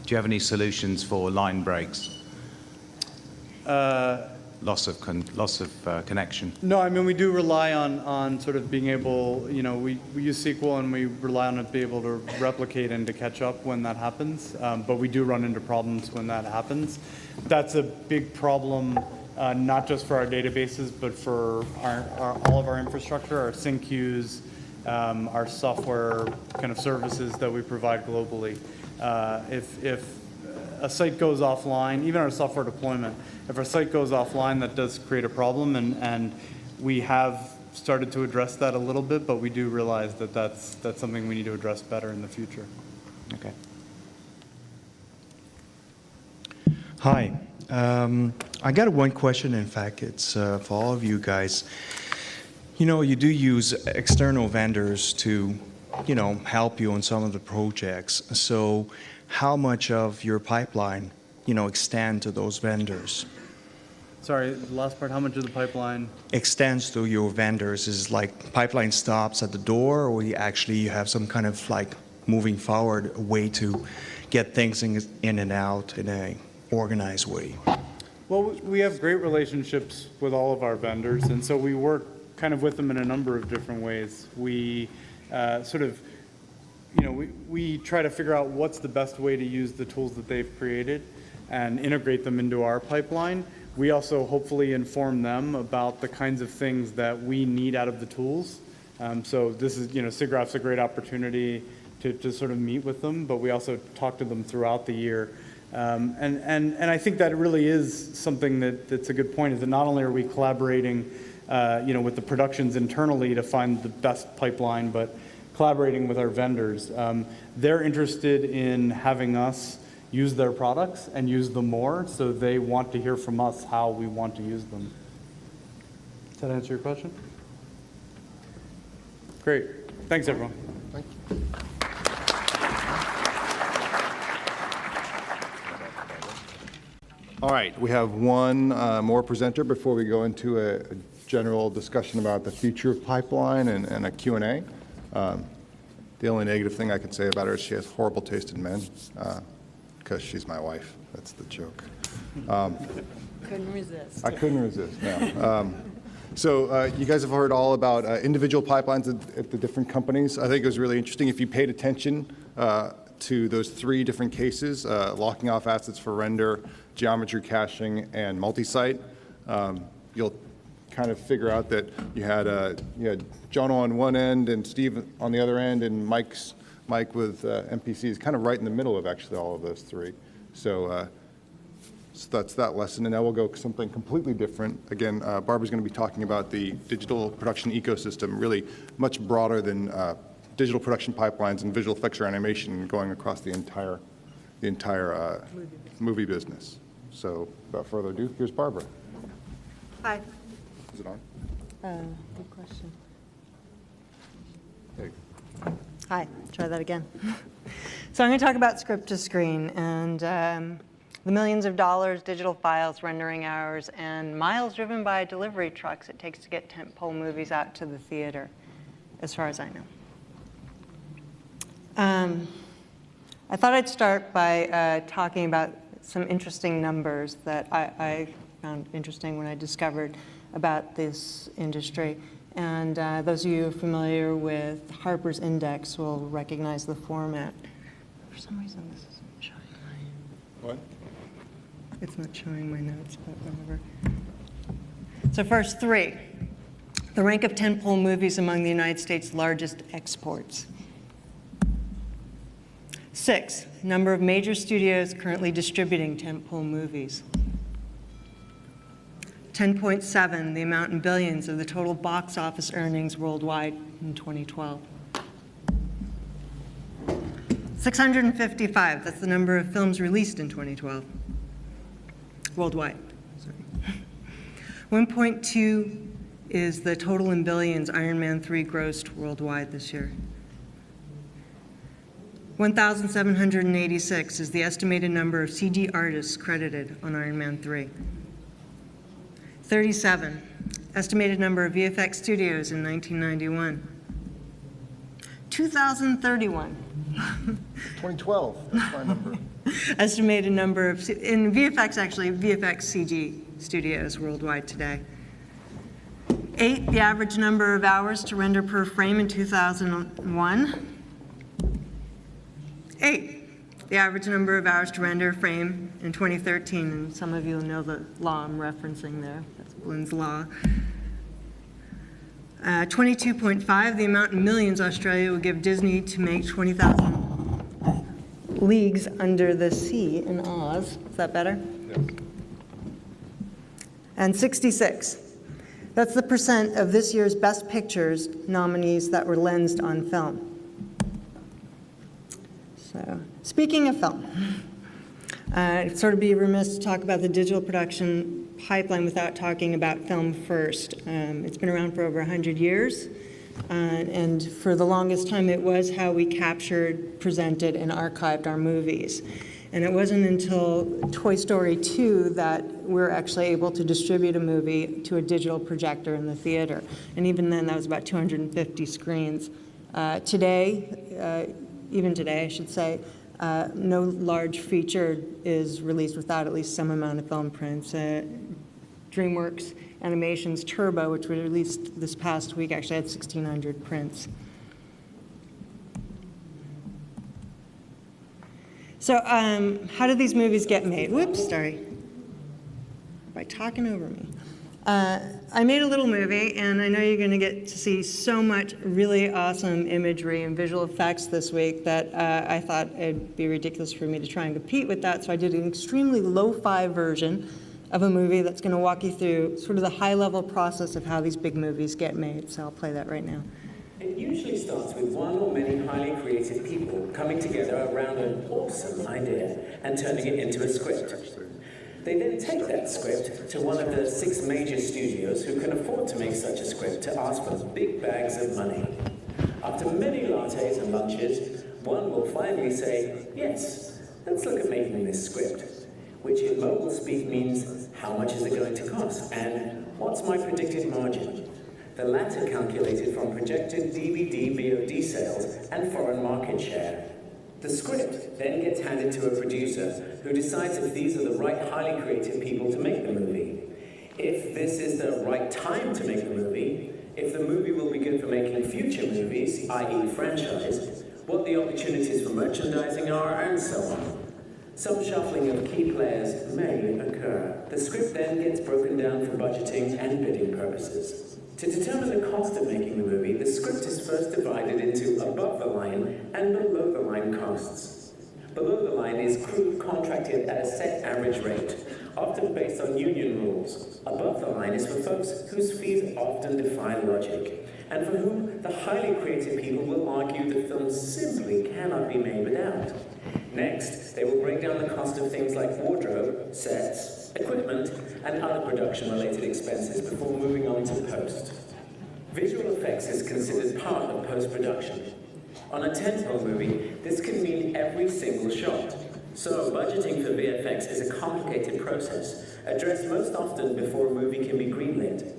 you have any solutions for line breaks? Loss of connection? No, I mean, we do rely on sort of being able, we use SQL and we rely on it to be able to replicate and to catch up when that happens, but we do run into problems when that happens. That's a big problem. Not just for our databases, but for all of our infrastructure, our sync queues, our software kind of services that we provide globally. If a site goes offline, even our software deployment, if our site goes offline, that does create a problem, and we have started to address that a little bit, but we do realize that that's something we need to address better in the future. Okay. Hi. I got one question. In fact, it's for all of you guys. You know, you do use external vendors to, you know, help you on some of the projects. So how much of your pipeline, you know, extend to those vendors? Sorry, the last part, how much of the pipeline? Extends to your vendors. Is like pipeline stops at the door, or you actually have some kind of like moving forward way to get things in and out in a organized way? Well, we have great relationships with all of our vendors, and so we work kind of with them in a number of different ways. We sort of, you know, we try to figure out what's the best way to use the tools that they've created and integrate them into our pipeline. We also hopefully inform them about the kinds of things that we need out of the tools. So this is, you know, SIGGRAPH's a great opportunity to sort of meet with them, but we also talk to them throughout the year. And I think that really is something that's a good point, is that not only are we collaborating you know, with the productions internally to find the best pipeline, but collaborating with our vendors. They're interested in having us use their products and use them more, so they want to hear from us how we want to use them. Does that answer your question? Great. Thanks, everyone. Thank you. All right, we have one more presenter before we go into a general discussion about the future of pipeline and a Q&A. The only negative thing I can say about her is she has horrible taste in men, because she's my wife. That's the joke. Couldn't resist. I couldn't resist, no. So you guys have heard all about individual pipelines at the different companies. I think it was really interesting if you paid attention to those three different cases, locking off assets for render, geometry caching, and multisite. You'll kind of figure out that you had John on one end and Steve on the other end, and Mike with MPCs kind of right in the middle of actually all of those three. So, so that's that lesson, and now we'll go something completely different. Again, Barbara's going to be talking about the digital production ecosystem, really much broader than digital production pipelines and visual effects or animation going across the entire movie business. So, without further ado, here's Barbara. Hi. Is it on? Good question. Hey. Hi, try that again. So I'm going to talk about script to screen and the millions of dollars, digital files, rendering hours, and miles driven by delivery trucks it takes to get tentpole movies out to the theater, as far as I know. I thought I'd start by talking about some interesting numbers that I found interesting when I discovered about this industry. And those of you familiar with Harper's Index will recognize the format. For some reason, this isn't showing my... What? It's not showing my notes, but whatever. So first, 3. The rank of tentpole movies among the United States' largest exports. 6. Number of major studios currently distributing tentpole movies. 10.7, the amount in billions of the total box office earnings worldwide in 2012. 655, that's the number of films released in 2012. Worldwide, sorry. 1.2 is the total in billions Iron Man 3 grossed worldwide this year. 1,786 is the estimated number of CG artists credited on Iron Man 3. 37, estimated number of VFX studios in 1991. 2031. 2012, that's my number. Estimated number of, in VFX actually, VFX CG studios worldwide today. 8, the average number of hours to render per frame in 2001. 8, the average number of hours to render a frame in 2013, and some of you know the law I'm referencing there. That's Blind's law. 22.5, the amount in millions Australia would give Disney to make 20,000 Leagues Under the Sea in Oz. Is that better? Yes. And 66. That's the percent of this year's Best Pictures nominees that were lensed on film. So, speaking of film, it'd sort of be remiss to talk about the digital production pipeline without talking about film first. It's been around for over 100 years, and for the longest time it was how we captured, presented, and archived our movies. And it wasn't until Toy Story 2 that we're actually able to distribute a movie to a digital projector in the theater. And even then, that was about 250 screens. Even today, I should say, no large feature is released without at least some amount of film prints. DreamWorks Animation's Turbo, which was released this past week, actually had 1,600 prints. So how did these movies get made? Whoops, sorry. By talking over me. I made a little movie, and I know you're going to get to see so much really awesome imagery and visual effects this week that I thought it'd be ridiculous for me to try and compete with that, so I did an extremely lo-fi version of a movie that's going to walk you through sort of the high-level process of how these big movies get made, so I'll play that right now. It usually starts with one or many highly creative people coming together around an awesome idea and turning it into a script. They then take that script to one of the 6 major studios who can afford to make such a script to ask for big bags of money. After many lattes and lunches, one will finally say, yes, let's look at making this script, which in mobile speak means how much is it going to cost and what's my predicted margin. The latter calculated from projected DVD, VOD sales and foreign market share. The script then gets handed to a producer who decides if these are the right highly creative people to make the movie. If this is the right time to make the movie, if the movie will be good for making future movies, i.e. franchise, what the opportunities for merchandising are, and so on. Some shuffling of key players may occur. The script then gets broken down for budgeting and bidding purposes. To determine the cost of making the movie, the script is first divided into above-the-line and below-the-line costs. Below the line is crew contracted at a set average rate, often based on union rules. Above the line is for folks whose fees often defy logic, and for whom the highly creative people will argue that films simply cannot be made without. Next, they will break down the cost of things like wardrobe, sets, equipment, and other production-related expenses before moving on to post. Visual effects is considered part of post-production. On a tentpole movie, this can mean every single shot. So budgeting for VFX is a complicated process, addressed most often before a movie can be greenlit.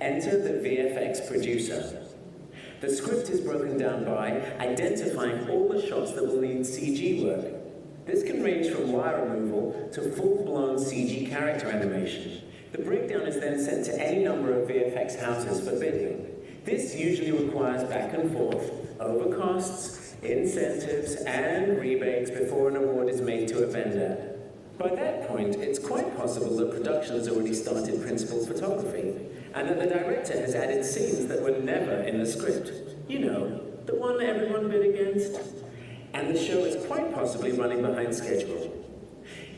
Enter the VFX producer. The script is broken down by identifying all the shots that will need CG work. This can range from wire removal to full-blown CG character animation. The breakdown is then sent to any number of VFX houses for bidding. This usually requires back and forth, over costs, incentives, and rebates before an award is made to a vendor. By that point, it's quite possible that production has already started principal photography, and that the director has added scenes that were never in the script. You know, the one everyone bid against. And the show is quite possibly running behind schedule.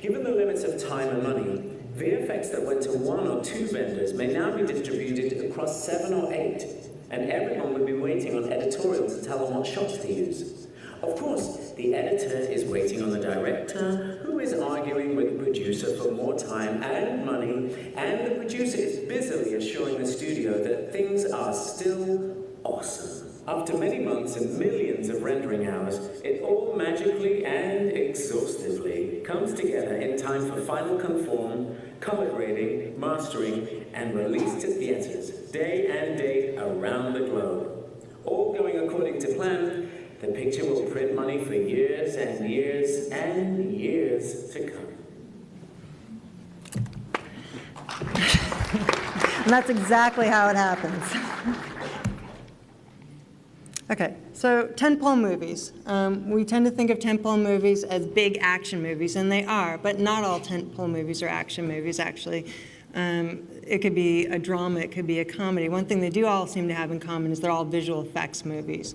Given the limits of time and money, VFX that went to 1 or 2 vendors may now be distributed across 7 or 8, and everyone would be waiting on editorial to tell them what shots to use. Of course, the editor is waiting on the director, who is arguing with the producer for more time and money, and the producer is busily assuring the studio that things are still awesome. After many months and millions of rendering hours, it all magically and exhaustively comes together in time for final conform, color grading, mastering, and release to theaters, day and date around the globe. All going according to plan, the picture will print money for years and years and years to come. And that's exactly how it happens. Okay, so tentpole movies. We tend to think of tentpole movies as big action movies, and they are, but not all tentpole movies are action movies, actually. It could be a drama, it could be a comedy. One thing they do all seem to have in common is they're all visual effects movies.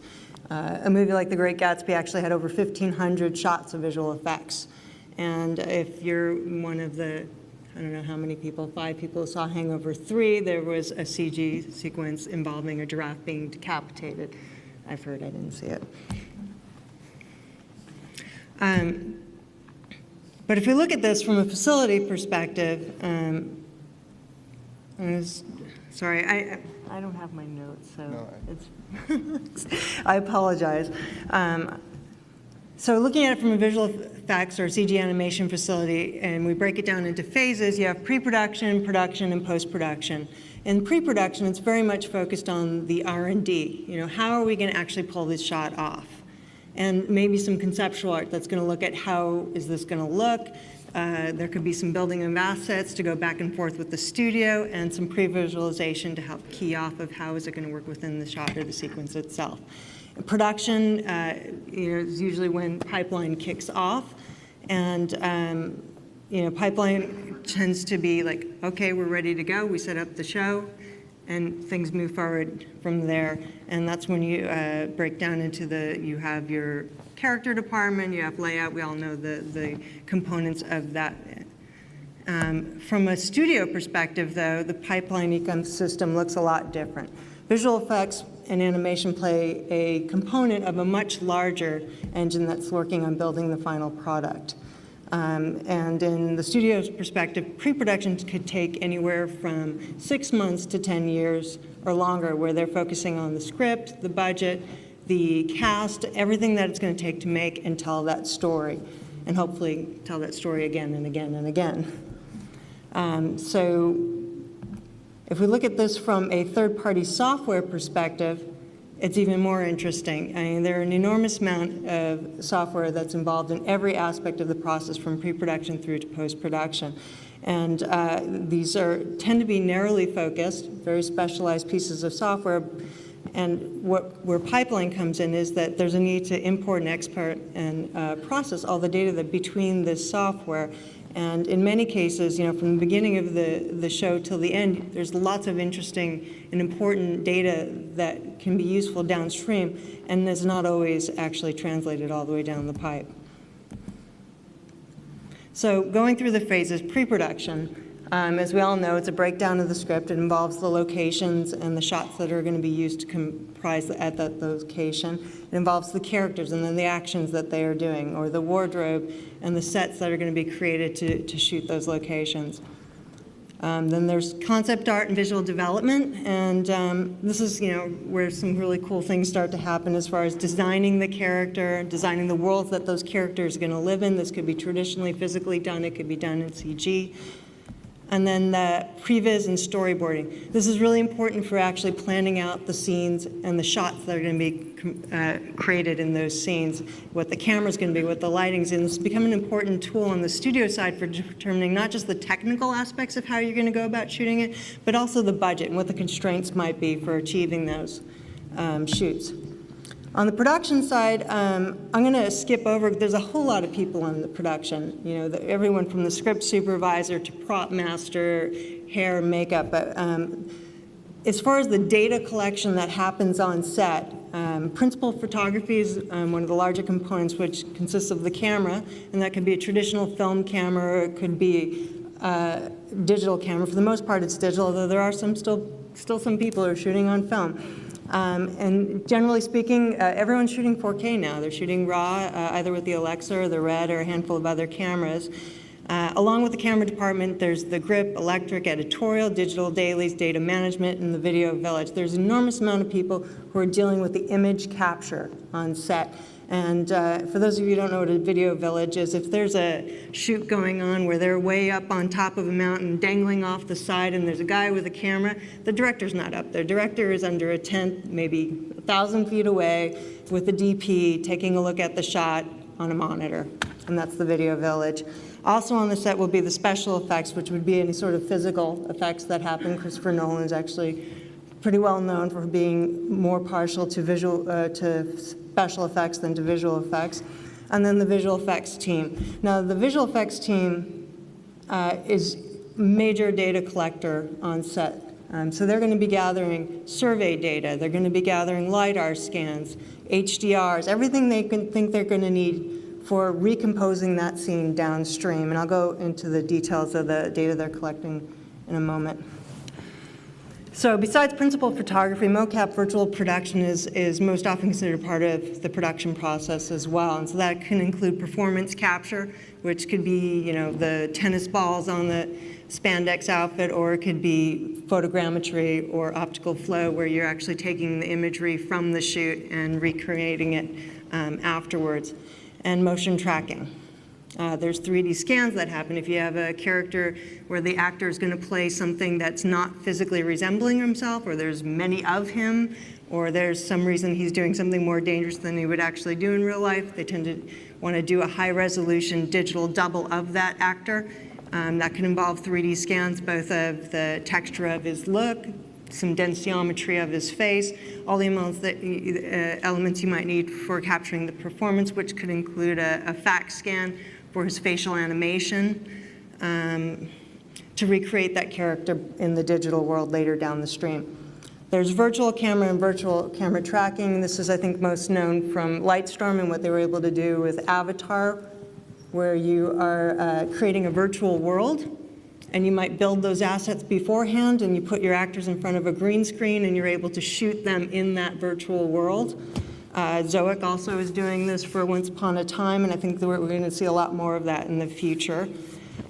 A movie like The Great Gatsby actually had over 1,500 shots of visual effects. And if you're one of the, I don't know how many people, 5 people who saw Hangover 3, there was a CG sequence involving a giraffe being decapitated. I've heard, I didn't see it. But if we look at this from a facility perspective, sorry, I don't have my notes, so it's I apologize. So looking at it from a visual effects or CG animation facility, and we break it down into phases, you have pre-production, production, and post-production. In pre-production, it's very much focused on the R&D. You know, how are we going to actually pull this shot off? And maybe some conceptual art that's going to look at how is this going to look. There could be some building of assets to go back and forth with the studio, and some pre-visualization to help key off of how is it going to work within the shot or the sequence itself. Production is usually when pipeline kicks off, and pipeline tends to be like, okay, we're ready to go. We set up the show, and things move forward from there. And that's when you break down into you have your character department, you have layout. We all know the components of that. From a studio perspective, though, the pipeline ecosystem looks a lot different. Visual effects and animation play a component of a much larger engine that's working on building the final product. And in the studio's perspective, pre-production could take anywhere from 6 months to 10 years or longer, where they're focusing on the script, the budget, the cast, everything that it's going to take to make and tell that story, and hopefully tell that story again and again and again. So if we look at this from a third-party software perspective, it's even more interesting. I mean, there are an enormous amount of software that's involved in every aspect of the process, from pre-production through to post-production. And these tend to be narrowly focused, very specialized pieces of software. And where pipeline comes in is that there's a need to import and export and process all the data between this software. And in many cases, from the beginning of the show till the end, there's lots of interesting and important data that can be useful downstream, and is not always actually translated all the way down the pipe. So going through the phases, pre-production, as we all know, it's a breakdown of the script. It involves the locations and the shots that are going to be used to comprise at that location. It involves the characters and then the actions that they are doing, or the wardrobe and the sets that are going to be created to shoot those locations. Then there's concept art and visual development, and this is where some really cool things start to happen as far as designing the character, designing the worlds that those characters are going to live in. This could be traditionally physically done. It could be done in CG. And then the previs and storyboarding. This is really important for actually planning out the scenes and the shots that are going to be created in those scenes, what the camera's going to be, what the lighting's in. This has become an important tool on the studio side for determining not just the technical aspects of how you're going to go about shooting it, but also the budget and what the constraints might be for achieving those shoots. On the production side, I'm going to skip over. There's a whole lot of people on the production. Everyone from the script supervisor to prop master, hair, and makeup. But as far as the data collection that happens on set, principal photography is one of the larger components, which consists of the camera, and that could be a traditional film camera, or it could be a digital camera. For the most part, it's digital, although there are still some people who are shooting on film. And generally speaking, everyone's shooting 4K now. They're shooting RAW, either with the Alexa or the Red or a handful of other cameras. Along with the camera department, there's the grip, electric, editorial, digital dailies, data management, and the video village. There's an enormous amount of people who are dealing with the image capture on set. And for those of you who don't know what a video village is, if there's a shoot going on where they're way up on top of a mountain dangling off the side and there's a guy with a camera, the director's not up there. Director is under a tent maybe 1,000 feet away with the DP taking a look at the shot on a monitor, and that's the video village. Also on the set will be the special effects, which would be any sort of physical effects that happen. Christopher Nolan is actually pretty well known for being more partial to special effects than to visual effects. And then the visual effects team. Now, the visual effects team is major data collector on set. So they're going to be gathering survey data. They're going to be gathering LiDAR scans, HDRs, everything they can think they're going to need for recomposing that scene downstream. And I'll go into the details of the data they're collecting in a moment. So besides principal photography, mocap virtual production is most often considered a part of the production process as well. And so that can include performance capture, which could be, you know, the tennis balls on the spandex outfit, or it could be photogrammetry or optical flow, where you're actually taking the imagery from the shoot and recreating it afterwards. And motion tracking. There's 3D scans that happen if you have a character where the actor is going to play something that's not physically resembling himself, or there's many of him, or there's some reason he's doing something more dangerous than he would actually do in real life. They tend to want to do a high-resolution digital double of that actor. That can involve 3D scans, both of the texture of his look, some densitometry of his face, all the elements you might need for capturing the performance, which could include a fact scan for his facial animation to recreate that character in the digital world later down the stream. There's virtual camera and virtual camera tracking. This is, I think, most known from Lightstorm and what they were able to do with Avatar, where you are creating a virtual world, and you might build those assets beforehand, and you put your actors in front of a green screen, and you're able to shoot them in that virtual world. Zoic also is doing this for Once Upon a Time, and I think that we're going to see a lot more of that in the future.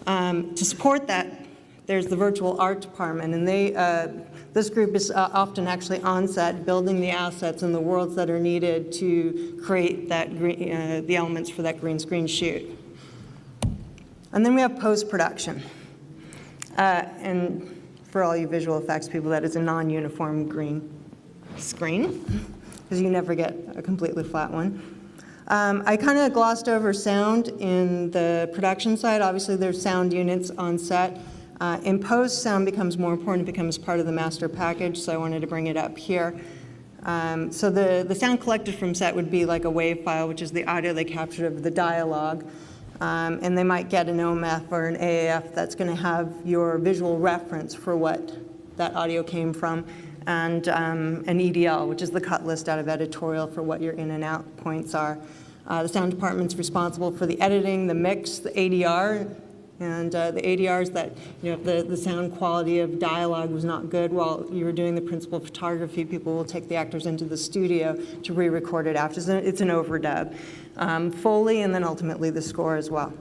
To support that, there's the virtual art department, and this group is often actually on set building the assets and the worlds that are needed to create that the elements for that green screen shoot. And then we have post-production. And for all you visual effects people, that is a non-uniform green screen, because you never get a completely flat one. I kind of glossed over sound in the production side. Obviously, there's sound units on set. In post, sound becomes more important. It becomes part of the master package, so I wanted to bring it up here. So the sound collected from set would be like a WAV file, which is the audio they captured of the dialogue. And they might get an OMF or an AAF that's going to have your visual reference for what that audio came from, and an EDL, which is the cut list out of editorial for what your in and out points are. The sound department's responsible for the editing, the mix, the ADR, and the ADR is that, you know, if the sound quality of dialogue was not good while you were doing the principal photography, people will take the actors into the studio to re-record it after. It's an overdub. Foley, and then ultimately the score as well.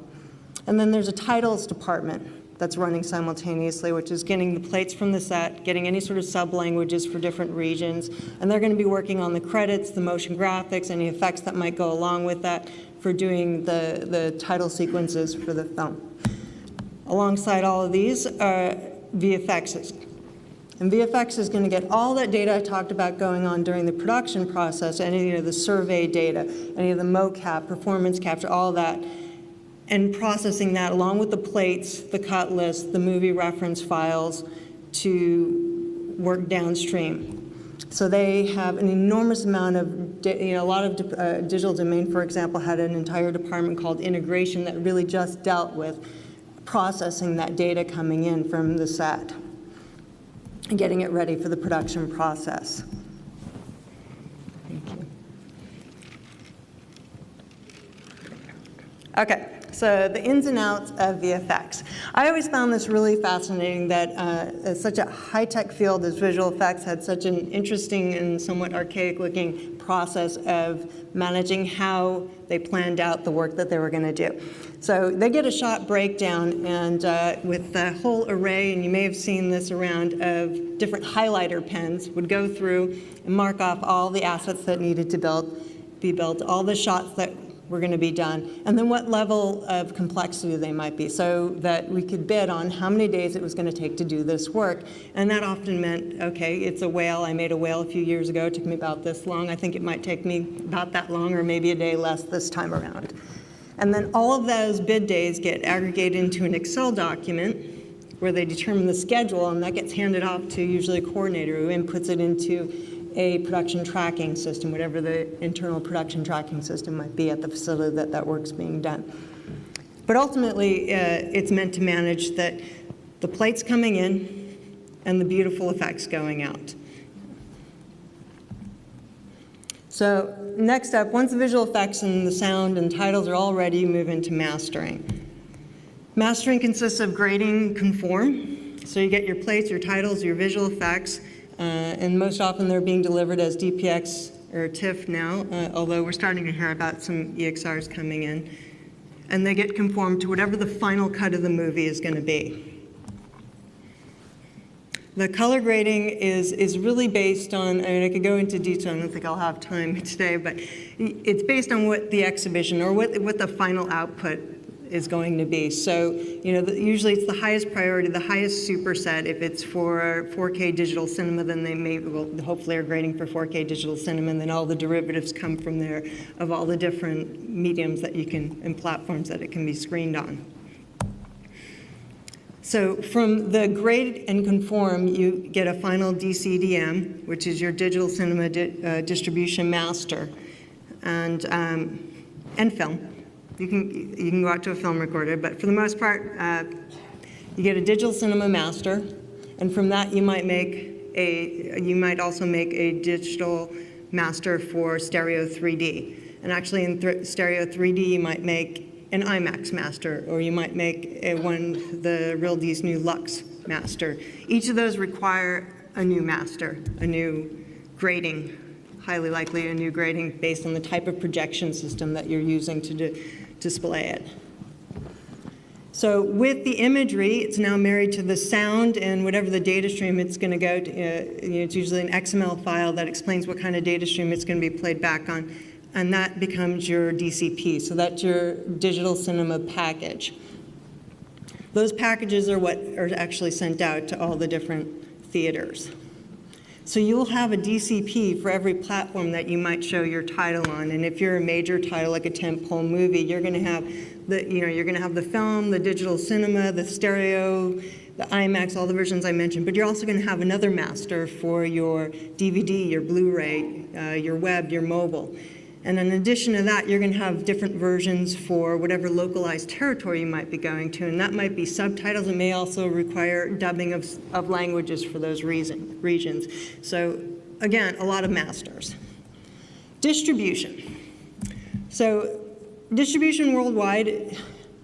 And then there's a titles department that's running simultaneously, which is getting the plates from the set, getting any sort of sub-languages for different regions, and they're going to be working on the credits, the motion graphics, any effects that might go along with that for doing the title sequences for the film. Alongside all of these are VFXs. And VFX is going to get all that data I talked about going on during the production process, any of the survey data, any of the mocap, performance capture, all that, and processing that along with the plates, the cut list, the movie reference files to work downstream. So they have an enormous amount of, a lot of Digital Domain, for example, had an entire department called integration that really just dealt with processing that data coming in from the set and getting it ready for the production process. Thank you. Okay, so the ins and outs of VFX. I always found this really fascinating that such a high-tech field as visual effects had such an interesting and somewhat archaic-looking process of managing how they planned out the work that they were going to do. So they get a shot breakdown, and with the whole array, and you may have seen this around, of different highlighter pens, would go through and mark off all the assets that needed to be built, all the shots that were going to be done, and then what level of complexity they might be, so that we could bid on how many days it was going to take to do this work. And that often meant, okay, it's a whale. I made a whale a few years ago. It took me about this long. I think it might take me about that long, or maybe a day less this time around. And then all of those bid days get aggregated into an Excel document where they determine the schedule, and that gets handed off to usually a coordinator who inputs it into a production tracking system, whatever the internal production tracking system might be at the facility that work's being done. But ultimately, it's meant to manage that the plates coming in, and the beautiful effects going out. So next up, once the visual effects and the sound and titles are all ready, you move into mastering. Mastering consists of grading conform. So you get your plates, your titles, your visual effects, and most often they're being delivered as DPX or TIFF now, although we're starting to hear about some EXRs coming in. And they get conformed to whatever the final cut of the movie is going to be. The color grading is really based on, I mean, I could go into detail, I don't think I'll have time today, but it's based on what the exhibition or what the final output is going to be. So, you know, usually it's the highest priority, the highest superset. If it's for 4K digital cinema, then they may, well, hopefully are grading for 4K digital cinema, and then all the derivatives come from there of all the different mediums that you can, and platforms that it can be screened on. So from the grade and conform, you get a final DCDM, which is your digital cinema distribution master, and film. You can go out to a film recorder, but for the most part, you get a digital cinema master, and from that you might also make a digital master for stereo 3D. And actually in stereo 3D you might make an IMAX master, or you might make the Real D's new Lux master. Each of those require a new master, a new grading, highly likely a new grading based on the type of projection system that you're using to display it. So with the imagery, it's now married to the sound and whatever the data stream it's going to go to. It's usually an XML file that explains what kind of data stream it's going to be played back on. And that becomes your DCP. So that's your digital cinema package. Those packages are what are actually sent out to all the different theaters. So you'll have a DCP for every platform that you might show your title on. And if you're a major title like a tentpole movie, you're going to have the film, the digital cinema, the stereo, the IMAX, all the versions I mentioned. But you're also going to have another master for your DVD, your Blu-ray, your web, your mobile. And in addition to that, you're going to have different versions for whatever localized territory you might be going to, and that might be subtitles. It may also require dubbing of languages for those regions. So again, a lot of masters. Distribution. So distribution worldwide,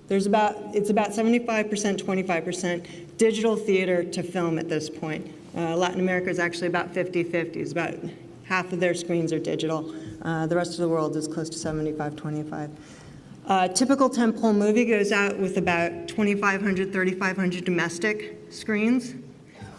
it's about 75%, 25% digital theater to film at this point. Latin America is actually about 50-50. It's about half of their screens are digital. The rest of the world is close to 75-25. Typical tentpole movie goes out with about 2,500, 3,500 domestic screens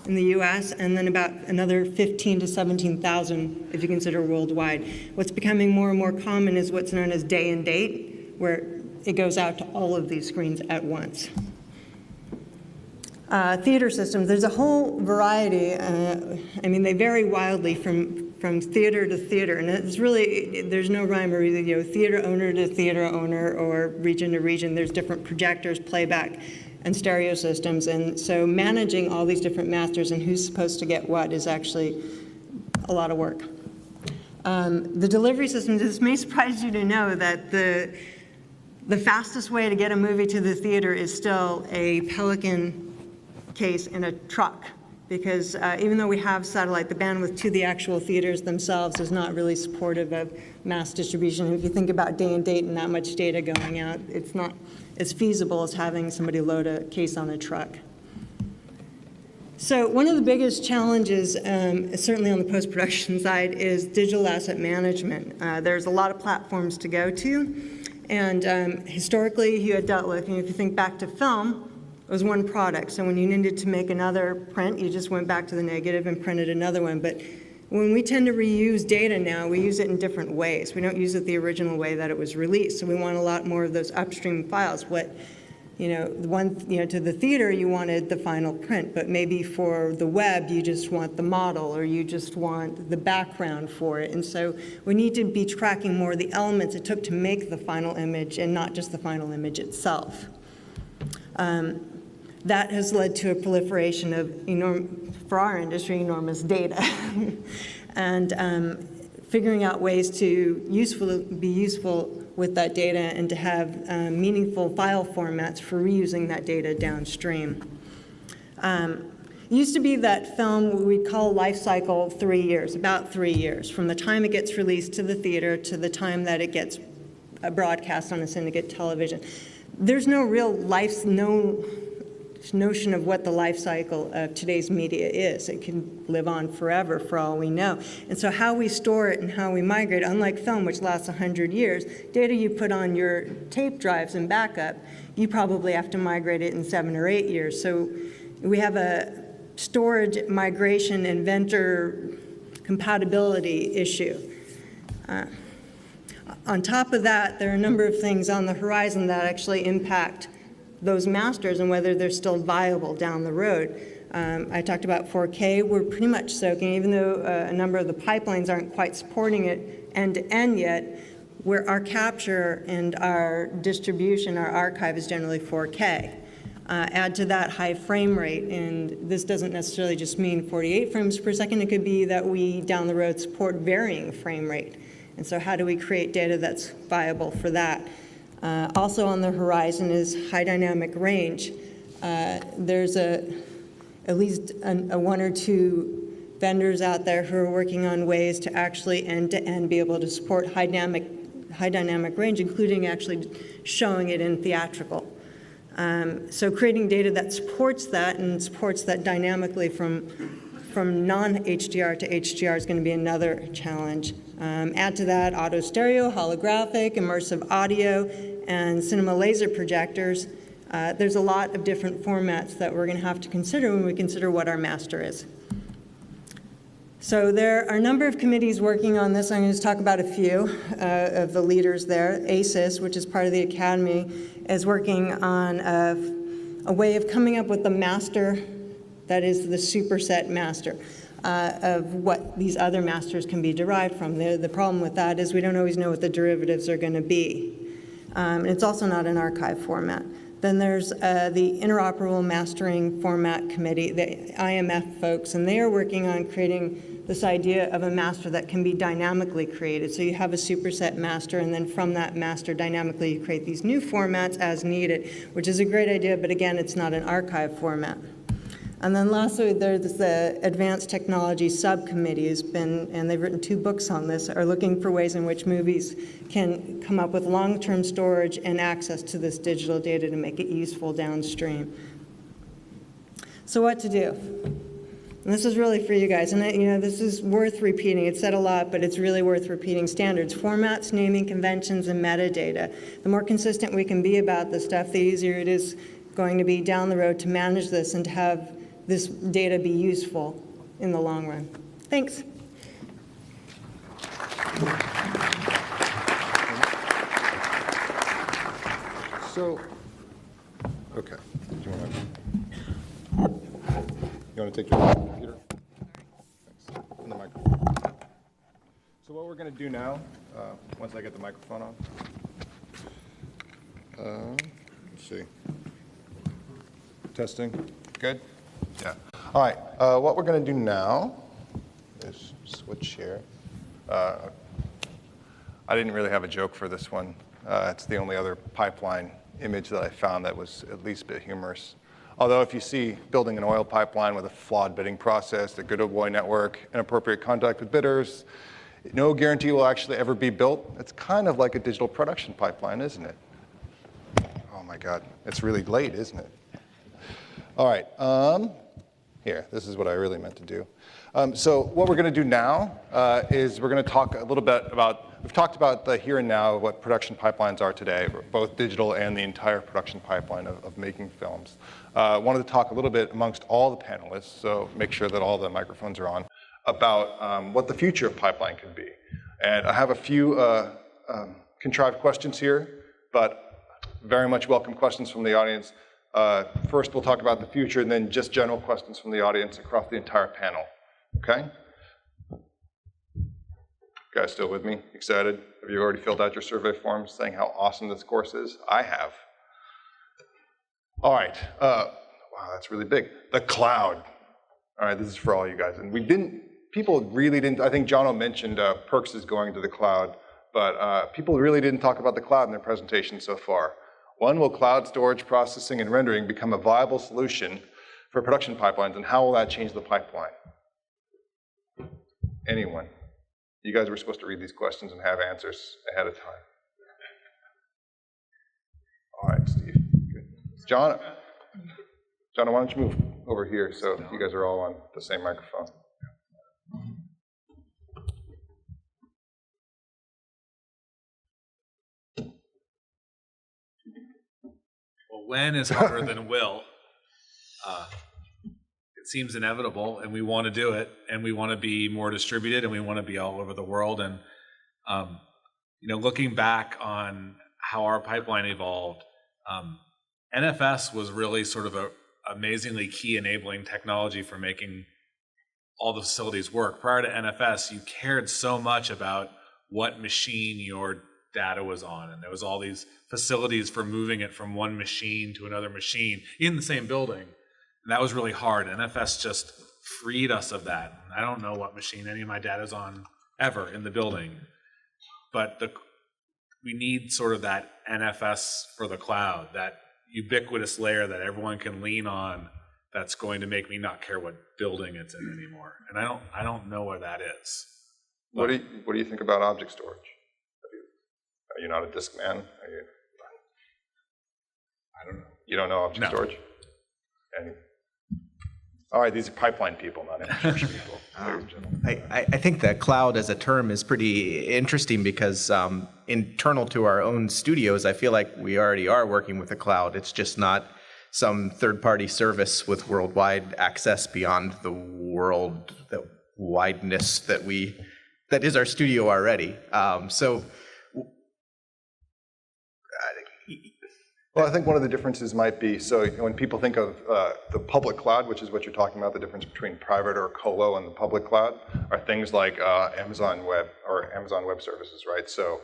in the US, and then about another 15 to 17,000 if you consider worldwide. What's becoming more and more common is what's known as day and date, where it goes out to all of these screens at once. Theater systems, there's a whole variety. I mean, they vary wildly from theater to theater, and it's really, there's no rhyme or reason, you know, theater owner to theater owner or region to region. There's different projectors, playback, and stereo systems, and so managing all these different masters and who's supposed to get what is actually a lot of work. The delivery systems, this may surprise you to know that the fastest way to get a movie to the theater is still a Pelican case in a truck, because even though we have satellite, the bandwidth to the actual theaters themselves is not really supportive of mass distribution. If you think about day and date and that much data going out, it's not as feasible as having somebody load a case on a truck. So one of the biggest challenges, certainly on the post-production side, is digital asset management. There's a lot of platforms to go to, and historically you had dealt with, if you think back to film, it was one product. So when you needed to make another print, you just went back to the negative and printed another one. But when we tend to reuse data now, we use it in different ways. We don't use it the original way that it was released. So we want a lot more of those upstream files. To the theater, you wanted the final print, but maybe for the web, you just want the model, or you just want the background for it. And so we need to be tracking more of the elements it took to make the final image, and not just the final image itself. That has led to a proliferation of, for our industry, enormous data. And figuring out ways to be useful with that data and to have meaningful file formats for reusing that data downstream. It used to be that film we'd call life cycle 3 years, about 3 years, from the time it gets released to the theater to the time that it gets broadcast on a syndicate television. There's no real notion of what the life cycle of today's media is. It can live on forever for all we know. And so how we store it and how we migrate, unlike film, which lasts 100 years, data you put on your tape drives and backup, you probably have to migrate it in 7 or 8 years. So we have a storage, migration, and vendor compatibility issue. On top of that, there are a number of things on the horizon that actually impact those masters and whether they're still viable down the road. I talked about 4K. We're pretty much soaking, even though a number of the pipelines aren't quite supporting it end-to-end yet, where our capture and our distribution, our archive is generally 4K. Add to that high frame rate, and this doesn't necessarily just mean 48 frames per second. It could be that we, down the road, support varying frame rate. And so how do we create data that's viable for that? Also on the horizon is high dynamic range. There's at least one or two vendors out there who are working on ways to actually end-to-end be able to support high dynamic range, including actually showing it in theatrical. So creating data that supports that and supports that dynamically from non-HDR to HDR is going to be another challenge. Add to that auto stereo, holographic, immersive audio, and cinema laser projectors. There's a lot of different formats that we're going to have to consider when we consider what our master is. So there are a number of committees working on this. I'm going to just talk about a few of the leaders there. ACES, which is part of the Academy, is working on a way of coming up with the master that is the superset master of what these other masters can be derived from. The problem with that is we don't always know what the derivatives are going to be. And it's also not an archive format. Then there's the Interoperable Mastering Format Committee, the IMF folks, and they are working on creating this idea of a master that can be dynamically created. So you have a superset master, and then from that master, dynamically you create these new formats as needed, which is a great idea, but again, it's not an archive format. And then lastly, there's the Advanced Technology Subcommittee has been, and they've written 2 books on this, are looking for ways in which movies can come up with long-term storage and access to this digital data to make it useful downstream. So what to do? And this is really for you guys, and this is worth repeating. It's said a lot, but it's really worth repeating. Standards, formats, naming conventions, and metadata. The more consistent we can be about this stuff, the easier it is going to be down the road to manage this and to have this data be useful in the long run. Thanks. So, okay. Do you want to take your computer? Thanks. And the microphone. So what we're going to do now, once I get the microphone on. Let's see. Testing. Good? Yeah. All right. What we're going to do now is switch here. I didn't really have a joke for this one. It's the only other pipeline image that I found that was at least a bit humorous. Although if you see building an oil pipeline with a flawed bidding process, a good old boy network, inappropriate contact with bidders, no guarantee will actually ever be built. It's kind of like a digital production pipeline, isn't it? Oh my God, it's really late, isn't it? All right, here, this is what I really meant to do. So what we're going to do now is we're going to talk a little bit about, we've talked about the here and now of what production pipelines are today, both digital and the entire production pipeline of making films. Wanted to talk a little bit amongst all the panelists, so make sure that all the microphones are on, about what the future of pipeline could be. And I have a few contrived questions here, but very much welcome questions from the audience. First, we'll talk about the future, and then just general questions from the audience across the entire panel. Okay? You guys still with me? Excited? Have you already filled out your survey forms saying how awesome this course is? I have. All right. Wow, that's really big. The cloud. All right, this is for all you guys. And people really didn't, I think Jono mentioned Perks is going to the cloud, but people really didn't talk about the cloud in their presentation so far. When will cloud storage, processing, and rendering become a viable solution for production pipelines, and how will that change the pipeline? Anyone? You guys were supposed to read these questions and have answers ahead of time. All right, Steve. Good. John, why don't you move over here so you guys are all on the same microphone. Well, when is harder than will. It seems inevitable, and we want to do it, and we want to be more distributed, and we want to be all over the world. And looking back on how our pipeline evolved, NFS was really sort of a amazingly key enabling technology for making all the facilities work. Prior to NFS, you cared so much about what machine your data was on, and there was all these facilities for moving it from one machine to another machine in the same building, and that was really hard. NFS just freed us of that. I don't know what machine any of my data's on ever in the building, but we need sort of that NFS for the cloud, that ubiquitous layer that everyone can lean on, that's going to make me not care what building it's in anymore. And I don't know where that is. What do you think about object storage? Are you not a disk man? I don't know. You don't know object storage? All right, these are pipeline people, not infrastructure people. I think that cloud as a term is pretty interesting because internal to our own studios, I feel like we already are working with the cloud. It's just not some third-party service with worldwide access beyond the world, the wideness that is our studio already. Well, I think one of the differences might be, so when people think of the public cloud, which is what you're talking about, the difference between private or colo and the public cloud, are things like Amazon Web or Amazon Web Services, right? So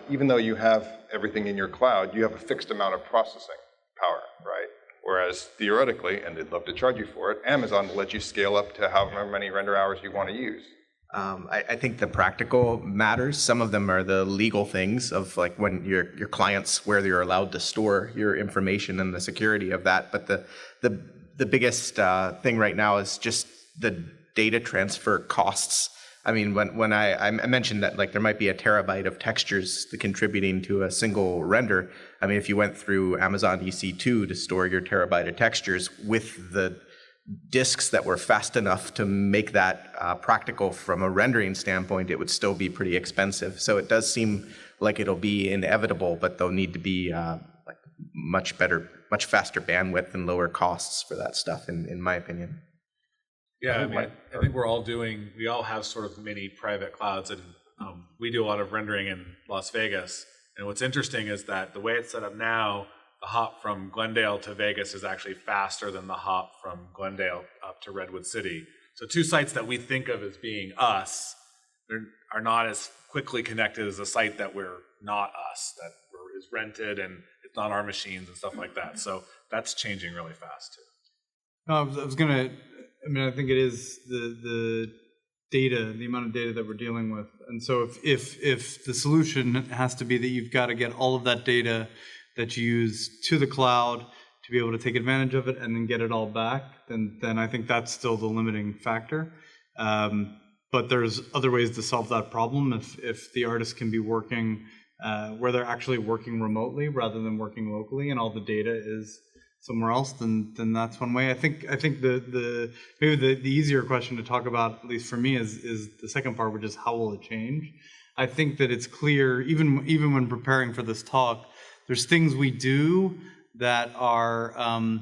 even though you have everything in your cloud, you have a fixed amount of processing power, right? Whereas theoretically, and they'd love to charge you for it, Amazon will let you scale up to however many render hours you want to use. I think the practical matters. Some of them are the legal things of like when your clients, where you're allowed to store your information and the security of that. But the biggest thing right now is just the data transfer costs. I mean, when I mentioned that like there might be a terabyte of textures contributing to a single render. I mean, if you went through Amazon EC2 to store your terabyte of textures with the disks that were fast enough to make that practical from a rendering standpoint, it would still be pretty expensive. So it does seem like it'll be inevitable, but there'll need to be like much faster bandwidth and lower costs for that stuff, in my opinion. Yeah, I mean, I think we all have sort of mini private clouds, and we do a lot of rendering in Las Vegas. And what's interesting is that the way it's set up now, the hop from Glendale to Vegas is actually faster than the hop from Glendale up to Redwood City. So two sites that we think of as being us are not as quickly connected as a site that we're not us, that is rented and it's not our machines and stuff like that. So that's changing really fast too. I think it is the data, the amount of data that we're dealing with. And so if the solution has to be that you've got to get all of that data that you use to the cloud to be able to take advantage of it and then get it all back, then I think that's still the limiting factor. But there's other ways to solve that problem. If the artists can be working where they're actually working remotely rather than working locally, and all the data is somewhere else, then that's one way. I think maybe the easier question to talk about, at least for me, is the second part, which is how will it change? I think that it's clear, even when preparing for this talk, there's things we do that are, I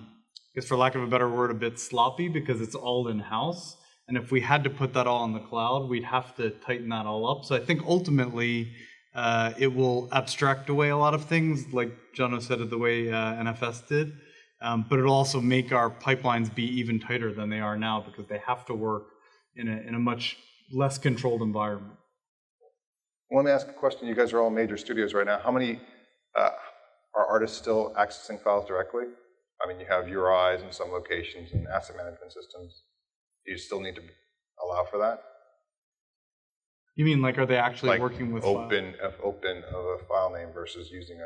guess for lack of a better word, a bit sloppy because it's all in-house. And if we had to put that all on the cloud, we'd have to tighten that all up. So I think ultimately it will abstract away a lot of things, like Jono said, the way NFS did. But it'll also make our pipelines be even tighter than they are now because they have to work in a much less controlled environment. Well, let me ask a question. You guys are all major studios right now. How many are artists still accessing files directly? I mean, you have URIs in some locations and asset management systems. Do you still need to allow for that? You mean like, are they actually working with open of a file name versus using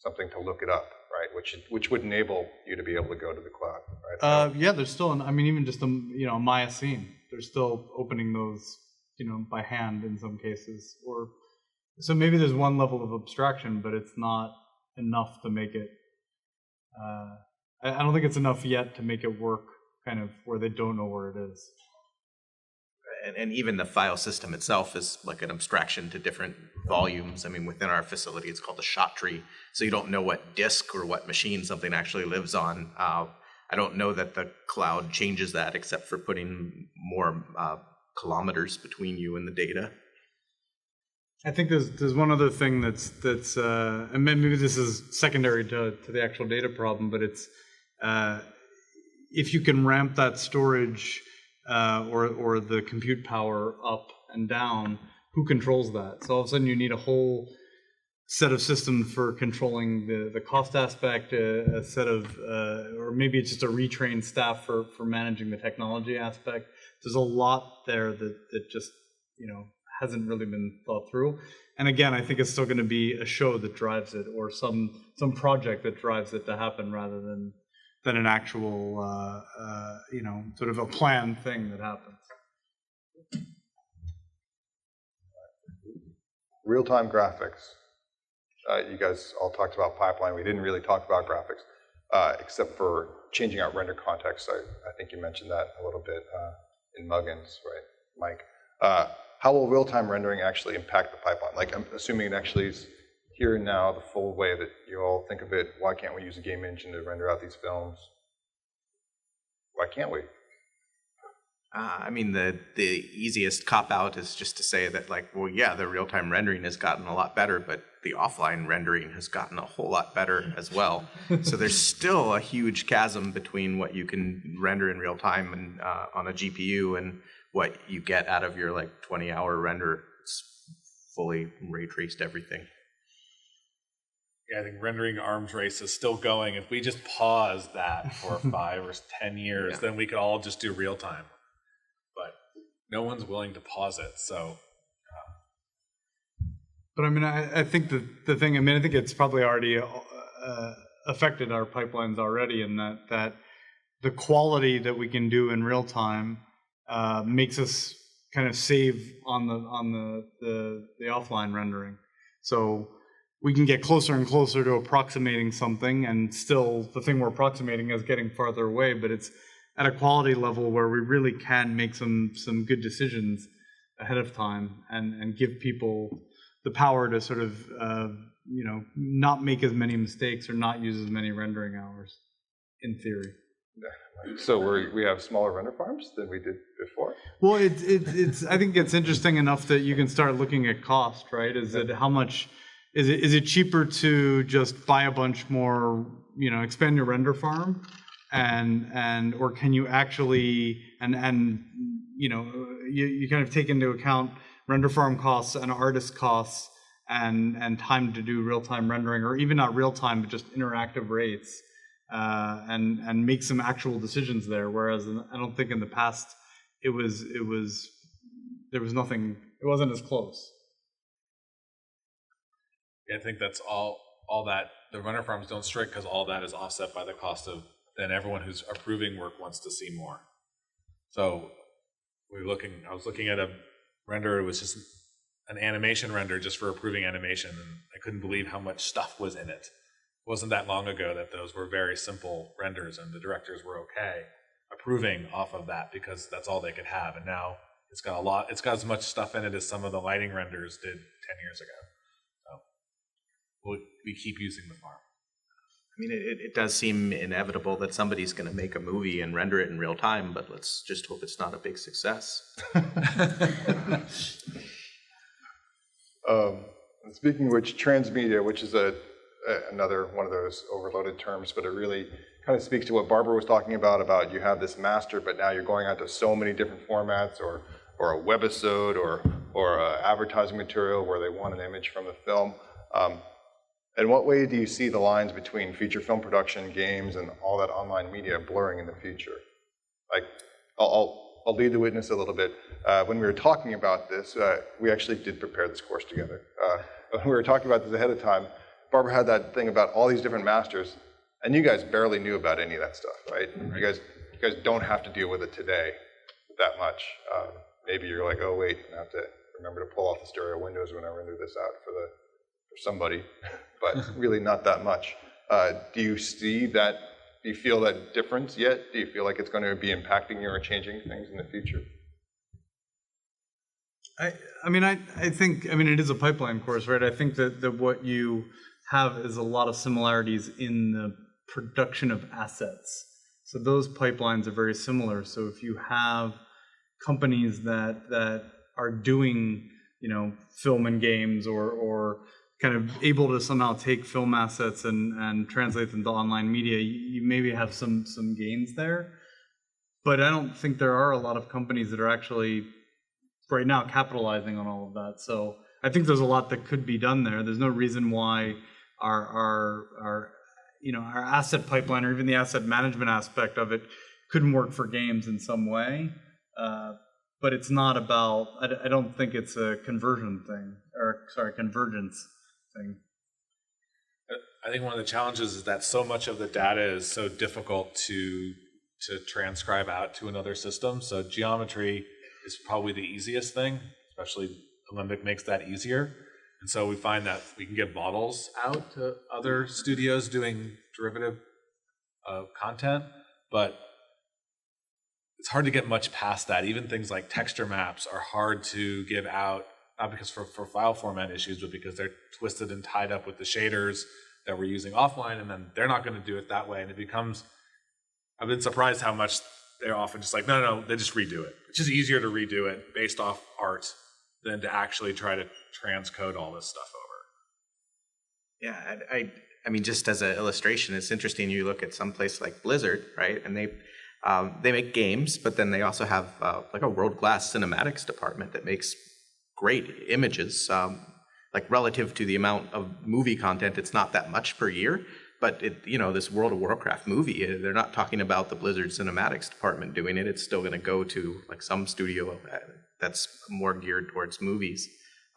something to look it up, right? Which would enable you to be able to go to the cloud, right? Yeah, there's still, I mean, even just a Maya scene, they're still opening those, by hand in some cases. Or so maybe there's one level of abstraction, but it's not enough to make it. I don't think it's enough yet to make it work kind of where they don't know where it is. And even the file system itself is like an abstraction to different volumes. I mean, within our facility, it's called a shot tree. So you don't know what disk or what machine something actually lives on. I don't know that the cloud changes that except for putting more kilometers between you and the data. I think there's one other thing that's and maybe this is secondary to the actual data problem, but it's if you can ramp that storage or the compute power up and down, who controls that? So all of a sudden you need a whole set of systems for controlling the cost aspect, a set of, or maybe it's just a retrained staff for managing the technology aspect. There's a lot there that just, hasn't really been thought through. And again, I think it's still going to be a show that drives it, or some project that drives it to happen, rather than an actual, sort of a planned thing that happens. Real-time graphics. You guys all talked about pipeline. We didn't really talk about graphics, except for changing out render context. I think you mentioned that a little bit in Muggins, right, Mike? How will real-time rendering actually impact the pipeline? Like, I'm assuming it actually is here and now, the full way that you all think of it. Why can't we use a game engine to render out these films? Why can't we? I mean, the easiest cop-out is just to say that, like, well, yeah, the real-time rendering has gotten a lot better, but the offline rendering has gotten a whole lot better as well. So there's still a huge chasm between what you can render in real time and on a GPU and what you get out of your, like, 20-hour render. It's fully ray-traced everything. Yeah, I think rendering arms race is still going. If we just pause that for 5 or 10 years, then we could all just do real time. But no one's willing to pause it, so. But I mean, I think the thing, I mean, I think it's probably already affected our pipelines already, in that the quality that we can do in real time makes us kind of save on the offline rendering. So we can get closer and closer to approximating something, and still the thing we're approximating is getting farther away, but it's at a quality level where we really can make some good decisions ahead of time and give people the power to sort of, not make as many mistakes or not use as many rendering hours, in theory. So we have smaller render farms than we did before? Well, it's I think it's interesting enough that you can start looking at cost, right? Is it how much, is it cheaper to just buy a bunch more, expand your render farm, and or can you actually, you kind of take into account render farm costs and artist costs and time to do real-time rendering, or even not real-time, but just interactive rates, and make some actual decisions there. Whereas I don't think in the past there was nothing, it wasn't as close. Yeah, I think that's all that the render farms don't strike, because all that is offset by the cost of, then everyone who's approving work wants to see more. So I was looking at a render, it was just an animation render just for approving animation, and I couldn't believe how much stuff was in it. It wasn't that long ago that those were very simple renders and the directors were okay approving off of that because that's all they could have. And now it's got as much stuff in it as some of the lighting renders did 10 years ago. So we keep using the farm. I mean, it does seem inevitable that somebody's going to make a movie and render it in real time, but let's just hope it's not a big success. Speaking of which, transmedia, which is another one of those overloaded terms, but it really kind of speaks to what Barbara was talking about you have this master, but now you're going out to so many different formats, or a webisode, or advertising material where they want an image from the film. In what way do you see the lines between feature film production, games, and all that online media blurring in the future? Like, I'll lead the witness a little bit. When we were talking about this, we actually did prepare this course together. When we were talking about this ahead of time, Barbara had that thing about all these different masters, and you guys barely knew about any of that stuff, right? You guys don't have to deal with it today that much. Maybe you're like, oh wait, I have to remember to pull off the stereo windows when I render this out for somebody, but really not that much. Do you see that? Do you feel that difference yet? Do you feel like it's going to be impacting you or changing things in the future? I think it is a pipeline course, right? I think that what you have is a lot of similarities in the production of assets. So those pipelines are very similar. So if you have companies that are doing, film and games or kind of able to somehow take film assets and translate them to online media, you maybe have some gains there. But I don't think there are a lot of companies that are actually right now capitalizing on all of that. So I think there's a lot that could be done there. There's no reason why our asset pipeline or even the asset management aspect of it couldn't work for games in some way. But it's not about, I don't think it's a convergence thing. I think one of the challenges is that so much of the data is so difficult to transcribe out to another system. So geometry is probably the easiest thing, especially Alembic makes that easier. And so we find that we can give models out to other studios doing derivative content, but it's hard to get much past that. Even things like texture maps are hard to give out, not because for file format issues, but because they're twisted and tied up with the shaders that we're using offline, and then they're not going to do it that way. And it becomes, I've been surprised how much they're often just like, no, they just redo it. It's just easier to redo it based off art than to actually try to transcode all this stuff over. Yeah, I mean, just as an illustration, it's interesting. You look at some place like Blizzard, right? And they make games, but then they also have like a world-class cinematics department that makes great images. Like relative to the amount of movie content, it's not that much per year. But this World of Warcraft movie, they're not talking about the Blizzard cinematics department doing it. It's still going to go to like some studio that's more geared towards movies.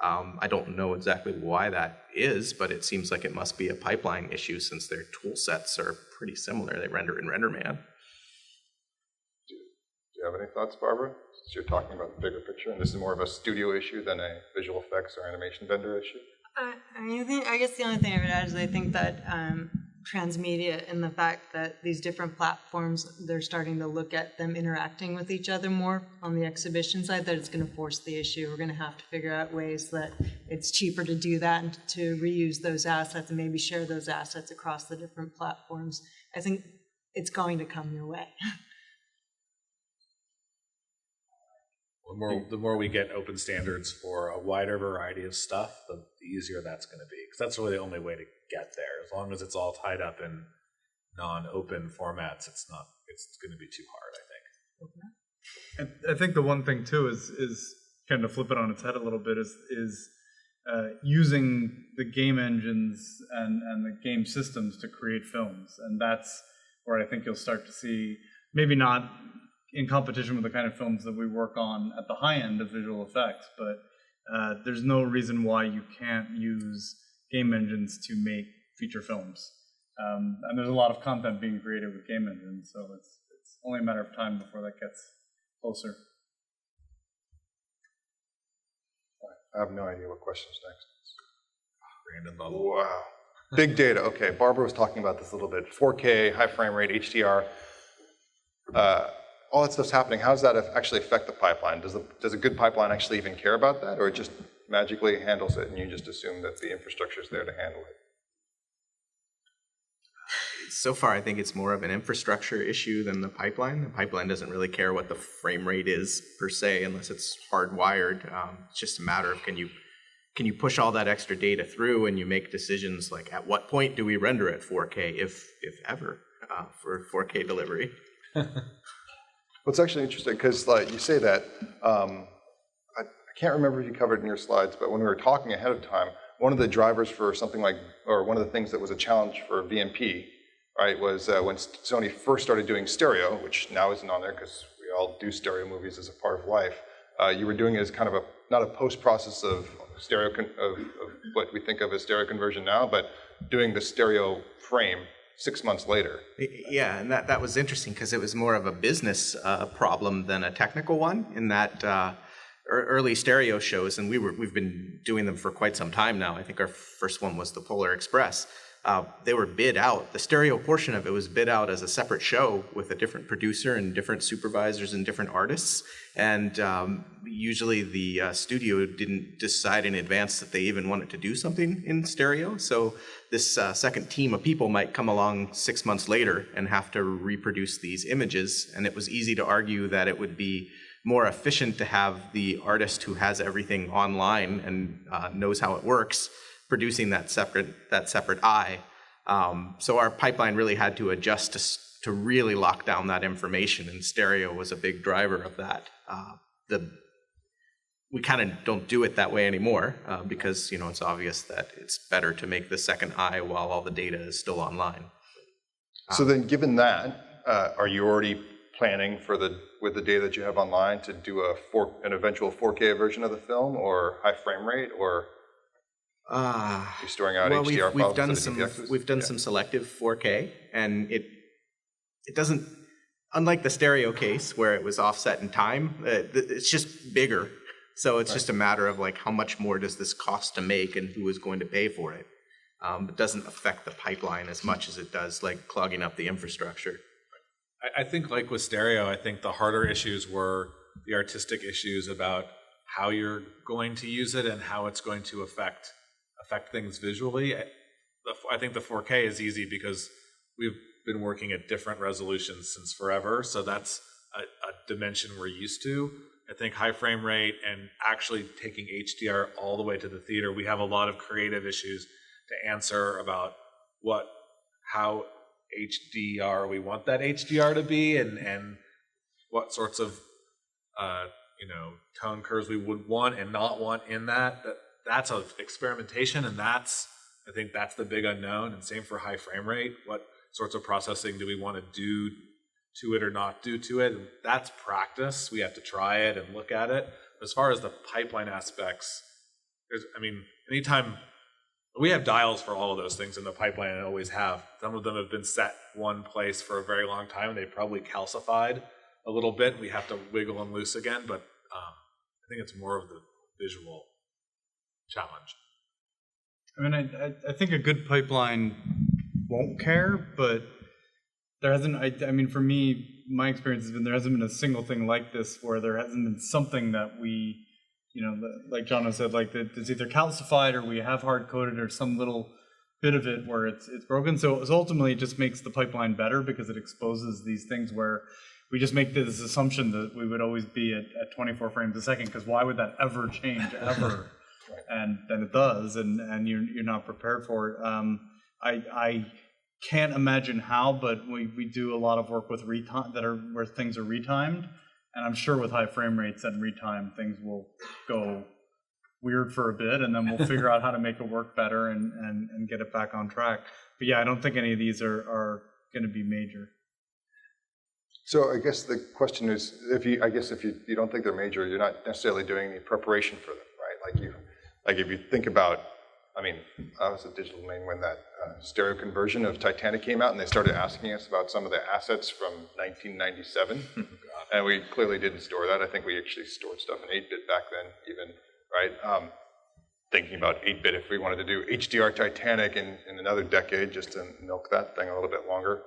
I don't know exactly why that is, but it seems like it must be a pipeline issue since their tool sets are pretty similar. They render in RenderMan. Do you have any thoughts, Barbara? Since you're talking about the bigger picture, and this is more of a studio issue than a visual effects or animation vendor issue? I guess the only thing I would add is I think that Transmedia and the fact that these different platforms, they're starting to look at them interacting with each other more on the exhibition side, that it's going to force the issue. We're going to have to figure out ways that it's cheaper to do that and to reuse those assets and maybe share those assets across the different platforms. I think it's going to come your way. The more we get open standards for a wider variety of stuff, the easier that's going to be. Because that's really the only way to get there. As long as it's all tied up in non-open formats, it's going to be too hard, I think. I think the one thing too is kind of flip it on its head a little bit is using the game engines and the game systems to create films, and that's where I think you'll start to see, maybe not in competition with the kind of films that we work on at the high end of visual effects, but there's no reason why you can't use game engines to make feature films. And there's a lot of content being created with game engines, so it's only a matter of time before that gets closer. I have no idea what question's next. Random bubble. Wow. Big data. Okay, Barbara was talking about this a little bit. 4K, high frame rate, HDR. All that stuff's happening. How does that actually affect the pipeline? Does a good pipeline actually even care about that, or it just magically handles it and you just assume that the infrastructure is there to handle it? So far, I think it's more of an infrastructure issue than the pipeline. The pipeline doesn't really care what the frame rate is per se, unless it's hardwired. It's just a matter of can you push all that extra data through, and you make decisions like at what point do we render at 4K, if ever, for 4K delivery. Well, it's actually interesting because you say that. I can't remember if you covered it in your slides, but when we were talking ahead of time, one of the drivers for something like, or one of the things that was a challenge for VMP, right, was when Sony first started doing stereo, which now isn't on there because we all do stereo movies as a part of life. You were doing it as kind of not a post-process of stereo, of what we think of as stereo conversion now, but doing the stereo frame 6 months later. Yeah, and that was interesting because it was more of a business problem than a technical one in that early stereo shows, and we've been doing them for quite some time now. I think our first one was the Polar Express. They were bid out. The stereo portion of it was bid out as a separate show with a different producer and different supervisors and different artists. And usually the studio didn't decide in advance that they even wanted to do something in stereo. So this second team of people might come along 6 months later and have to reproduce these images. And it was easy to argue that it would be more efficient to have the artist who has everything online and knows how it works producing that separate eye. So our pipeline really had to adjust to really lock down that information, and stereo was a big driver of that. We kind of don't do it that way anymore because it's obvious that it's better to make the second eye while all the data is still online. So then, given that, are you already planning for with the data that you have online to do an eventual 4K version of the film, or high frame rate, or you're storing out HDR files? We've done some selective 4K, and it doesn't, unlike the stereo case where it was offset in time, it's just bigger. So it's just a matter of like how much more does this cost to make and who is going to pay for it. It doesn't affect the pipeline as much as it does like clogging up the infrastructure. I think like with stereo, I think the harder issues were the artistic issues about how you're going to use it and how it's going to affect things visually. I think the 4K is easy because we've been working at different resolutions since forever, so that's a dimension we're used to. I think high frame rate and actually taking HDR all the way to the theater, we have a lot of creative issues to answer about how HDR we want that HDR to be, and what sorts of tone curves we would want and not want in that. That's an experimentation, and I think that's the big unknown. And same for high frame rate. What sorts of processing do we want to do to it or not do to it? And that's practice. We have to try it and look at it. As far as the pipeline aspects, anytime we have dials for all of those things in the pipeline, and always have. Some of them have been set one place for a very long time. They probably calcified a little bit. We have to wiggle them loose again, but I think it's more of the visual challenge. I think a good pipeline won't care, but there hasn't, for me, my experience has been there hasn't been a single thing like this where there hasn't been something that we, like John said, like that it's either calcified or we have hard-coded or some little bit of it where it's broken. So ultimately it just makes the pipeline better because it exposes these things where we just make this assumption that we would always be at 24 frames a second, because why would that ever change, ever? Right. And then it does, and you're not prepared for it. I can't imagine how, but we do a lot of work with retime where things are retimed, and I'm sure with high frame rates and retime things will go weird for a bit, and then we'll figure out how to make it work better and get it back on track. But yeah, I don't think any of these are going to be major. So I guess the question is, if you don't think they're major, you're not necessarily doing any preparation for them, right? Like if you think about, I was at Digital Domain when that stereo conversion of Titanic came out, and they started asking us about some of the assets from 1997, and we clearly didn't store that. I think we actually stored stuff in 8-bit back then, even, right? Thinking about 8-bit, if we wanted to do HDR Titanic in another decade, just to milk that thing a little bit longer.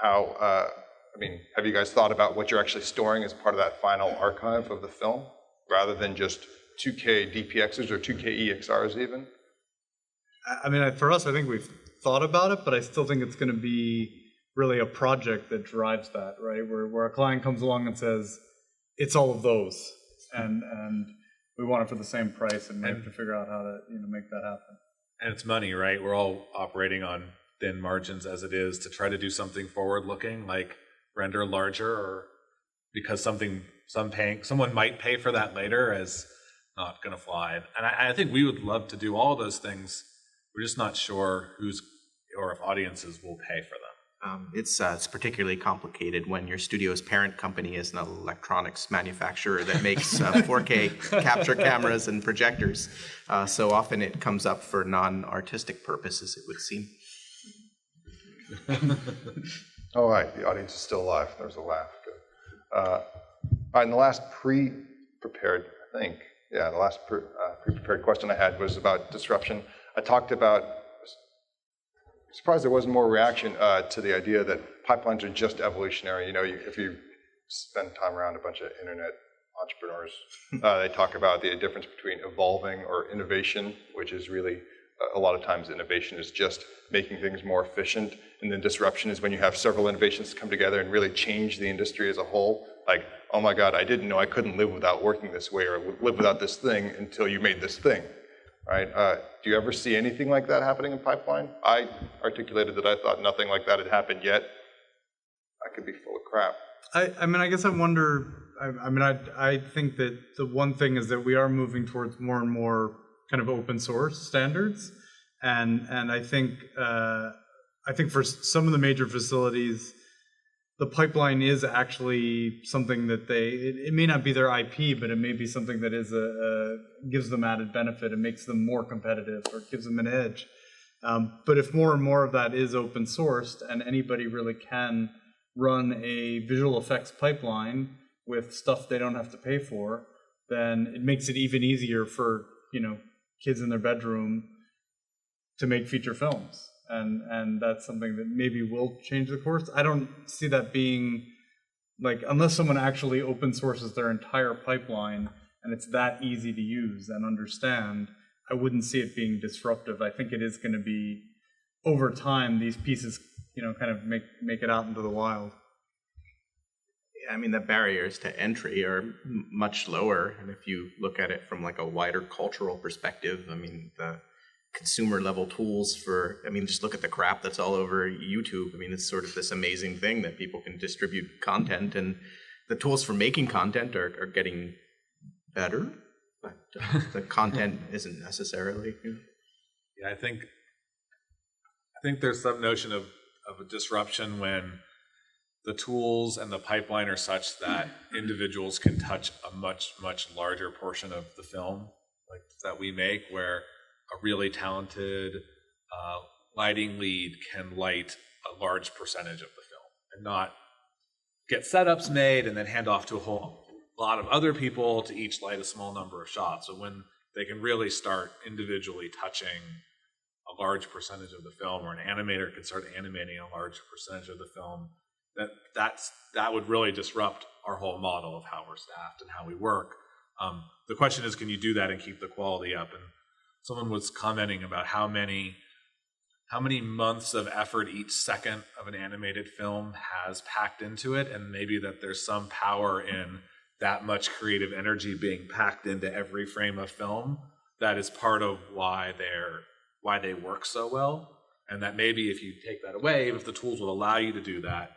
Have you guys thought about what you're actually storing as part of that final archive of the film, rather than just 2K DPXs or 2K EXRs even? For us, I think we've thought about it, but I still think it's going to be really a project that drives that, right? Where a client comes along and says, it's all of those, and we want it for the same price, and we have to figure out how to make that happen. And it's money, right? We're all operating on thin margins as it is. To try to do something forward-looking, like render larger, or because someone might pay for that later, is not going to fly. And I think we would love to do all those things. We're just not sure or if audiences will pay for them. It's particularly complicated when your studio's parent company is an electronics manufacturer that makes 4K capture cameras and projectors. So often it comes up for non-artistic purposes, it would seem. All right, the audience is still alive. There's a laugh. Good. All right, and the last pre-prepared, I think, yeah, the last pre-prepared question I had was about disruption. I talked about, surprised there wasn't more reaction to the idea that pipelines are just evolutionary. You know, if you spend time around a bunch of internet entrepreneurs, they talk about the difference between evolving or innovation, which is really, a lot of times innovation is just making things more efficient, and then disruption is when you have several innovations come together and really change the industry as a whole. Like, oh my God, I didn't know I couldn't live without working this way or live without this thing until you made this thing, right? Do you ever see anything like that happening in pipeline? I articulated that I thought nothing like that had happened yet. I could be full of crap. I mean, I guess I wonder, I think that the one thing is that we are moving towards more and more kind of open source standards. And I think for some of the major facilities, the pipeline is actually something that it may not be their IP, but it may be something that is gives them added benefit and makes them more competitive or gives them an edge. But if more and more of that is open sourced and anybody really can run a visual effects pipeline with stuff they don't have to pay for, then it makes it even easier for, kids in their bedroom to make feature films. And that's something that maybe will change the course. I don't see that being, like, unless someone actually open sources their entire pipeline and it's that easy to use and understand, I wouldn't see it being disruptive. I think it is going to be, over time, these pieces, kind of make it out into the wild. I mean, the barriers to entry are much lower. And if you look at it from like a wider cultural perspective, I mean, the consumer level tools just look at the crap that's all over YouTube. I mean, it's sort of this amazing thing that people can distribute content, and the tools for making content are getting better, but the content isn't necessarily. Yeah, I think there's some notion of a disruption when the tools and the pipeline are such that individuals can touch a much, much larger portion of the film like that we make, where a really talented lighting lead can light a large percentage of the film and not get setups made and then hand off to a whole lot of other people to each light a small number of shots. So when they can really start individually touching a large percentage of the film, or an animator can start animating a large percentage of the film, that would really disrupt our whole model of how we're staffed and how we work. The question is, can you do that and keep the quality up? And someone was commenting about how many months of effort each second of an animated film has packed into it, and maybe that there's some power in that much creative energy being packed into every frame of film that is part of why they work so well. And that maybe if you take that away, if the tools would allow you to do that,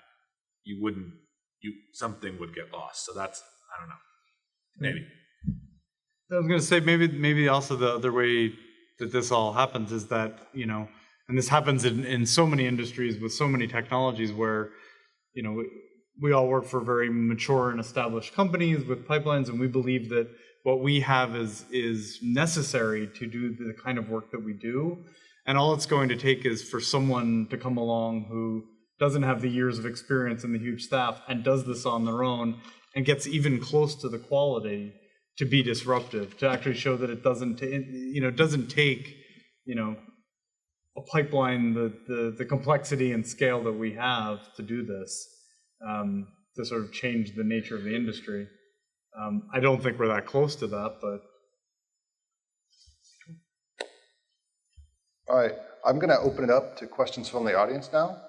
something would get lost. So that's, I don't know, maybe. I was going to say, maybe also the other way that this all happens is that, and this happens in so many industries with so many technologies where, we all work for very mature and established companies with pipelines, and we believe that what we have is necessary to do the kind of work that we do. And all it's going to take is for someone to come along who doesn't have the years of experience and the huge staff and does this on their own and gets even close to the quality to be disruptive, to actually show that it doesn't take, a pipeline, the complexity and scale that we have to do this, to sort of change the nature of the industry. I don't think we're that close to that, but. All right, I'm going to open it up to questions from the audience now.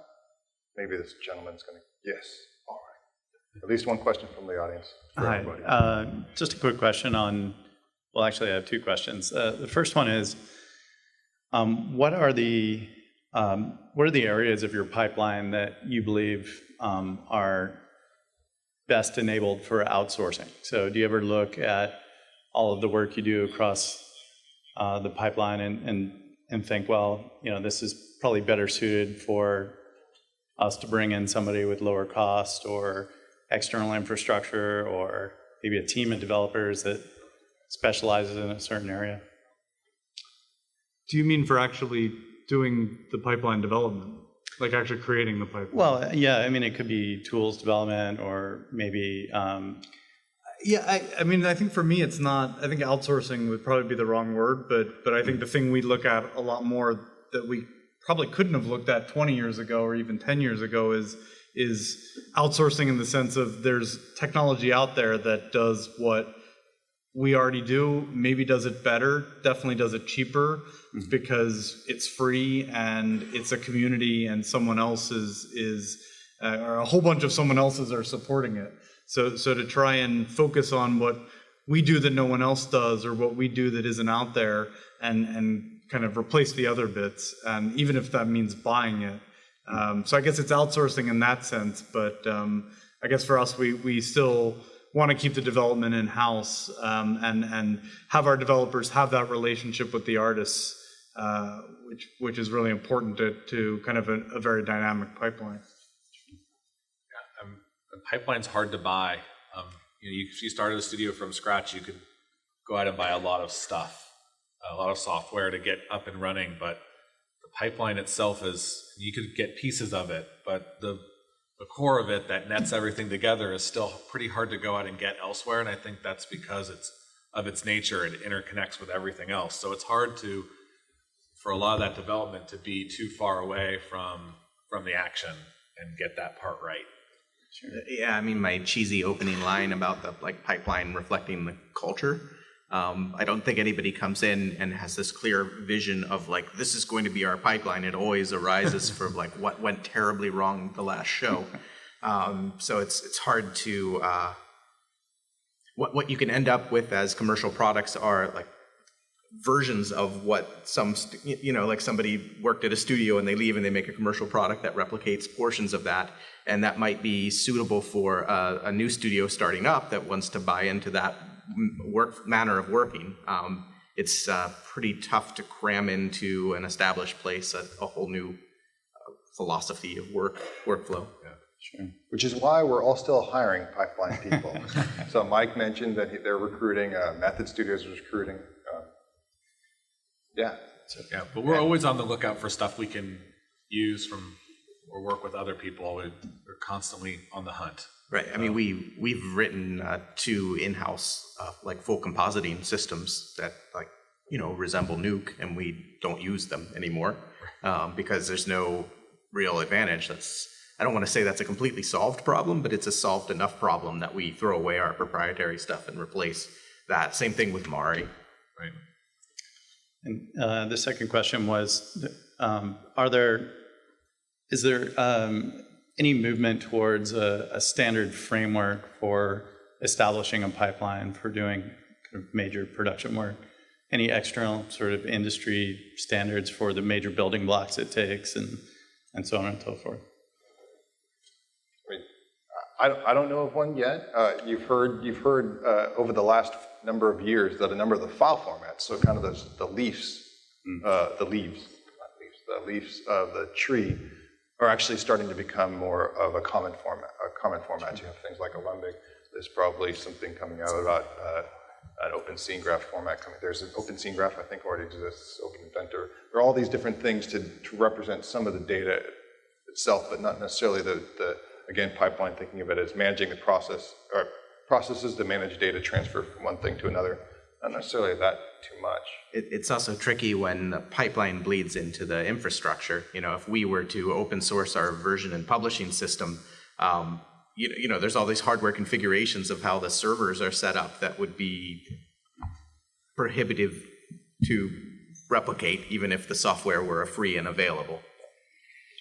Maybe this gentleman's going to, yes, all right. At least one question from the audience. Hi, just a quick question on, well, actually I have two questions. The first one is, what are the areas of your pipeline that you believe are best enabled for outsourcing? So do you ever look at all of the work you do across the pipeline and think, well, this is probably better suited for us to bring in somebody with lower cost or external infrastructure or maybe a team of developers that specializes in a certain area. Do you mean for actually doing the pipeline development? Like actually creating the pipeline? Well, yeah, I mean, it could be tools development or maybe... Yeah, I mean, I think for me, it's not, I think outsourcing would probably be the wrong word, but I think the thing we look at a lot more that we probably couldn't have looked at 20 years ago or even 10 years ago is outsourcing in the sense of there's technology out there that does what we already do, maybe does it better, definitely does it cheaper, because it's free and it's a community and someone else or a whole bunch of someone else's are supporting it. So to try and focus on what we do that no one else does or what we do that isn't out there and kind of replace the other bits, even if that means buying it. So I guess it's outsourcing in that sense, but I guess for us, we still want to keep the development in-house and have our developers have that relationship with the artists, which is really important to kind of a very dynamic pipeline. Yeah, the pipeline's hard to buy. If you started a studio from scratch, you could go out and buy a lot of stuff, a lot of software to get up and running, but the pipeline itself you could get pieces of it, but the core of it that nets everything together is still pretty hard to go out and get elsewhere, and I think that's because of its nature. It interconnects with everything else, so it's hard for a lot of that development to be too far away from the action and get that part right. Sure. Yeah, I mean, my cheesy opening line about the pipeline reflecting the culture. I don't think anybody comes in and has this clear vision of this is going to be our pipeline. It always arises from what went terribly wrong the last show. So it's hard to what you can end up with as commercial products are versions of what somebody worked at a studio and they leave and they make a commercial product that replicates portions of that, and that might be suitable for a new studio starting up that wants to buy into that manner of working. It's pretty tough to cram into an established place a whole new philosophy of workflow. Yeah, sure. Which is why we're all still hiring pipeline people. So Mike mentioned that they're recruiting, Method Studios is recruiting. Yeah. But we're always on the lookout for stuff we can use from or work with other people. We're constantly on the hunt. Right. I mean, we've written 2 in-house full compositing systems that resemble Nuke, and we don't use them anymore because there's no real advantage. I don't want to say that's a completely solved problem, but it's a solved enough problem that we throw away our proprietary stuff and replace that. Same thing with Mari. Right. And the second question was, is there any movement towards a standard framework for establishing a pipeline for doing kind of major production work? Any external sort of industry standards for the major building blocks it takes and so on and so forth? I don't know of one yet. You've heard over the last number of years that a number of the file formats, so kind of the leaves of the tree, are actually starting to become more of a common format. You have things like Alembic. There's probably something coming out about an open scene graph format coming. There's an open scene graph I think already exists. Open Inventor. There are all these different things to represent some of the data itself, but not necessarily the again, pipeline, thinking of it as managing the process, or processes to manage data transfer from one thing to another. Not necessarily that too much. It's also tricky when the pipeline bleeds into the infrastructure. If we were to open source our version and publishing system, there's all these hardware configurations of how the servers are set up that would be prohibitive to replicate, even if the software were free and available.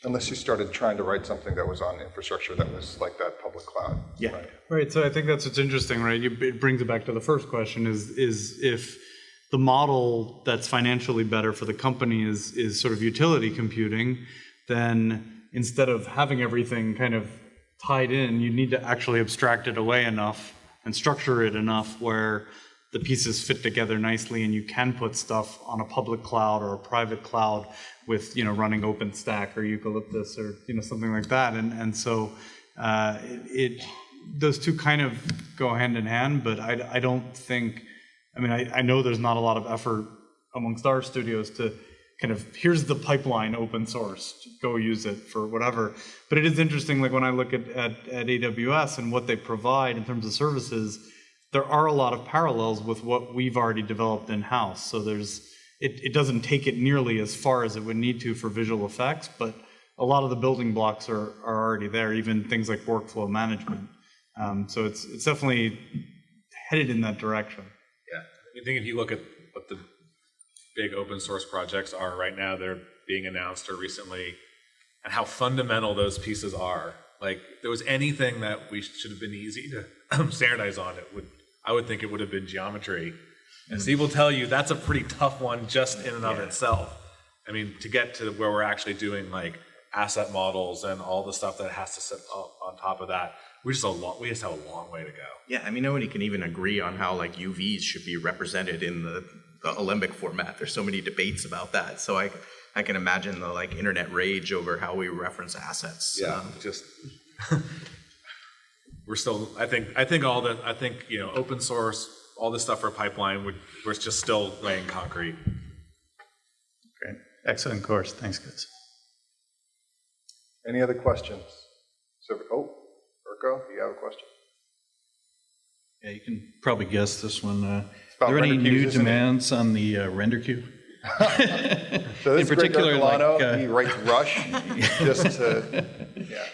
Unless you started trying to write something that was on infrastructure that was like that public cloud. Yeah. Right. So I think that's what's interesting, right? It brings it back to the first question: is if the model that's financially better for the company is sort of utility computing, then instead of having everything kind of tied in, you need to actually abstract it away enough and structure it enough where the pieces fit together nicely, and you can put stuff on a public cloud or a private cloud with, running OpenStack or Eucalyptus or, something like that. And so those two kind of go hand in hand, but I don't think, I know there's not a lot of effort amongst our studios to kind of, here's the pipeline open source, go use it for whatever. But it is interesting, like when I look at AWS and what they provide in terms of services, there are a lot of parallels with what we've already developed in-house. So it doesn't take it nearly as far as it would need to for visual effects, but a lot of the building blocks are already there, even things like workflow management. So it's definitely headed in that direction. Yeah, I think if you look at what the big open source projects are right now, they're being announced or recently, and how fundamental those pieces are. Like, if there was anything that we should have been easy to standardize on, I would think it would have been geometry. And Steve will tell you that's a pretty tough one just in and of itself. To get to where we're actually doing like asset models and all the stuff that has to sit on top of that, we just have a long way to go. Yeah, nobody can even agree on how like UVs should be represented in the Alembic format. There's so many debates about that. So I can imagine the like internet rage over how we reference assets. Yeah, we're still. I think open source, all this stuff for pipeline, we're just still laying concrete. Great, excellent course. Thanks, guys. Any other questions? Urko, do you have a question? Yeah, you can probably guess this one. Are about there any render queues, new isn't it? demands on the render queue? So this In particular, Greg Arcolano, he writes Rush just to,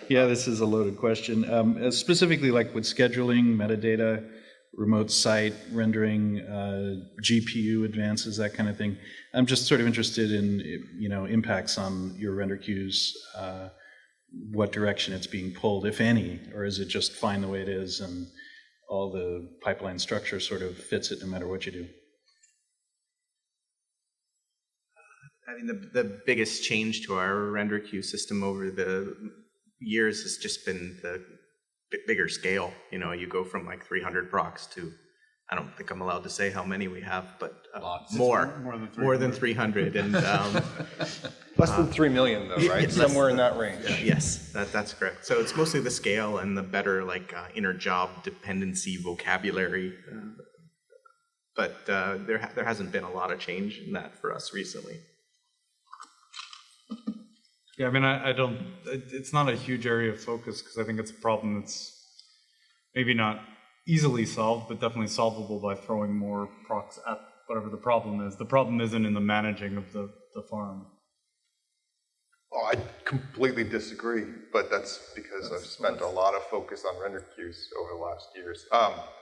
Yeah, this is a loaded question. Specifically, like with scheduling, metadata, remote site rendering, GPU advances, that kind of thing. I'm just sort of interested in, impacts on your render queues, what direction it's being pulled, if any, or is it just fine the way it is and all the pipeline structure sort of fits it no matter what you do? The biggest change to our render queue system over the years has just been the bigger scale. You go from like 300 procs to, I don't think I'm allowed to say how many we have, but more than 300. And less than 3 million though, right? Somewhere in that range. Yes, that's correct. So it's mostly the scale and the better like inner job dependency vocabulary. But there hasn't been a lot of change in that for us recently. Yeah, I don't, it's not a huge area of focus because I think it's a problem that's maybe not easily solved, but definitely solvable by throwing more procs at whatever the problem is. The problem isn't in the managing of the farm. Oh, I completely disagree, but that's because I've spent a lot of focus on render queues over the last years.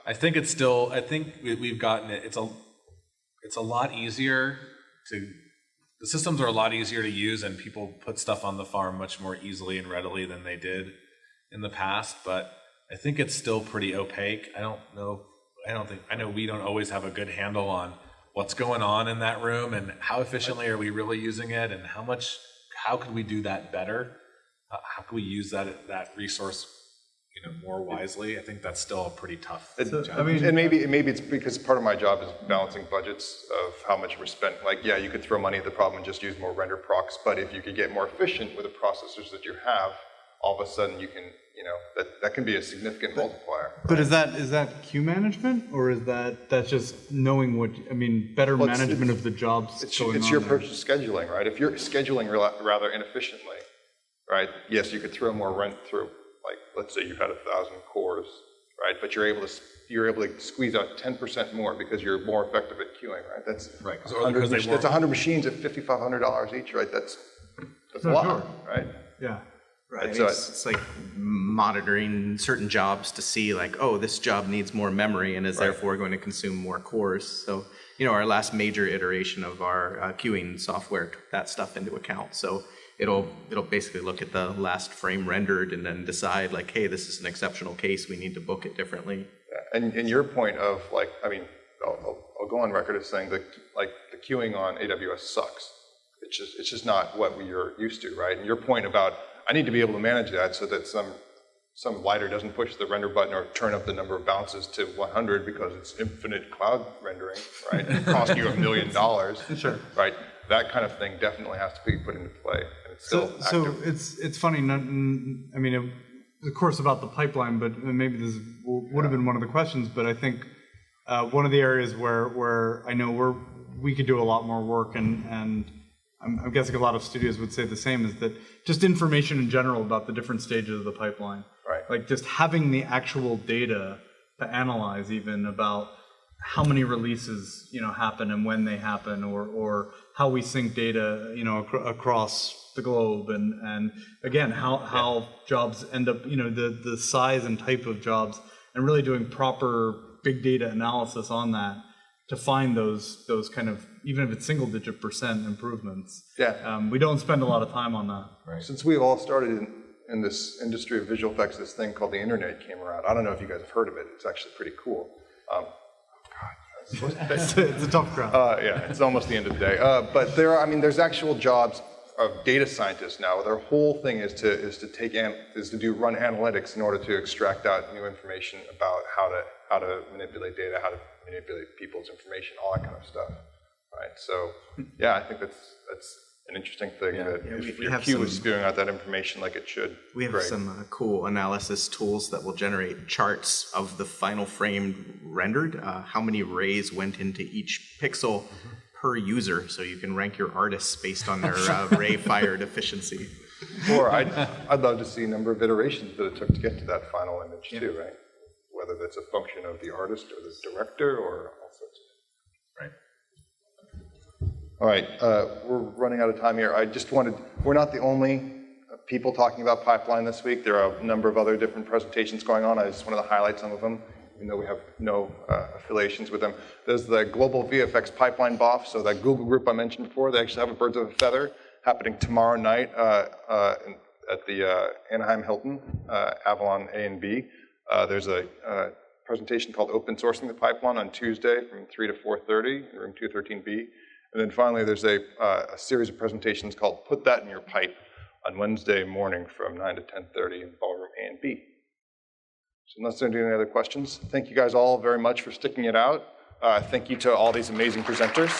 I think it's still, we've gotten it, it's a lot easier the systems are a lot easier to use and people put stuff on the farm much more easily and readily than they did in the past, but I think it's still pretty opaque. I know we don't always have a good handle on what's going on in that room and how efficiently are we really using it and how could we do that better? How can we use that resource more wisely? I think that's still a pretty tough job. And maybe it's because part of my job is balancing budgets of how much we're spending. Like, yeah, you could throw money at the problem and just use more render procs, but if you could get more efficient with the processors that you have, all of a sudden you can, that can be a significant multiplier. But is that queue management, or is that's just knowing better management of the jobs It's going on your there? purchase scheduling, right? If you're scheduling rather inefficiently, right? Yes, you could throw more rent through. Like, let's say you had 1,000 cores, right? But you're able to squeeze out 10% more because you're more effective at queuing, right? That's right. That's 100 machines at $5,500 each, right? That's a lot, right? Yeah. Right. It's like monitoring certain jobs to see like, oh, this job needs more memory and is therefore going to consume more cores. So, our last major iteration of our queuing software took that stuff into account. So it'll basically look at the last frame rendered and then decide like, hey, this is an exceptional case. We need to book it differently. Yeah. And your point of like, I'll go on record as saying that like the queuing on AWS sucks. It's just not what we are used to, right? And your point about I need to be able to manage that so that some lighter doesn't push the render button or turn up the number of bounces to 100 because it's infinite cloud rendering, right? It costs you $1 million. Sure. Right? That kind of thing definitely has to be put into play. And it's still So it's funny, I mean, of course about the pipeline, but maybe this would have been one of the questions, but I think one of the areas where I know we could do a lot more work, and I'm guessing a lot of studios would say the same, is that just information in general about the different stages of the pipeline. Right. Like just having the actual data to analyze even about how many releases, happen and when they happen, or how we sync data, across the globe, and again, how jobs end up, the size and type of jobs, and really doing proper big data analysis on that to find those kind of, even if it's single-digit % improvements. Yeah. We don't spend a lot of time on that. Right. Since we've all started in this industry of visual effects, this thing called the internet came around. I don't know if you guys have heard of it. It's actually pretty cool. It's a tough crowd. Yeah, it's almost the end of the day. But there's actual jobs of data scientists now. Their whole thing is to run analytics in order to extract out new information about how to manipulate data, how to manipulate people's information, all that kind of stuff. Right. So yeah, I think that's an interesting thing that if your queue is spewing out that information like it should. We have some cool analysis tools that will generate charts of the final frame rendered, how many rays went into each pixel per user, so you can rank your artists based on their ray fired efficiency. Or I'd love to see a number of iterations that it took to get to that final image too, right? Whether that's a function of the artist or the director or all sorts of things. Right. All right, we're running out of time here. We're not the only people talking about pipeline this week. There are a number of other different presentations going on. I just wanted to highlight some of them, even though we have no affiliations with them. There's the Global VFX Pipeline BOF, so that Google group I mentioned before. They actually have a Birds of a Feather happening tomorrow night at the Anaheim Hilton, Avalon A and B. There's a presentation called Open Sourcing the Pipeline on Tuesday from 3 to 4:30 in room 213B. And then finally, there's a series of presentations called Put That in Your Pipe on Wednesday morning from 9 to 10:30 in ballroom A and B. So unless there are any other questions, thank you guys all very much for sticking it out. Thank you to all these amazing presenters.